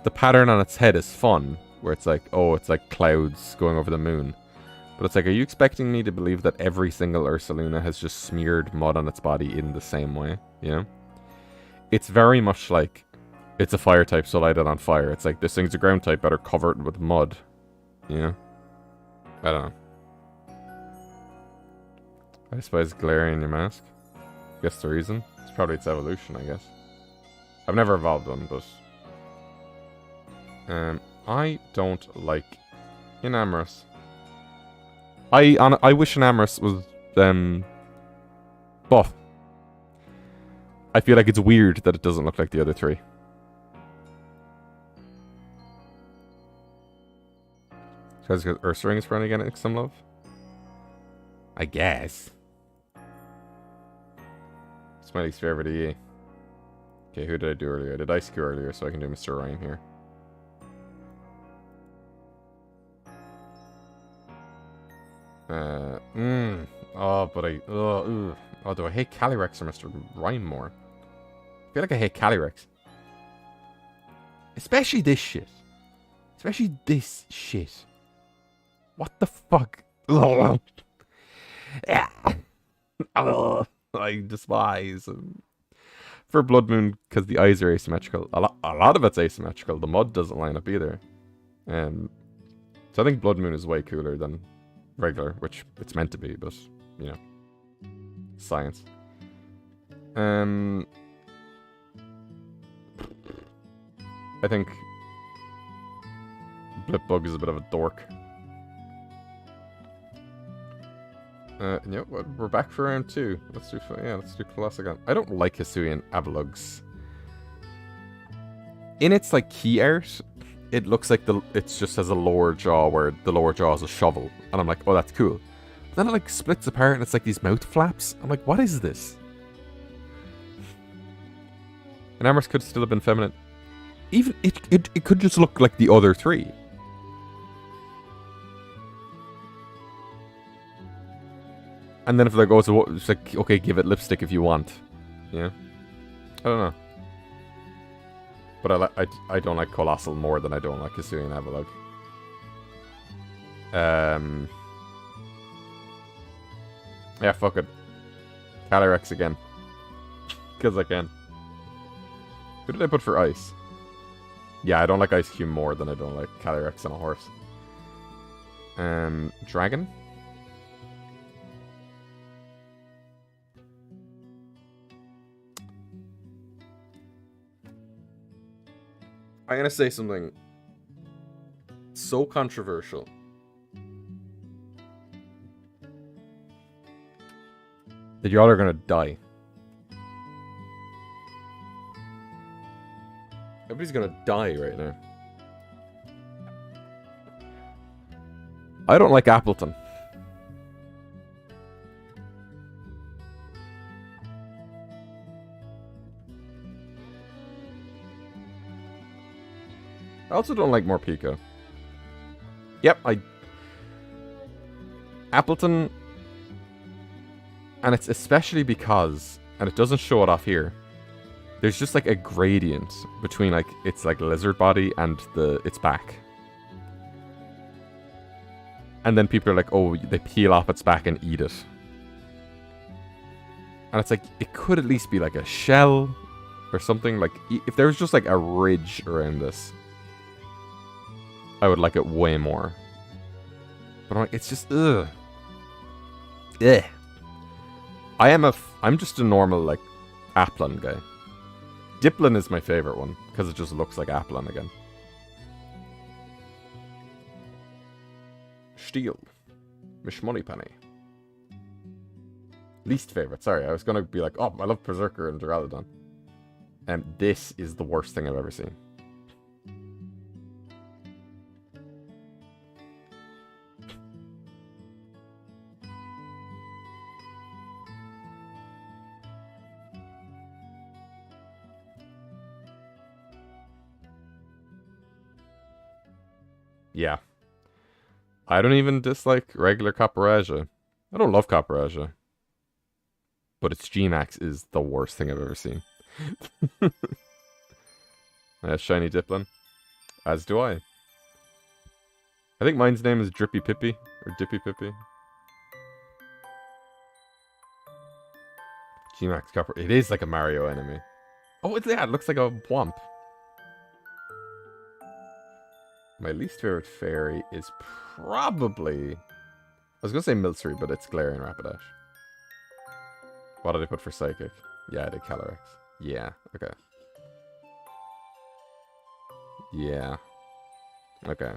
the pattern on its head is fun. Where it's like, oh, it's like clouds going over the moon. But it's like, are you expecting me to believe that every single Ursaluna has just smeared mud on its body in the same way? You know? It's very much like, it's a fire type, so light it on fire. It's like, this thing's a ground type, better cover it with mud. You know? I don't know. I despise Galarian your mask. Guess the reason? It's probably its evolution, I guess. I've never evolved one, but... I don't like Enamorous. I wish Enamorous was, buff. I feel like it's weird that it doesn't look like the other three. Because Ursaring is finally getting some love? I guess. It's my least favorite EE. Okay, who did I do earlier? I did Ice Cube earlier, so I can do Mr. Rhyme here. Oh, but oh, do I hate Calyrex or Mr. Rhyme more? I feel like I hate Calyrex. Especially this shit. Especially this shit. What the fuck? I despise them. For Blood Moon, because the eyes are asymmetrical. A lot of it's asymmetrical. The mud doesn't line up either. So I think Blood Moon is way cooler than regular, which it's meant to be, but, you know. Science. I think Blipbug is a bit of a dork. You know what? We're back for round 2. Let's do Colossus again. I don't like Hisuian Abelugs. In its like key art, it looks like it just has a lower jaw where the lower jaw is a shovel, and I'm like, oh, that's cool. But then it like splits apart and it's like these mouth flaps. I'm like, what is this? And Amherst could still have been feminine. Even it could just look like the other 3. And then if they go to it's like, okay, give it lipstick if you want. Yeah. I don't know. But I don't like Colossal more than I don't like Hisuian Avalog. Yeah, fuck it. Calyrex again. Because I can. Who did I put for Ice? Yeah, I don't like Ice Cube more than I don't like Calyrex on a horse. Dragon? I'm gonna say something so controversial. That y'all are gonna die. Everybody's gonna die right now. I don't like Appleton. I also don't like Morpeko. Yep, Appleton... And it's especially because, and it doesn't show it off here, there's just like a gradient between like its like lizard body and its back. And then people are like, oh, they peel off its back and eat it. And it's like, it could at least be like a shell or something. Like, if there was just like a ridge around this, I would like it way more. But I'm like, it's just, ugh. Ugh. I'm just a normal, like, Applin guy. Diplin is my favorite one, because it just looks like Applin again. Steel. Mish Moneypenny. Least favorite, sorry, I was gonna be like, oh, I love Berserker and Duraludon. This is the worst thing I've ever seen. Yeah. I don't even dislike regular Copperajah. I don't love Copperajah. But its Gmax is the worst thing I've ever seen. Shiny Diplin. As do I. I think mine's name is Drippy Pippy. Or Dippy Pippy. Gmax Copper. It is like a Mario enemy. Oh, it looks like a Womp. My least favorite fairy is probably... I was going to say Milcery, but it's Galarian Rapidash. What did I put for Psychic? Yeah, I did Calyrex. Yeah, okay. Yeah. Okay.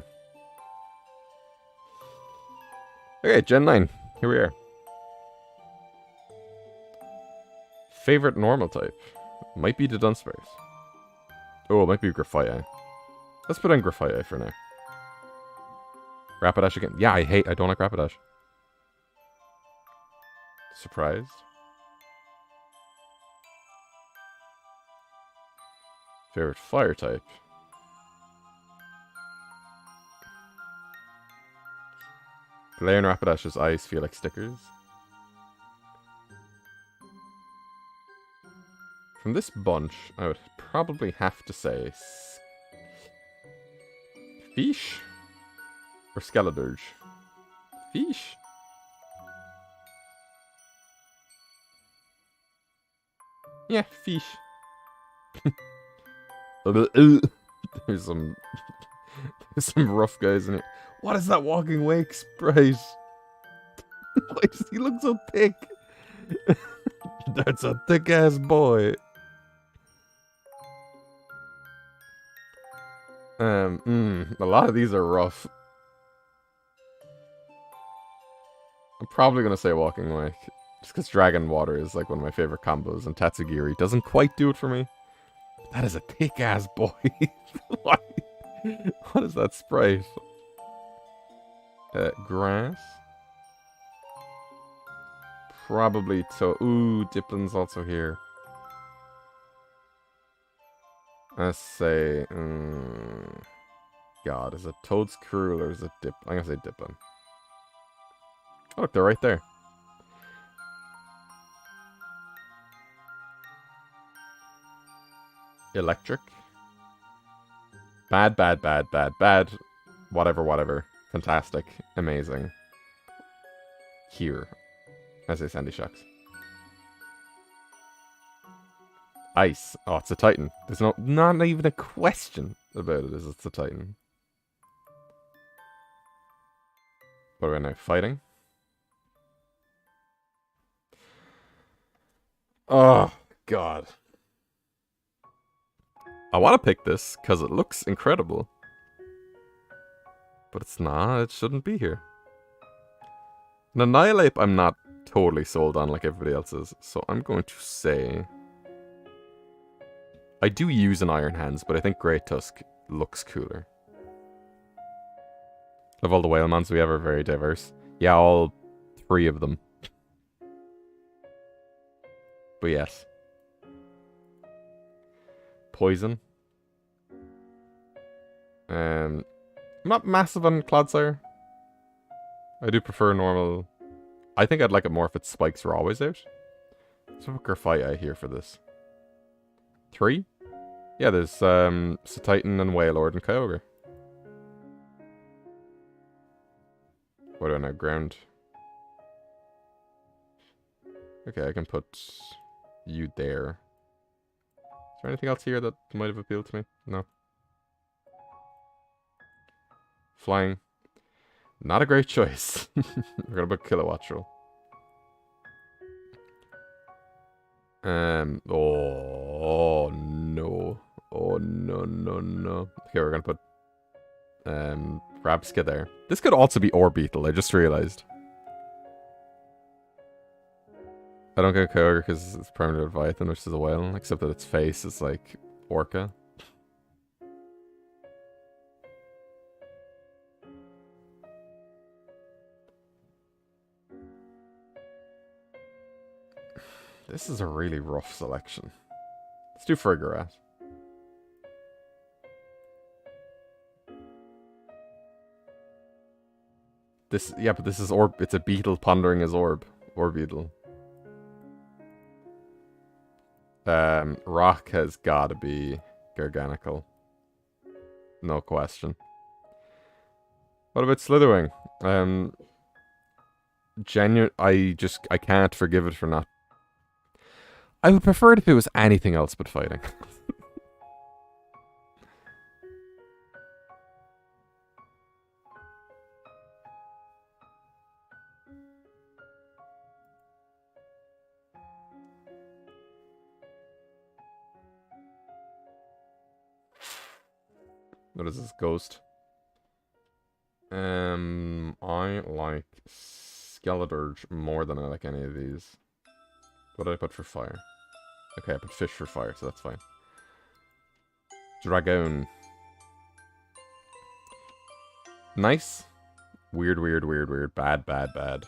Okay, Gen 9. Here we are. Favorite normal type? Might be the Dunsparce. Oh, it might be Graphite. Let's put in Graphite for now. Rapidash again. Yeah, I don't like Rapidash. Surprised? Favorite fire type? Galarian Rapidash's eyes feel like stickers. From this bunch, I would probably have to say Fish? Or Skeledirge? Fish? Yeah, fish. There's some rough guys in it. What is that walking wake sprite? Why does he look so thick? That's a thick ass boy. A lot of these are rough. I'm probably gonna say walking wake. Just because Dragon Water is like one of my favorite combos, and Tatsugiri doesn't quite do it for me. That is a thick ass boy. What? What is that sprite? Grass? Probably to. Ooh, Diplin's also here. Let's say. God, is it Toad's Cruel or is it Dip? I'm gonna say Diplin. Oh, look, they're right there. Electric. Bad, bad, bad, bad, bad. Whatever, whatever. Fantastic. Amazing. Here. I say Sandy Shocks. Ice. Oh, it's a Titan. There's not even a question about it, is it's a Titan. What are we now? Fighting? Oh, God. I want to pick this because it looks incredible. But it's not. It shouldn't be here. An Annihilate I'm not totally sold on like everybody else is. So I'm going to say... I do use an Iron Hands, but I think Great Tusk looks cooler. Of all the Whalemons we have are very diverse. Yeah, all 3 of them. But yes. Poison. I'm not massive on Clodsire. I do prefer normal. I think I'd like it more if its spikes were always out. So what Grafite here for this? 3? Yeah, there's Titan and Wailord and Kyogre. What do I know? Ground. Okay, I can put you there. Is there anything else here that might have appealed to me? No. Flying. Not a great choice. We're gonna put Kilowattrel. Oh no. Oh no, no, no. Okay, we're gonna put Rabska there. This could also be Orbeetle, I just realized. I don't get Kyogre because it's Primitive Leviathan, which is a whale, except that its face is like Orca. This is a really rough selection. Let's do Friggorat. This, yeah, but this is it's a beetle pondering his orb. Orbeetle. Rock has gotta be Garganical. No question. What about Slitherwing? I can't forgive it for not. I would prefer it if it was anything else but fighting. What is this? Ghost. I like Skeledirge more than I like any of these. What did I put for fire? Okay, I put fish for fire, so that's fine. Dragoon. Nice. Weird, weird, weird, weird. Bad, bad, bad.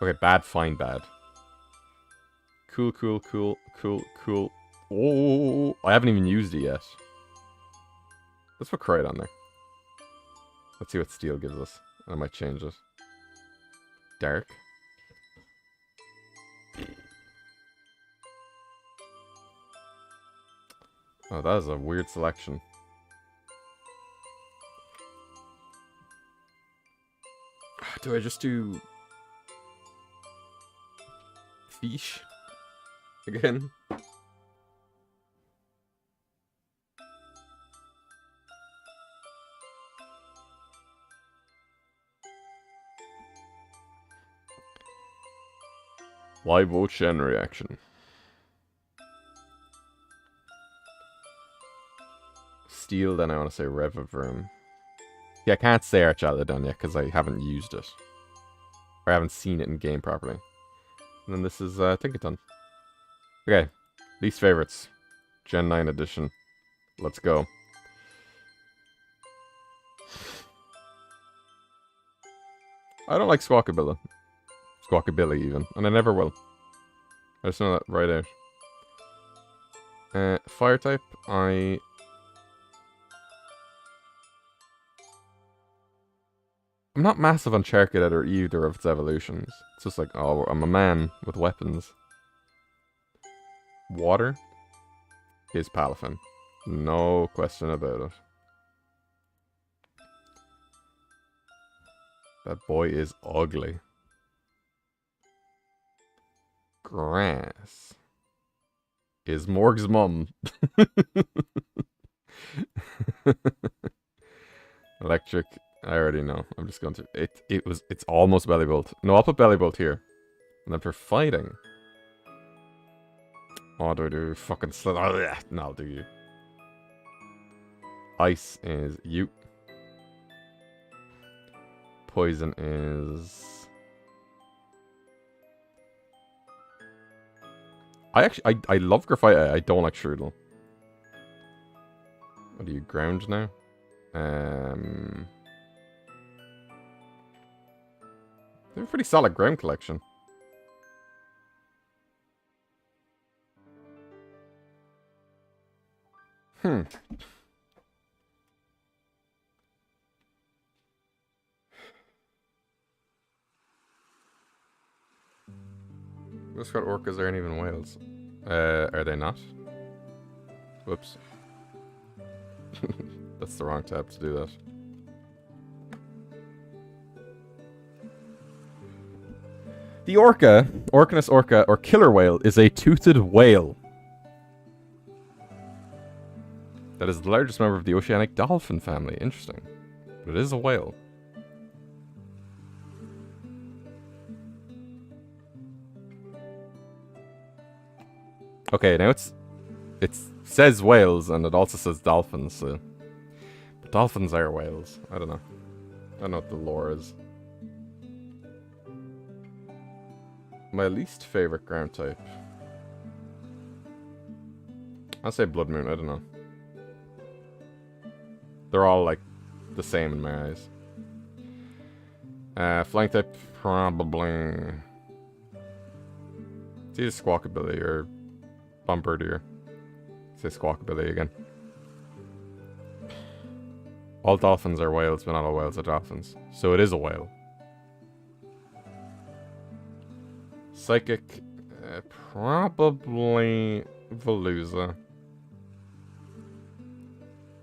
Okay, bad, fine, bad. Cool, cool, cool, cool, cool. Oh, I haven't even used it yet. Let's put Crite on there. Let's see what steel gives us. I might change it. Dark. Oh, that is a weird selection. Do I just do fish again? Live vote chain reaction. Steel, then I want to say Revivroom. Yeah, I can't say Archaludon yet because I haven't used it. Or I haven't seen it in game properly. And then this is Tinkaton. Okay, least favorites. Gen 9 edition. Let's go. I don't like Squawkabilly. Squawkabilly even. And I never will. I just know that right out. Fire type, I'm not massive on Charcadet or either of its evolutions. It's just like, oh, I'm a man with weapons. Water is Palafin. No question about it. That boy is ugly. Grass is Morg's mum. Electric, I already know. I'm just going to it's almost Bellybolt. No, I'll put Bellybolt here. And then for fighting. Oh, do I do fucking slither? Oh, yeah. No, I'll do you. Ice is you. Poison is... I love Graphite. I don't like Strudel. What are you, ground now? They have a pretty solid ground collection. This got orcas aren't even whales. Are they not? Whoops. That's the wrong tab to do that. The orca, Orcanus orca, or killer whale, is a toothed whale. That is the largest member of the oceanic dolphin family. Interesting. But it is a whale. Okay, now it says whales and it also says dolphins, so... But dolphins are whales. I don't know. I don't know what the lore is. My least favorite ground type. I'll say Blood Moon, I don't know. They're all like the same in my eyes. Flying type, probably... It's either Squawkabilly or Bombardier. Say Squawkabilly again. All dolphins are whales, but not all whales are dolphins. So it is a whale. Psychic, probably Veluza.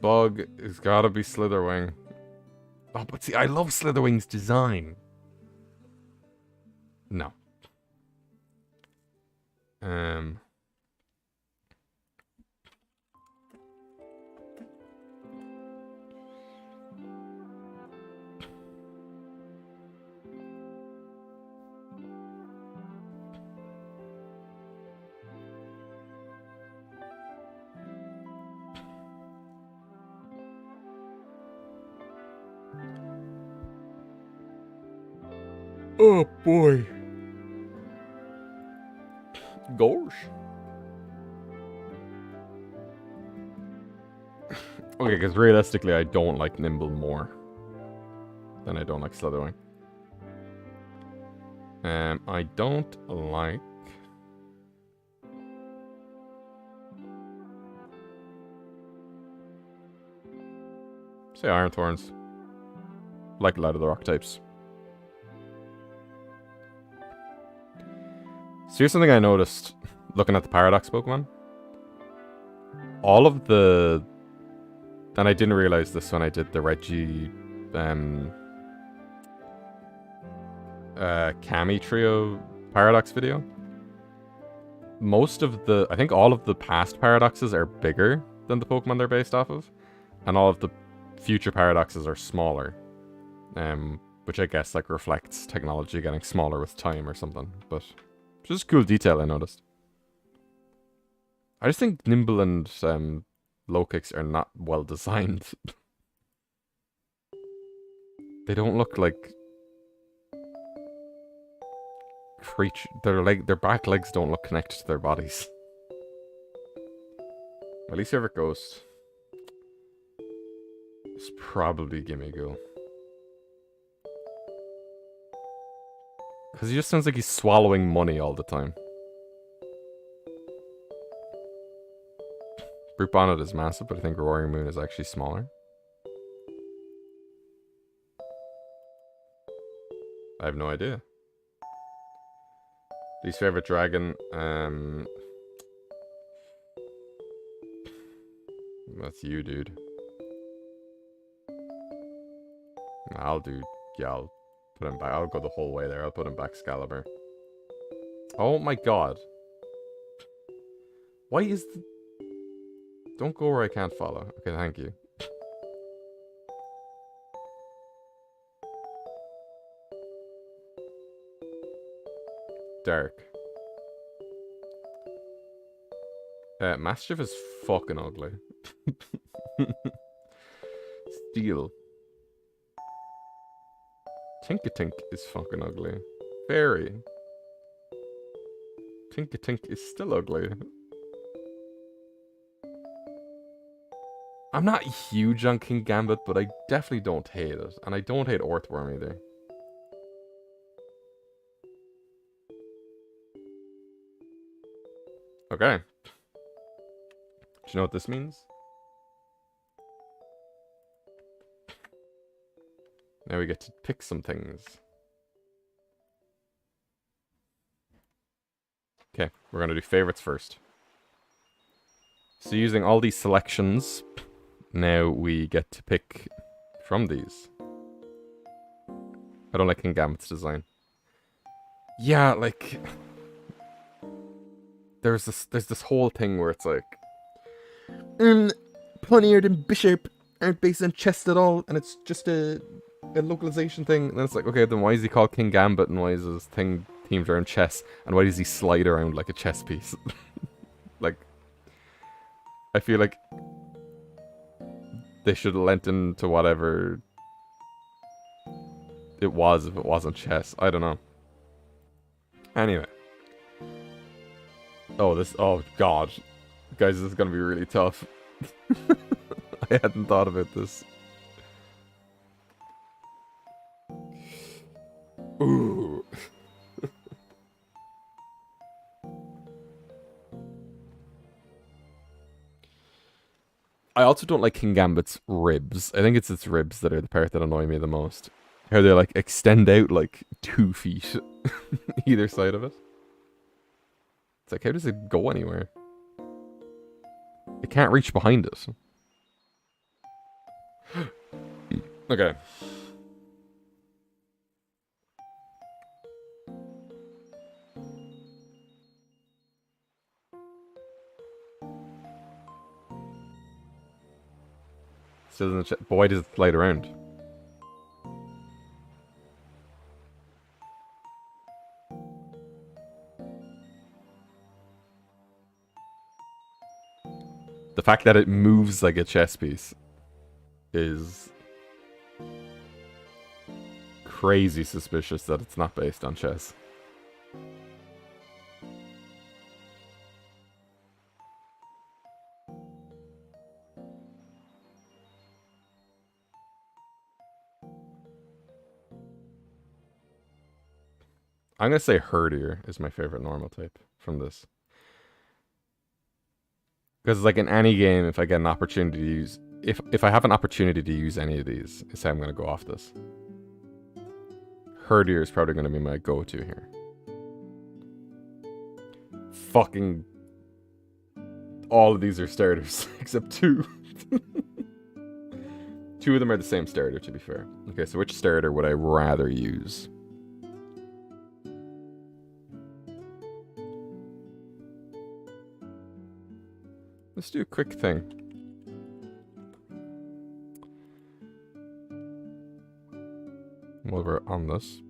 Bug has gotta be Slitherwing. Oh, but see, I love Slitherwing's design. No. Oh boy. Gosh. Okay, because realistically, I don't like Nimble more than I don't like Slitherwing. I don't like... Say Iron Thorns. Like a lot of the rock types. So here's something I noticed looking at the Paradox Pokemon. All of the... And I didn't realize this when I did the Reggie... Kami Trio Paradox video. Most of the, I think all of the past paradoxes are bigger than the Pokemon they're based off of, and all of the future paradoxes are smaller, which I guess like reflects technology getting smaller with time or something. But just a cool detail I noticed. I just think Nimble and Low Kicks are not well designed. They don't look like creature. Their back legs don't look connected to their bodies. My least favorite ghost is probably Gimme Ghoul. Because he just sounds like he's swallowing money all the time. Brute Bonnet is massive, but I think Roaring Moon is actually smaller. I have no idea. Least favorite dragon, that's you, dude. I'll put him back. I'll go the whole way there. I'll put him back Excalibur. Oh my god. Why is the... Don't go where I can't follow. Okay, thank you. Dark. Mischief is fucking ugly. Steel. Tinkatink is fucking ugly. Fairy. Tinkatink is still ugly. I'm not huge on King Gambit, but I definitely don't hate it. And I don't hate Earthworm either. Okay. Do you know what this means? Now we get to pick some things. Okay, we're going to do favorites first. So using all these selections, now we get to pick from these. I don't like King Gambit's design. Yeah, like... There's this whole thing where it's like... Poniard and Bishop aren't based on chess at all, and it's just a localization thing. And then it's like, okay, then why is he called King Gambit, and why is his thing themed around chess, and why does he slide around like a chess piece? Like, I feel like they should have lent into whatever it was if it wasn't chess. I don't know. Anyway. Oh god. Guys, this is gonna be really tough. I hadn't thought about this. Ooh. I also don't like King Gambit's ribs. I think it's its ribs that are the part that annoy me the most. How they like extend out like 2 feet either side of it. It's like, how does it go anywhere? It can't reach behind it. Okay. But why does it slide around? The fact that it moves like a chess piece is crazy suspicious that it's not based on chess. I'm gonna say Herdier is my favorite normal type from this. Because like in any game, if I get an opportunity to use... If I have an opportunity to use any of these, is how I'm gonna go off this. Herdier is probably gonna be my go-to here. Fucking... All of these are starters, except 2. 2 of them are the same starter, to be fair. Okay, so which starter would I rather use? Let's do a quick thing. While we're on this.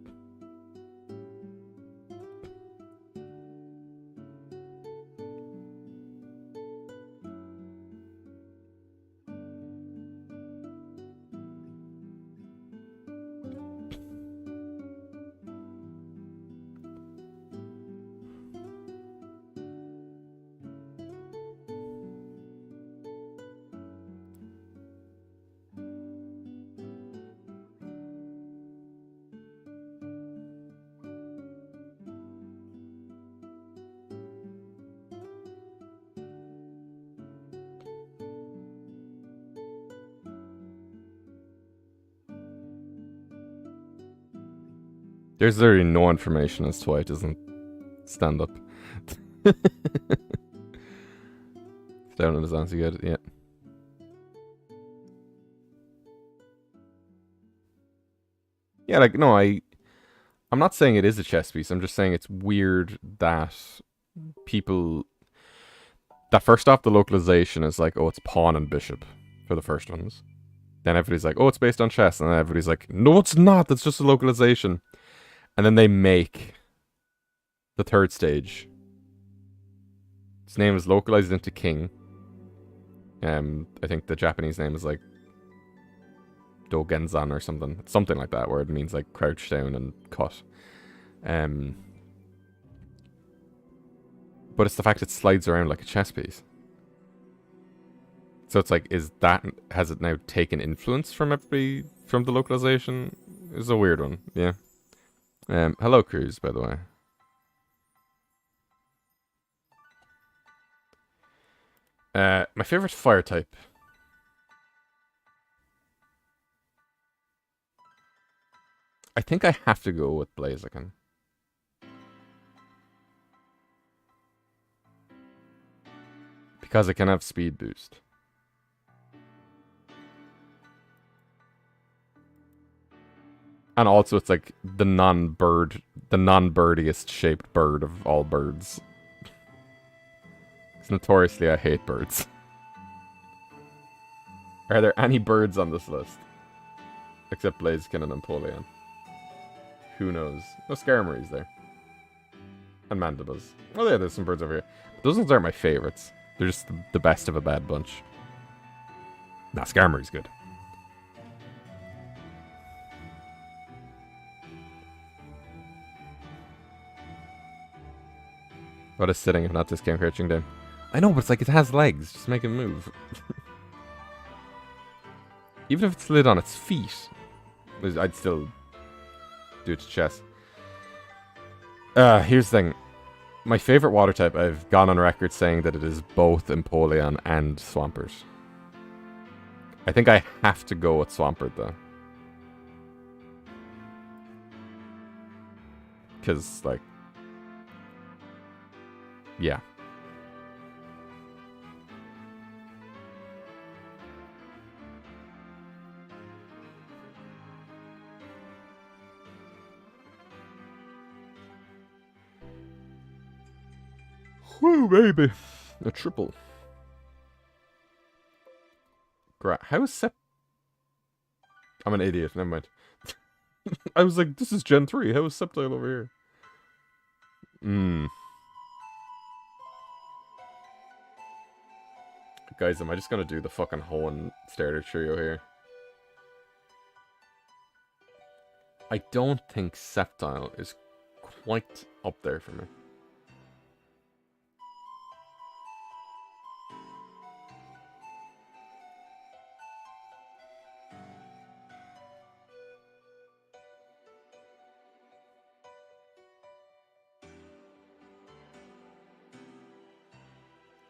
There's literally no information as to why it doesn't stand up. Down in his answer, good, yeah. Yeah, like, no, I'm not saying it is a chess piece. I'm just saying it's weird that people... That first off, the localization is like, oh, it's pawn and bishop for the first ones. Then everybody's like, oh, it's based on chess. And then everybody's like, no, it's not. That's just a localization. And then they make the third stage. His name is localized into king. I think the Japanese name is like Dogenzan or something. Something like that, where it means like crouch down and cut. But it's the fact it slides around like a chess piece. So it's like, has it now taken influence from everybody, from the localization? It's a weird one, yeah. Hello, Cruz, by the way. My favorite fire type. I think I have to go with Blaziken. Because it can have speed boost. And also it's like the non-birdiest shaped bird of all birds. Because notoriously I hate birds. Are there any birds on this list? Except Blaziken and Napoleon. Who knows? No Skarmory's there. And Mandibas. Oh yeah, there's some birds over here. But those ones aren't my favorites. They're just the best of a bad bunch. Nah, Skarmory's good. What is sitting if not this game crouching down? I know, but it's like it has legs. Just make it move. Even if it slid on its feet, I'd still do it to chess. Here's the thing. My favorite water type, I've gone on record saying that it is both Empoleon and Swampert. I think I have to go with Swampert, though. Because, like... Yeah. Woo, baby. A triple. How is I'm an idiot, never mind. I was like, this is Gen 3, how is Sceptile over here? Guys, am I just gonna do the fucking Hoenn starter trio here? I don't think Sceptile is quite up there for me.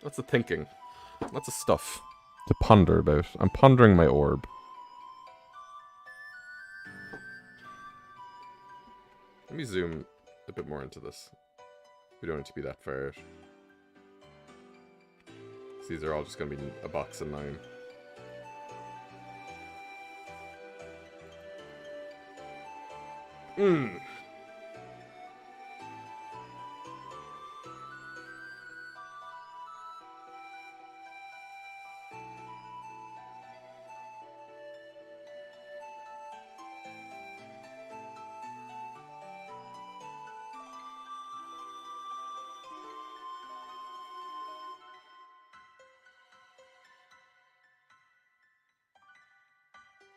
Lots of thinking. Lots of stuff to ponder about. I'm pondering my orb. Let me zoom a bit more into this. We don't need to be that far out. These are all just going to be a box of 9.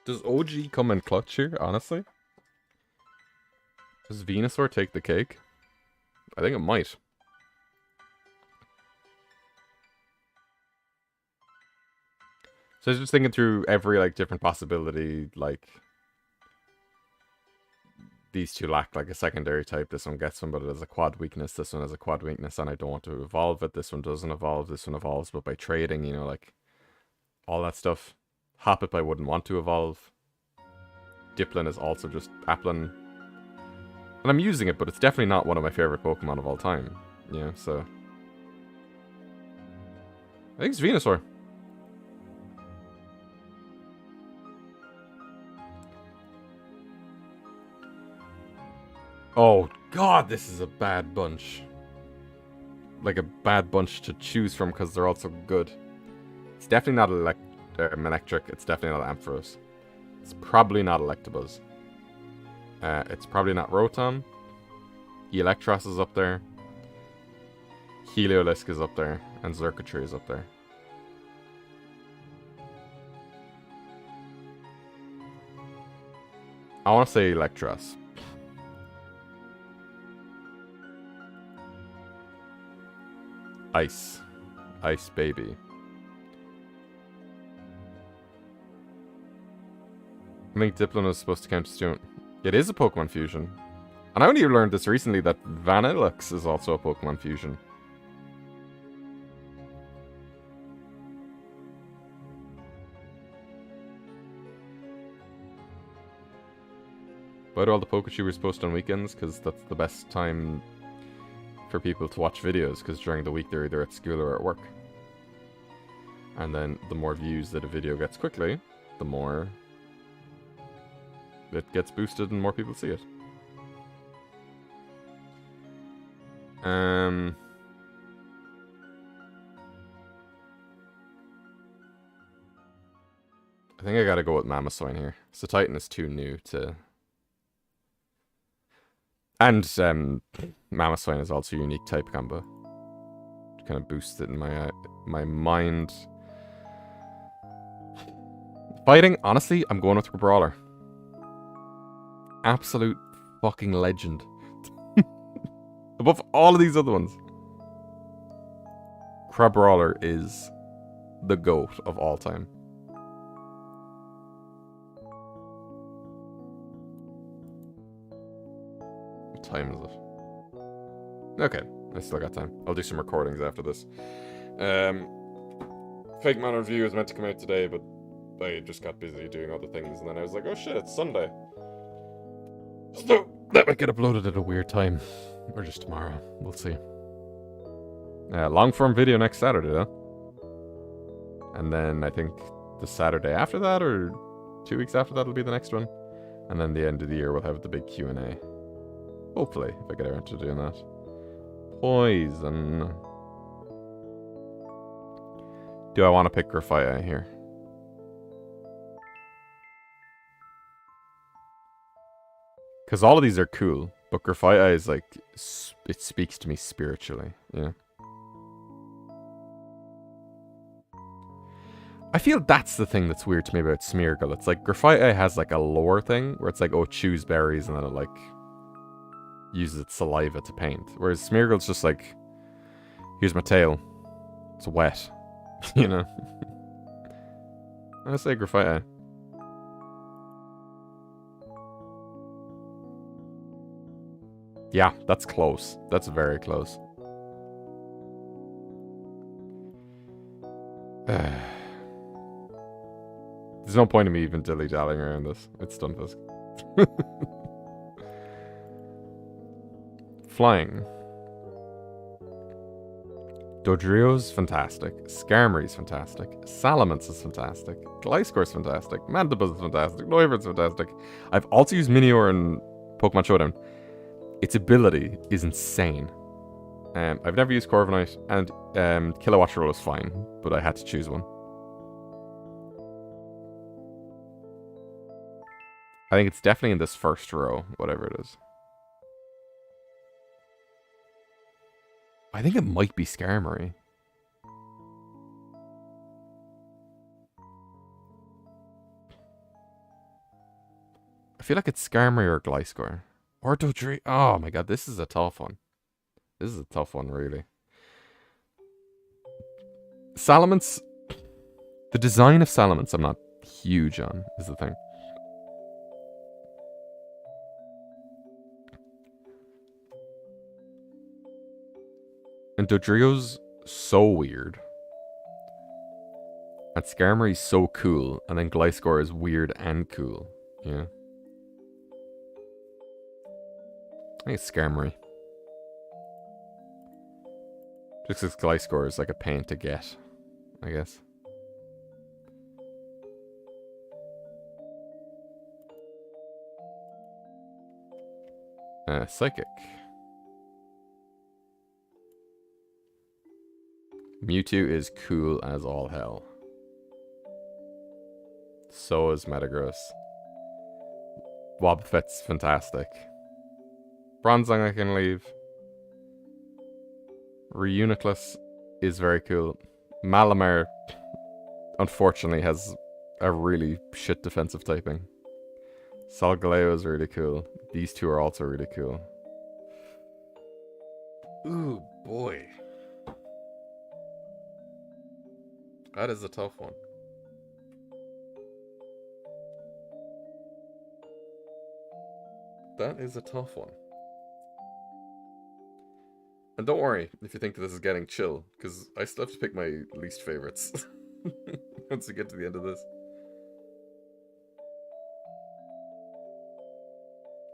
Does OG come in clutch here, honestly? Does Venusaur take the cake? I think it might. So I was just thinking through every, like, different possibility, like... These two lack, like, a secondary type. This one gets one, but it has a quad weakness. This one has a quad weakness, and I don't want to evolve it. This one doesn't evolve. This one evolves, but by trading, you know, like... All that stuff. Hoppip I wouldn't want to evolve. Dipplin is also just Applin. And I'm using it, but it's definitely not one of my favorite Pokemon of all time. Yeah, so... I think it's Venusaur. Oh, God, this is a bad bunch. Like, a bad bunch to choose from, because they're all so good. It's definitely not Electric. It's definitely not Ampharos. It's probably not Electabuzz. It's probably not Rotom. Eelektross is up there. Heliolisk is up there. And Xurkitree is up there. I want to say Eelektross. Ice. Ice baby. I think Dipplin is supposed to count as Stone. It is a Pokemon fusion. And I only learned this recently that Vanillux is also a Pokemon fusion. Why do all the Poketubers post on weekends? Because that's the best time for people to watch videos, because during the week they're either at school or at work. And then the more views that a video gets quickly, the more it gets boosted and more people see it. I think I gotta go with Mamoswine here. So Titan is too new to... And Mamoswine is also a unique type combo. To kind of boost it in my mind. Fighting, honestly, I'm going with Brawler. Absolute fucking legend. Above all of these other ones. Crabrawler is the GOAT of all time. What time is it? Okay, I still got time. I'll do some recordings after this. Fake Man review was meant to come out today, but I just got busy doing other things, and then I was like, oh shit, it's Sunday. So, that might get uploaded at a weird time. Or just tomorrow. We'll see. Long form video next Saturday, though. And then I think the Saturday after that, or 2 weeks after that, will be the next one. And then the end of the year, we'll have the big Q&A. Hopefully, if I get around to doing that. Poison. Do I want to pick Grafaiai here? Because all of these are cool, but Grafaiai is like, it speaks to me spiritually, you know? I feel that's the thing that's weird to me about Smeargle. It's like, Grafaiai has like a lore thing, where it's like, oh, choose berries, and then it like, uses its saliva to paint. Whereas Smeargle's just like, here's my tail. It's wet, you know? I say Grafaiai. Yeah, that's close. That's very close. There's no point in me even dilly-dallying around this. It's Stunfisk. Flying. Dodrio's fantastic. Skarmory's fantastic. Salamence is fantastic. Gliscor's fantastic. Mandibuzz is fantastic. Noivern's fantastic. I've also used Minior in Pokemon Showdown. Its ability is insane. I've never used Corviknight, and Kilowatt Roll is fine, but I had to choose one. I think it's definitely in this first row, whatever it is. I think it might be Skarmory. I feel like it's Skarmory or Gliscor. Or Dodrio. Oh my god, this is a tough one. This is a tough one, really. Salamence. The design of Salamence I'm not huge on, is the thing. And Dodrio's so weird. And Skarmory's so cool. And then Gliscor is weird and cool. Yeah. I think it's Skarmory. Just because Gliscor is like a pain to get, I guess. Psychic. Mewtwo is cool as all hell. So is Metagross. Wobbuffet's fantastic. Bronzong I can leave. Reuniclus is very cool. Malamar, unfortunately, has a really shit defensive typing. Solgaleo is really cool. These two are also really cool. Ooh, boy. That is a tough one. That is a tough one. And don't worry if you think that this is getting chill, because I still have to pick my least favorites once we get to the end of this.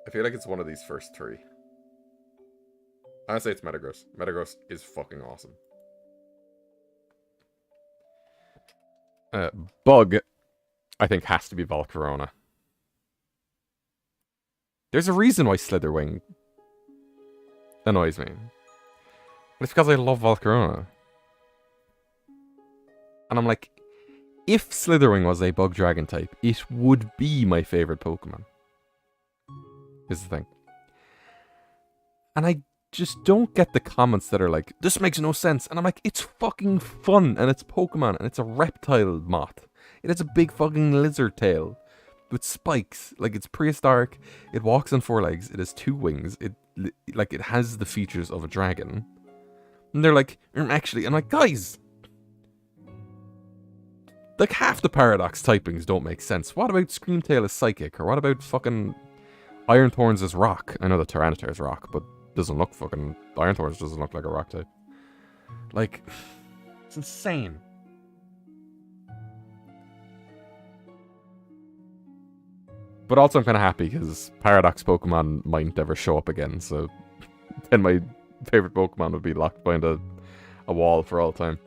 I feel like it's one of these first three. I say it's Metagross. Metagross is fucking awesome. Bug, I think, has to be Volcarona. There's a reason why Slitherwing annoys me. But it's because I love Volcarona. And I'm like, if Slitherwing was a bug dragon type, it would be my favorite Pokemon. Is the thing. And I just don't get the comments that are like, this makes no sense. And I'm like, it's fucking fun. And it's Pokemon. And it's a reptile moth. It has a big fucking lizard tail with spikes. Like, it's prehistoric. It walks on 4 legs. It has 2 wings. It has the features of a dragon. And they're like, actually, I'm like, guys, like half the Paradox typings don't make sense. What about Screamtail as psychic? Or what about fucking Iron Thorns as rock? I know the Tyranitar is rock, but doesn't look fucking... Iron Thorns doesn't look like a rock type. Like, it's insane. But also I'm kind of happy because Paradox Pokemon might never show up again, so then my favorite Pokemon would be locked behind a wall for all time.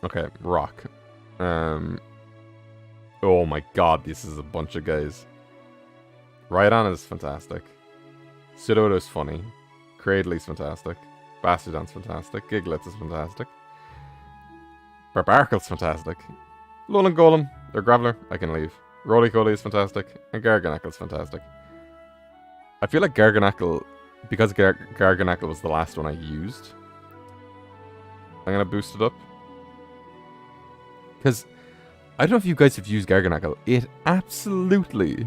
Okay, rock. Oh my god, this is a bunch of guys. Rhydon is fantastic. Sudowoodo is funny. Cradley's fantastic. Bastiodon's fantastic. Giglets is fantastic. Barbarcle's fantastic. Alolan Golem, or Graveler, I can leave. Roly-Poly is fantastic. And Garganacle's fantastic. I feel like Garganacle, because Garganacle was the last one I used, I'm gonna boost it up. Because I don't know if you guys have used Garganacle. It absolutely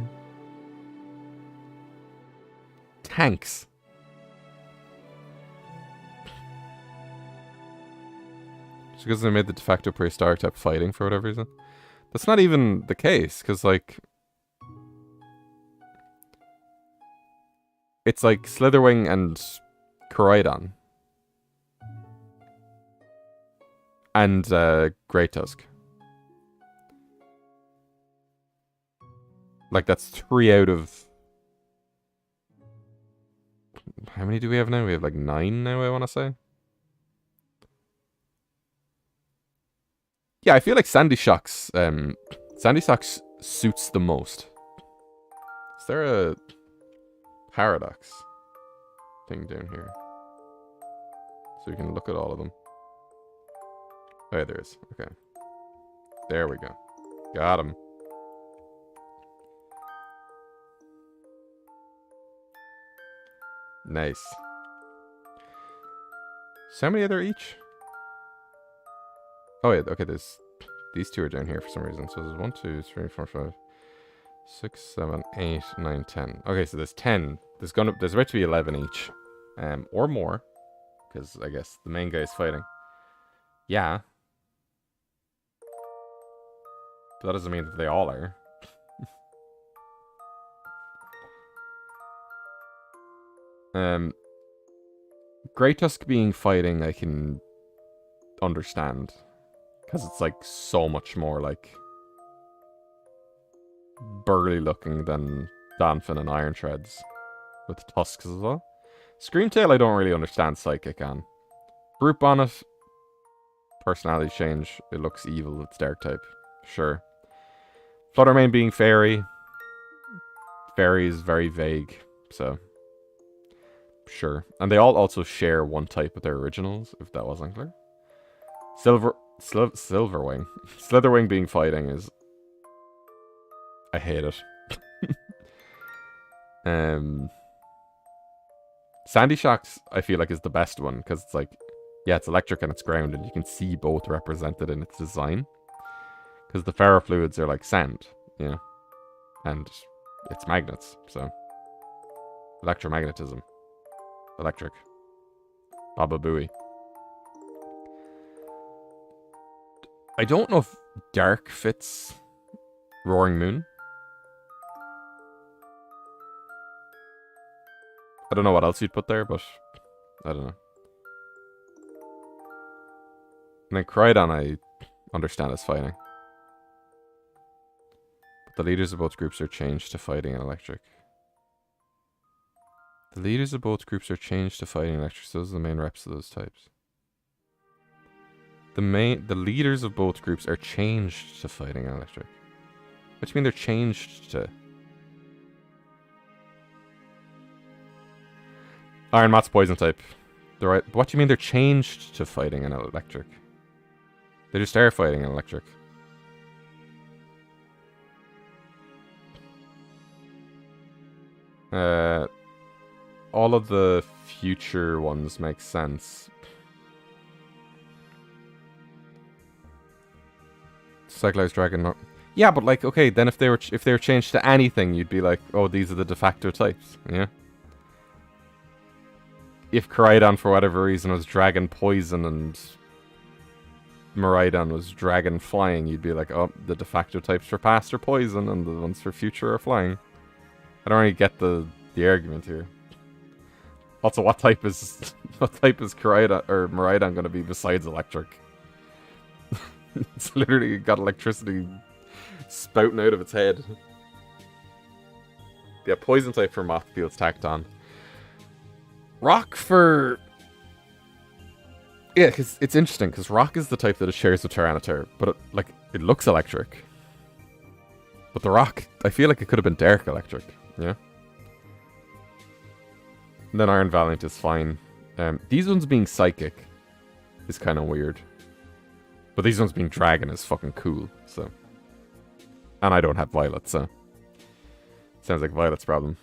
tanks. Just because they made the de facto prehistoric type fighting for whatever reason. That's not even the case, because, like, it's like Slitherwing and Koraidon. And Great Tusk. Like, that's 3 out of... How many do we have now? We have like 9 now, I want to say. Yeah, I feel like Sandy Shocks suits the most. Is there a Paradox thing down here? So you can look at all of them. Oh, yeah, there is. Okay. There we go. Got him. Nice. So how many are there each? Oh, yeah, okay, there's these two are down here for some reason. So there's 1, 2, 3, 4, 5, 6, 7, 8, 9, 10. Okay, so there's 10. There's about to be 11 each. Or more. Because I guess the main guy is fighting. Yeah. But that doesn't mean that they all are. Grey Tusk being fighting, I can understand. Because it's like so much more like burly looking than Danfin and Iron Treads. With tusks as well. Screamtail I don't really understand Psychic on. Brute Bonnet, personality change. It looks evil, it's dark type. Sure. Fluttermane being fairy. Fairy is very vague, so sure. And they all also share one type with their originals, if that wasn't clear. Silverwing. Slitherwing being fighting is... I hate it. Sandy Shocks, I feel like, is the best one, because it's like, yeah, it's electric and it's ground, and you can see both represented in its design. Because the ferrofluids are like sand, you know? And it's magnets, so... Electromagnetism. Electric. Baba Booey. I don't know if Dark fits Roaring Moon. I don't know what else you'd put there, but I don't know. And then Crydon I understand as fighting. But the leaders of both groups are changed to fighting and electric. The leaders of both groups are changed to fighting electric, so those are the main reps of those types. The leaders of both groups are changed to fighting electric. What do you mean they're changed to? Iron Mott's poison type. What do you mean they're changed to fighting an electric? They just are fighting an electric. All of the future ones make sense. Cyclized Dragon. Yeah, but like, okay, then if they were changed to anything, you'd be like, oh, these are the de facto types. Yeah. If Crydon, for whatever reason, was Dragon Poison and Miraidon was Dragon Flying, you'd be like, oh, the de facto types for past are Poison and the ones for future are Flying. I don't really get the argument here. Also, what type is Crydon or Miraidon going to be besides electric? It's literally got electricity spouting out of its head. Yeah, poison type for Moth feels tacked on. Rock for... Yeah, because it's interesting, because Rock is the type that it shares with Tyranitar, but it looks electric. But the Rock, I feel like it could have been dark electric, yeah? And then Iron Valiant is fine. These ones being Psychic is kind of weird. But these ones being Dragon is fucking cool, so... And I don't have Violet, so... Sounds like Violet's problem.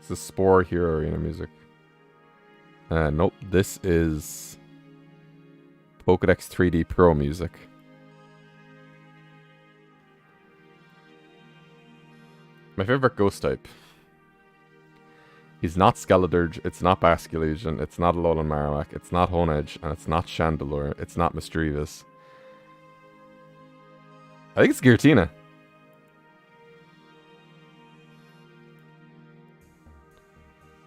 Is this Spore Hero Arena music? Nope, this is... Pokédex 3D Pro music. My favorite ghost type. He's not Skeledirge, it's not Basculegion, it's not Alolan Marowak, it's not Honedge, and it's not Chandelure, it's not Misdreavus. I think it's Giratina.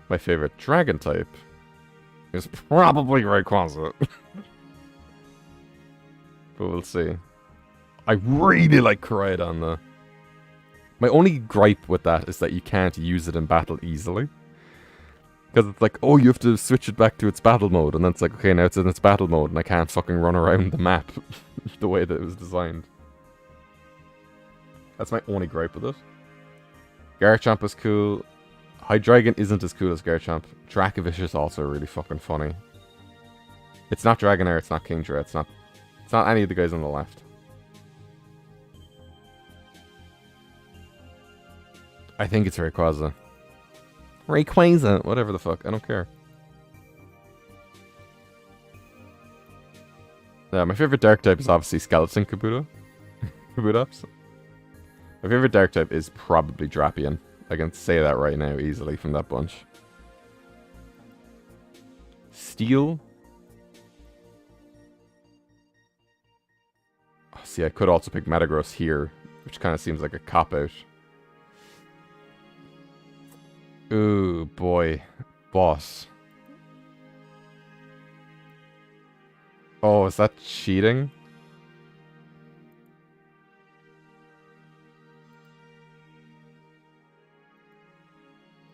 My favorite dragon type is probably Rayquaza. But we'll see. I really like Koraidon though. My only gripe with that is that you can't use it in battle easily. Because it's like, oh, you have to switch it back to its battle mode. And then it's like, okay, now it's in its battle mode and I can't fucking run around the map the way that it was designed. That's my only gripe with it. Garchomp is cool. Hydreigon isn't as cool as Garchomp. Dracovish is also really fucking funny. It's not Dragonair, it's not Kingdra, it's not any of the guys on the left. I think it's Rayquaza. Rayquaza, whatever the fuck, I don't care. My favorite dark type is obviously Skeleton Kabutops. My favorite dark type is probably Drapion. I can say that right now easily from that bunch. Steel. Oh, see, I could also pick Metagross here, which kind of seems like a cop-out. Ooh, boy. Boss. Oh, is that cheating?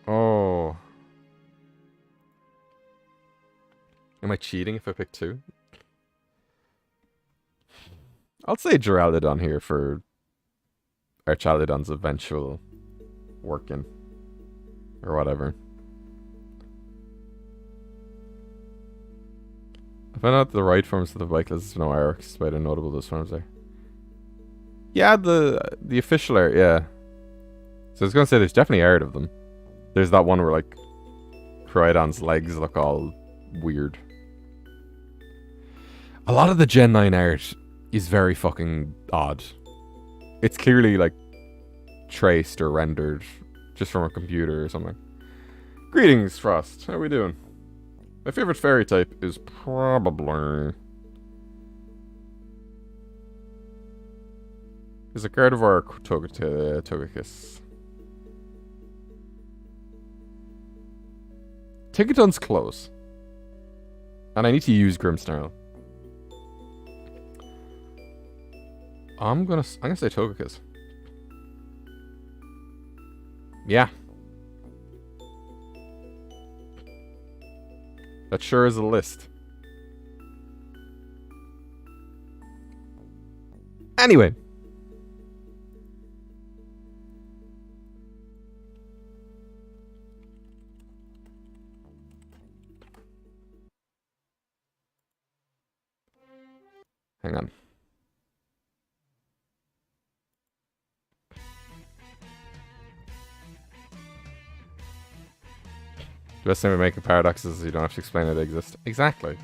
Oh. Am I cheating if I pick 2? I'll say Geraldodon here for our Charizard's eventual working. Or whatever. I found out the right forms of the Vicless no Arcs, despite how notable those forms are. Yeah, the official art, yeah. So I was gonna say there's definitely art of them. There's that one where like Koraidon's legs look all weird. A lot of the Gen 9 art is very fucking odd. It's clearly like traced or rendered just from a computer or something. Greetings, Frost. How are we doing? My favorite fairy type is probably... Is a Gardevoir Togekiss. Ticketon's close. And I need to use Grimmsnarl. I'm gonna say Togekiss. Yeah. That sure is a list. Anyway. Hang on. The best thing we make a paradox is you don't have to explain how they exist. Exactly.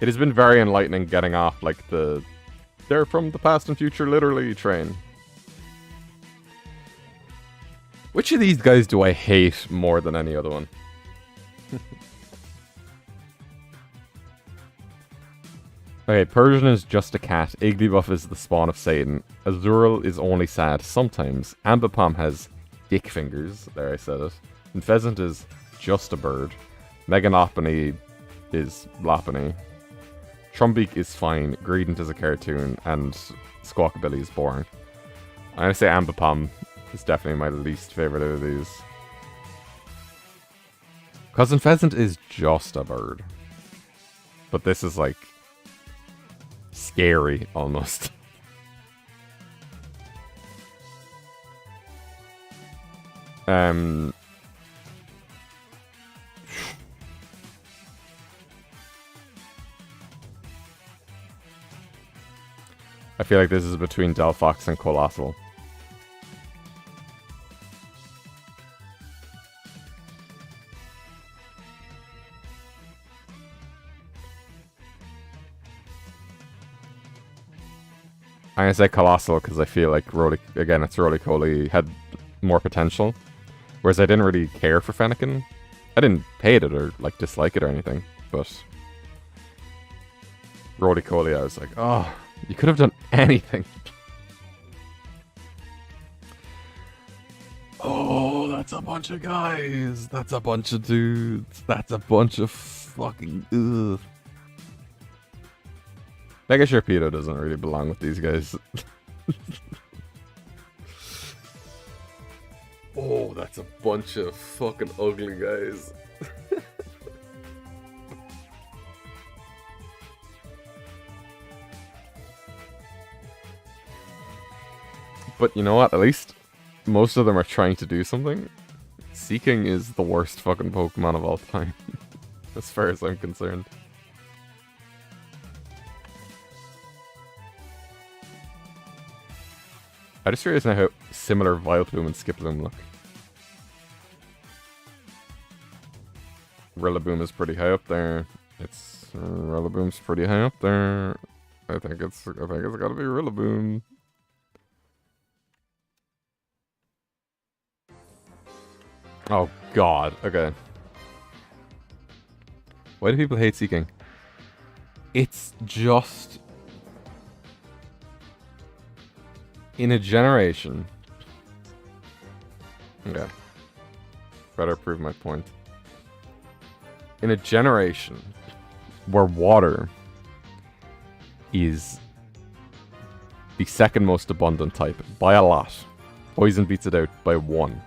It has been very enlightening getting off, like, the they're from the past and future literally train. Which of these guys do I hate more than any other one? Okay, Persian is just a cat, Igglybuff is the spawn of Satan, Azurill is only sad sometimes, Ambipom has dick fingers, there I said it, and Pheasant is just a bird, Meganopony is Lopunny, Trumbeak is fine, Greedent is a cartoon, and Squawkabilly is boring. I'm gonna say Ambipom is definitely my least favorite out of these. Cousin Pheasant is just a bird. But this is like... scary, almost. I feel like this is between Delphox and Colossal. I'm gonna say Colossal because I feel like Roly-Poly had more potential. Whereas I didn't really care for Fennekin. I didn't hate it or like dislike it or anything, but Roly-Poly I was like, oh, you could have done anything. Oh, that's a bunch of guys. That's a bunch of dudes. That's a bunch of fucking ugh. Mega Sharpedo doesn't really belong with these guys. Oh, that's a bunch of fucking ugly guys. But you know what? At least most of them are trying to do something. Seeking is the worst fucking Pokemon of all time. As far as I'm concerned. I just realized now how similar Vileplume and Skiploom look. Rillaboom is pretty high up there. Rillaboom's pretty high up there. I think it's gotta be Rillaboom. Oh god, okay. Why do people hate Seeking? It's just... in a generation... Okay. Better prove my point. In a generation where water is the second most abundant type by a lot. Poison beats it out by 1.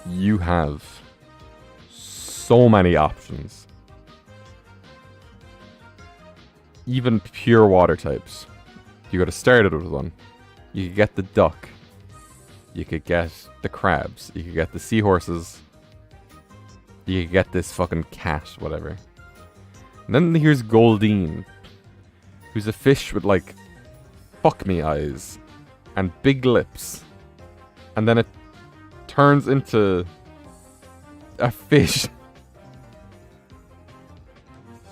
You have so many options. Even pure water types. You got to start it with one. You could get the duck. You could get the crabs. You could get the seahorses. You could get this fucking cat, whatever. And then here's Goldeen, who's a fish with like fuck me eyes and big lips. And then it turns into a fish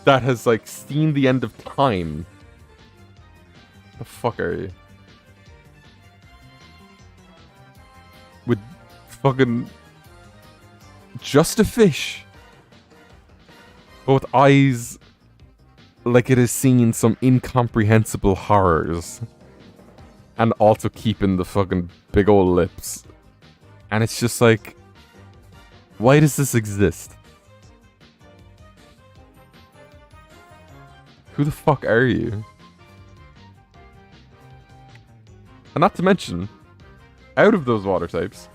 that has like seen the end of time. The fuck are you? With fucking just a fish, but with eyes like it has seen some incomprehensible horrors, and also keeping the fucking big old lips. And it's just like, why does this exist? Who the fuck are you? And not to mention, out of those water types,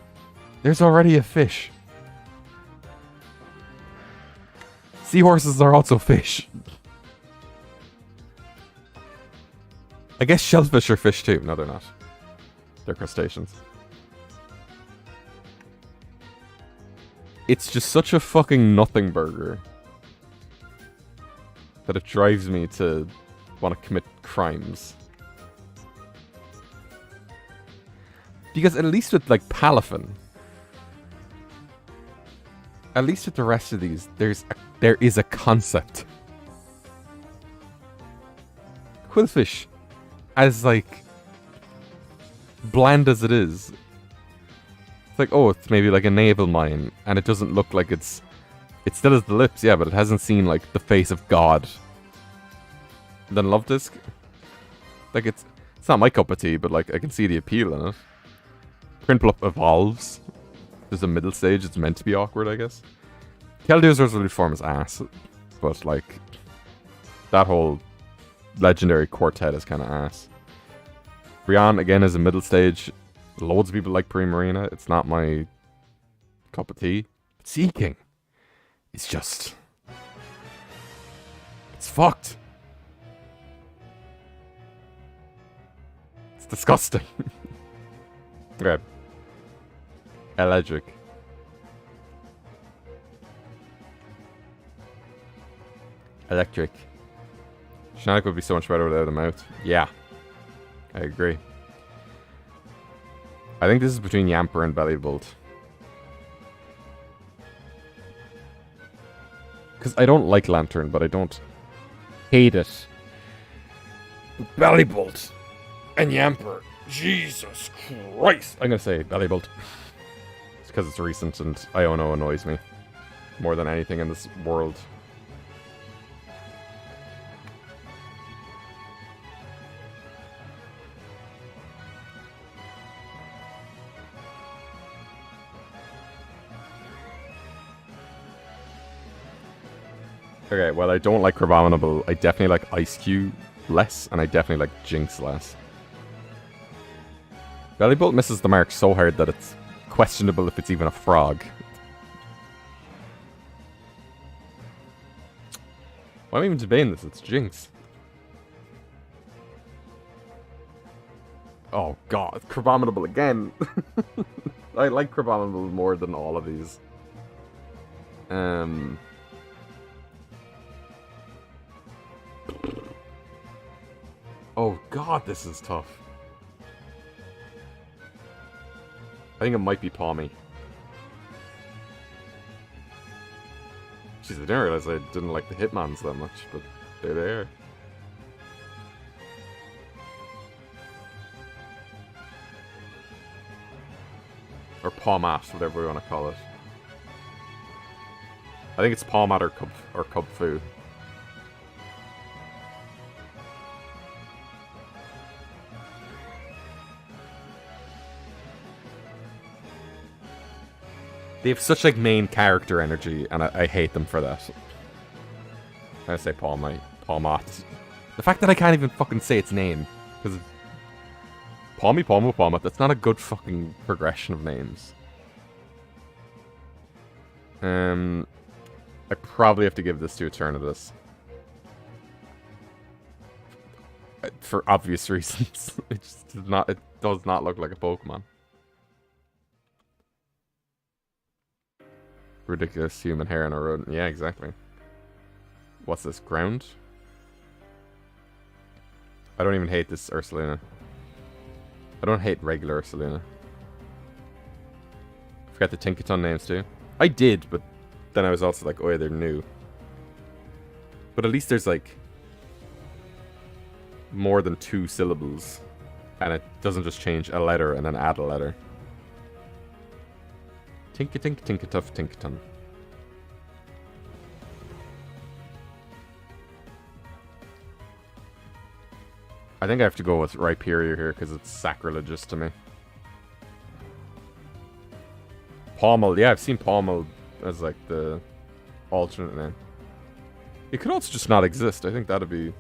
there's already a fish. Seahorses are also fish. I guess shellfish are fish too. No, they're not. They're crustaceans. It's just such a fucking nothing burger that it drives me to want to commit crimes. Because at least with like Palafin, at least with the rest of these, there is a concept. Quillfish, as like bland as it is, it's like, oh, it's maybe like a navel mine, and it doesn't look like it still has the lips, yeah, but it hasn't seen like the face of God. And then Love Disc, like it's not my cup of tea, but like I can see the appeal in it. Prinplup evolves. There's a middle stage. It's meant to be awkward, I guess. Keldeo's Resolute form is ass, but like that whole legendary quartet is kind of ass. Brian again is a middle stage. Loads of people like Primarina. It's not my cup of tea. Seeking, it's just, it's fucked. It's disgusting. Okay. Electric. Electric. Shannick would be so much better without a mouth. Yeah. I agree. I think this is between Yamper and Bellybolt. Because I don't like Lantern, but I don't hate it. Bellybolt and Yamper. Jesus Christ! I'm gonna say Bellybolt. It's because it's recent and Iono annoys me more than anything in this world. Okay, well, I don't like Crabominable. I definitely like Ice Cube less, and I definitely like Jinx less. Bellybolt misses the mark so hard that it's questionable if it's even a frog. Why am I even debating this? It's Jinx. Oh god, Crabominable again. I like Crabominable more than all of these. Oh god, this is tough. I think it might be Palmy. Jeez, I didn't realize I didn't like the Hitmans that much, but there they are. Or Pawmat, whatever we want to call it. I think it's Pawmat or Cub Fu. They have such like main character energy, and I hate them for that. I say Pawmat. The fact that I can't even fucking say its name, because it's Pawmat. That's not a good fucking progression of names. I probably have to give this to Eternatus. For obvious reasons. It does not look like a Pokemon. Ridiculous human hair on a rodent. Yeah, exactly. What's this? Ground? I don't even hate this Ursaluna. I don't hate regular Ursaluna. Forgot the Tinkaton names too. I did, but then I was also like, oh yeah, they're new. But at least there's like more than 2 syllables. And it doesn't just change a letter and then add a letter. Tinkatink, Tinkatuff, Tinkaton. I think I have to go with Rhyperior here because it's sacrilegious to me. Pommel, yeah, I've seen Pommel as like the alternate name. It could also just not exist. I think that'd do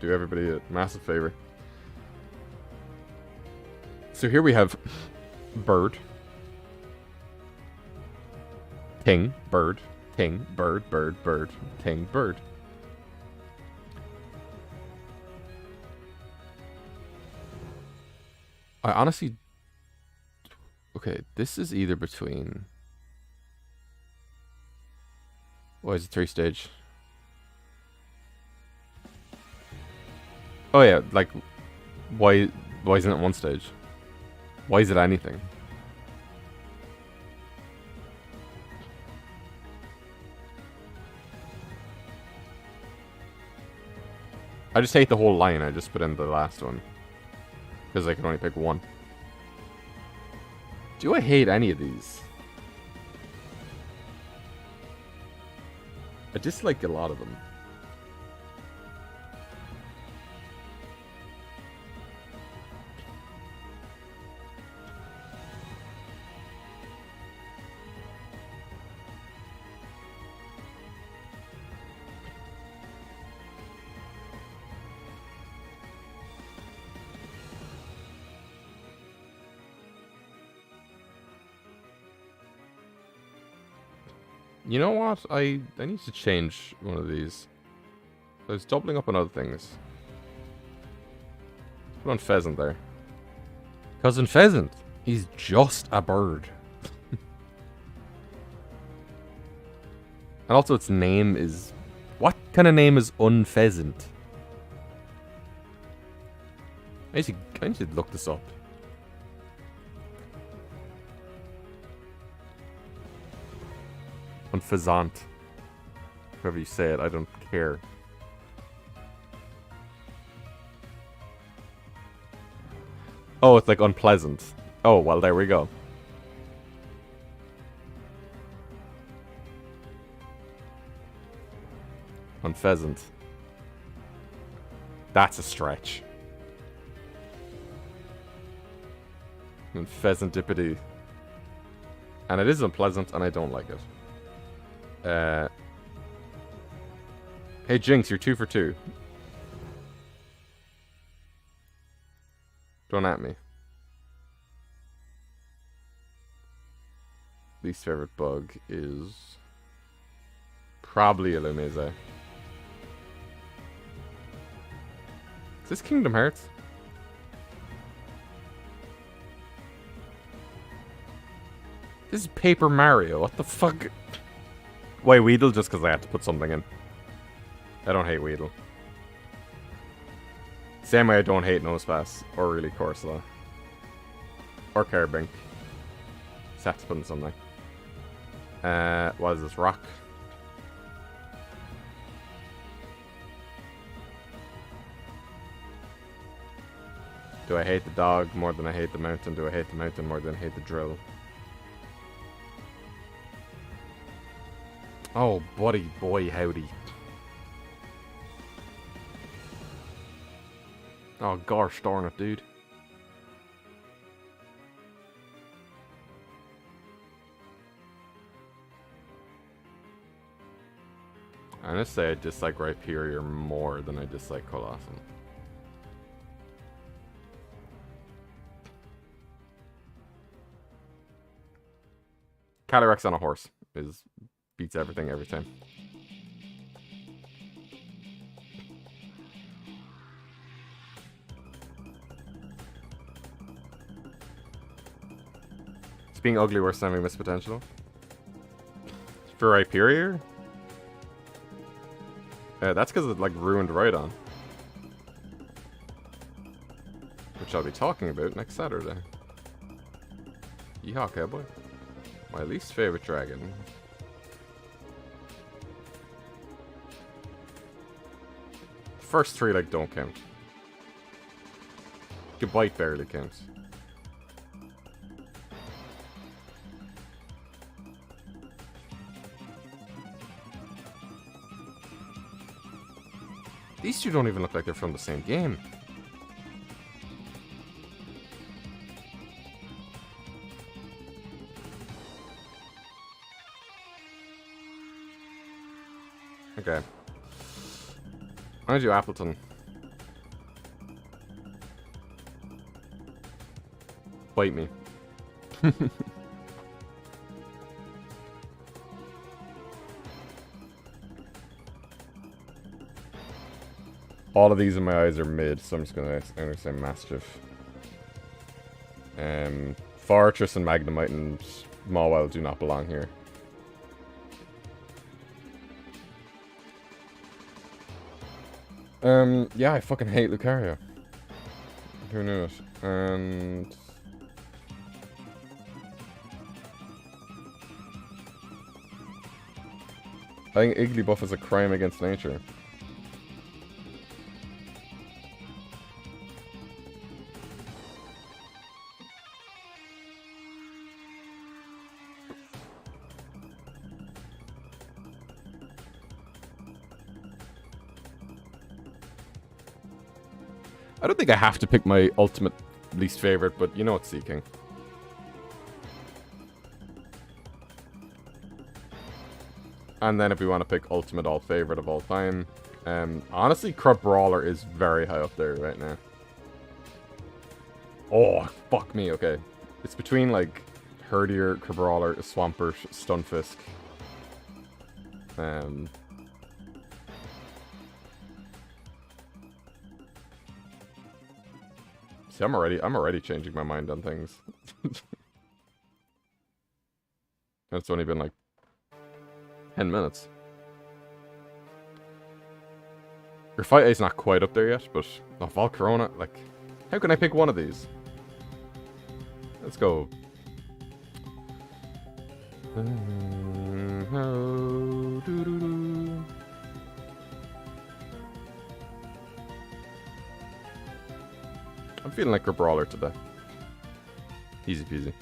everybody a massive favor. So here we have Bird. Ting, Bird. Ting, Bird, Bird, Bird. Ting, Bird. I honestly... Okay, this is either between... Why is it 3-stage? Oh yeah, like... Why isn't it 1 stage? Why is it anything? I just hate the whole line I just put in the last one. Because I can only pick 1. Do I hate any of these? I dislike a lot of them. You know what? I need to change one of these. I was doubling up on other things. Put on Pheasant there. Cousin Pheasant. He's just a bird. And also its name is... What kind of name is Unpheasant? I need to look this up. Unpheasant. However you say it, I don't care. Oh, it's like unpleasant. Oh, well, there we go. Unpheasant. That's a stretch. Unpheasantipity. And it is unpleasant, and I don't like it. Hey Jinx, you're 2 for 2. Don't at me. Least favorite bug is probably a Lumiza. Is this Kingdom Hearts? This is Paper Mario. What the fuck? Why Weedle? Just because I had to put something in. I don't hate Weedle. Same way I don't hate Nosepass. Or really Corsola. Or Carbink. Just have to put in something. What is this? Rock? Do I hate the dog more than I hate the mountain? Do I hate the mountain more than I hate the drill? Oh, buddy, boy, howdy. Oh, gosh darn it, dude. I'm gonna say I dislike Rhyperior more than I dislike Colossum. Calyrex on a horse beats everything every time. It's being ugly worse than having missed potential. For Rhyperior? That's because it like ruined Rhydon. Which I'll be talking about next Saturday. Yeehaw, cowboy. My least favorite dragon. First three like don't count. Goodbye barely counts. These two don't even look like they're from the same game. Okay. I'm gonna do Appleton. Bite me. All of these in my eyes are mid, so I'm gonna say Mastiff. Fortress and Magnemite and Mawile do not belong here. Yeah, I fucking hate Lucario. Who knew it? And I think Igglybuff is a crime against nature. I don't think I have to pick my ultimate least favorite, but you know it's Seeking. And then if we want to pick ultimate all favorite of all time, honestly, Crabrawler is very high up there right now. Oh, fuck me, okay. It's between, like, Herdier, Crabrawler, Swampert, Stunfisk. See, I'm already changing my mind on things. It's only been like 10 minutes. Your fight is not quite up there yet, but Volcarona, like, how can I pick one of these? Let's go. I'm feeling like a brawler today. Easy peasy.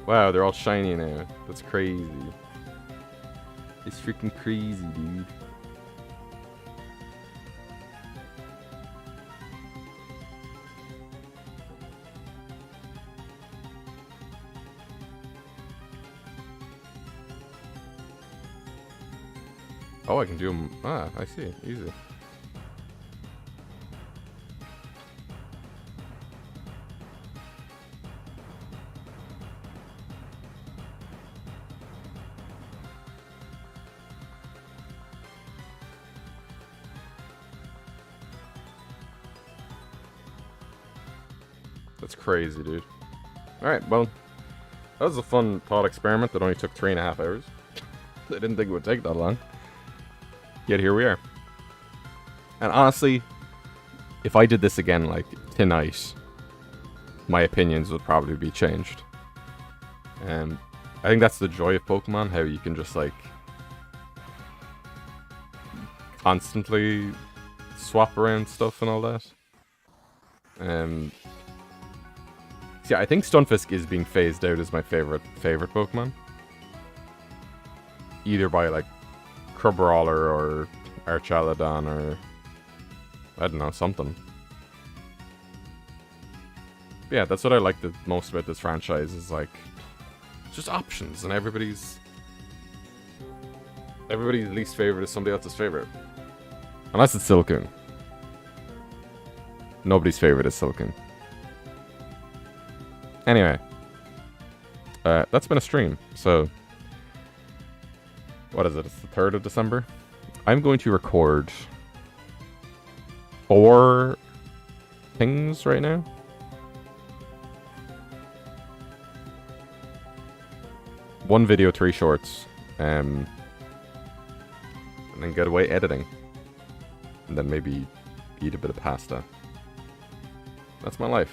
Wow, they're all shiny now. That's crazy. It's freaking crazy, dude. Oh, I can do them. Ah, I see. Easy. That's crazy, dude. Alright, well, that was a fun thought experiment that only took 3.5 hours. I didn't think it would take that long. Yet here we are. And honestly, if I did this again, like, tonight, my opinions would probably be changed. I think that's the joy of Pokemon, how you can just, like, constantly swap around stuff and all that. Yeah, I think Stunfisk is being phased out as my favorite Pokemon. Either by, like, Crabrawler or Archaludon or... I don't know, something. But yeah, that's what I like the most about this franchise, is, like, just options, and everybody's least favorite is somebody else's favorite. Unless it's Silcoon. Nobody's favorite is Silcoon. Anyway. That's been a stream, so... What is it? It's the 3rd of December? I'm going to record 4 things right now. One video, 3 shorts. And then get away editing. And then maybe eat a bit of pasta. That's my life.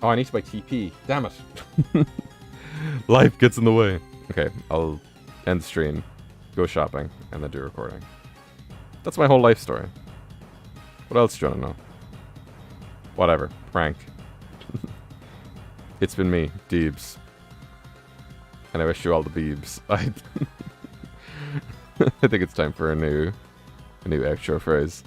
Oh, I need to buy TP. Damn it. Life gets in the way. Okay, I'll end the stream, go shopping, and then do recording. That's my whole life story. What else do you want to know? Whatever. Prank. It's been me, Deebs. And I wish you all the beebs. I think it's time for a new outro phrase.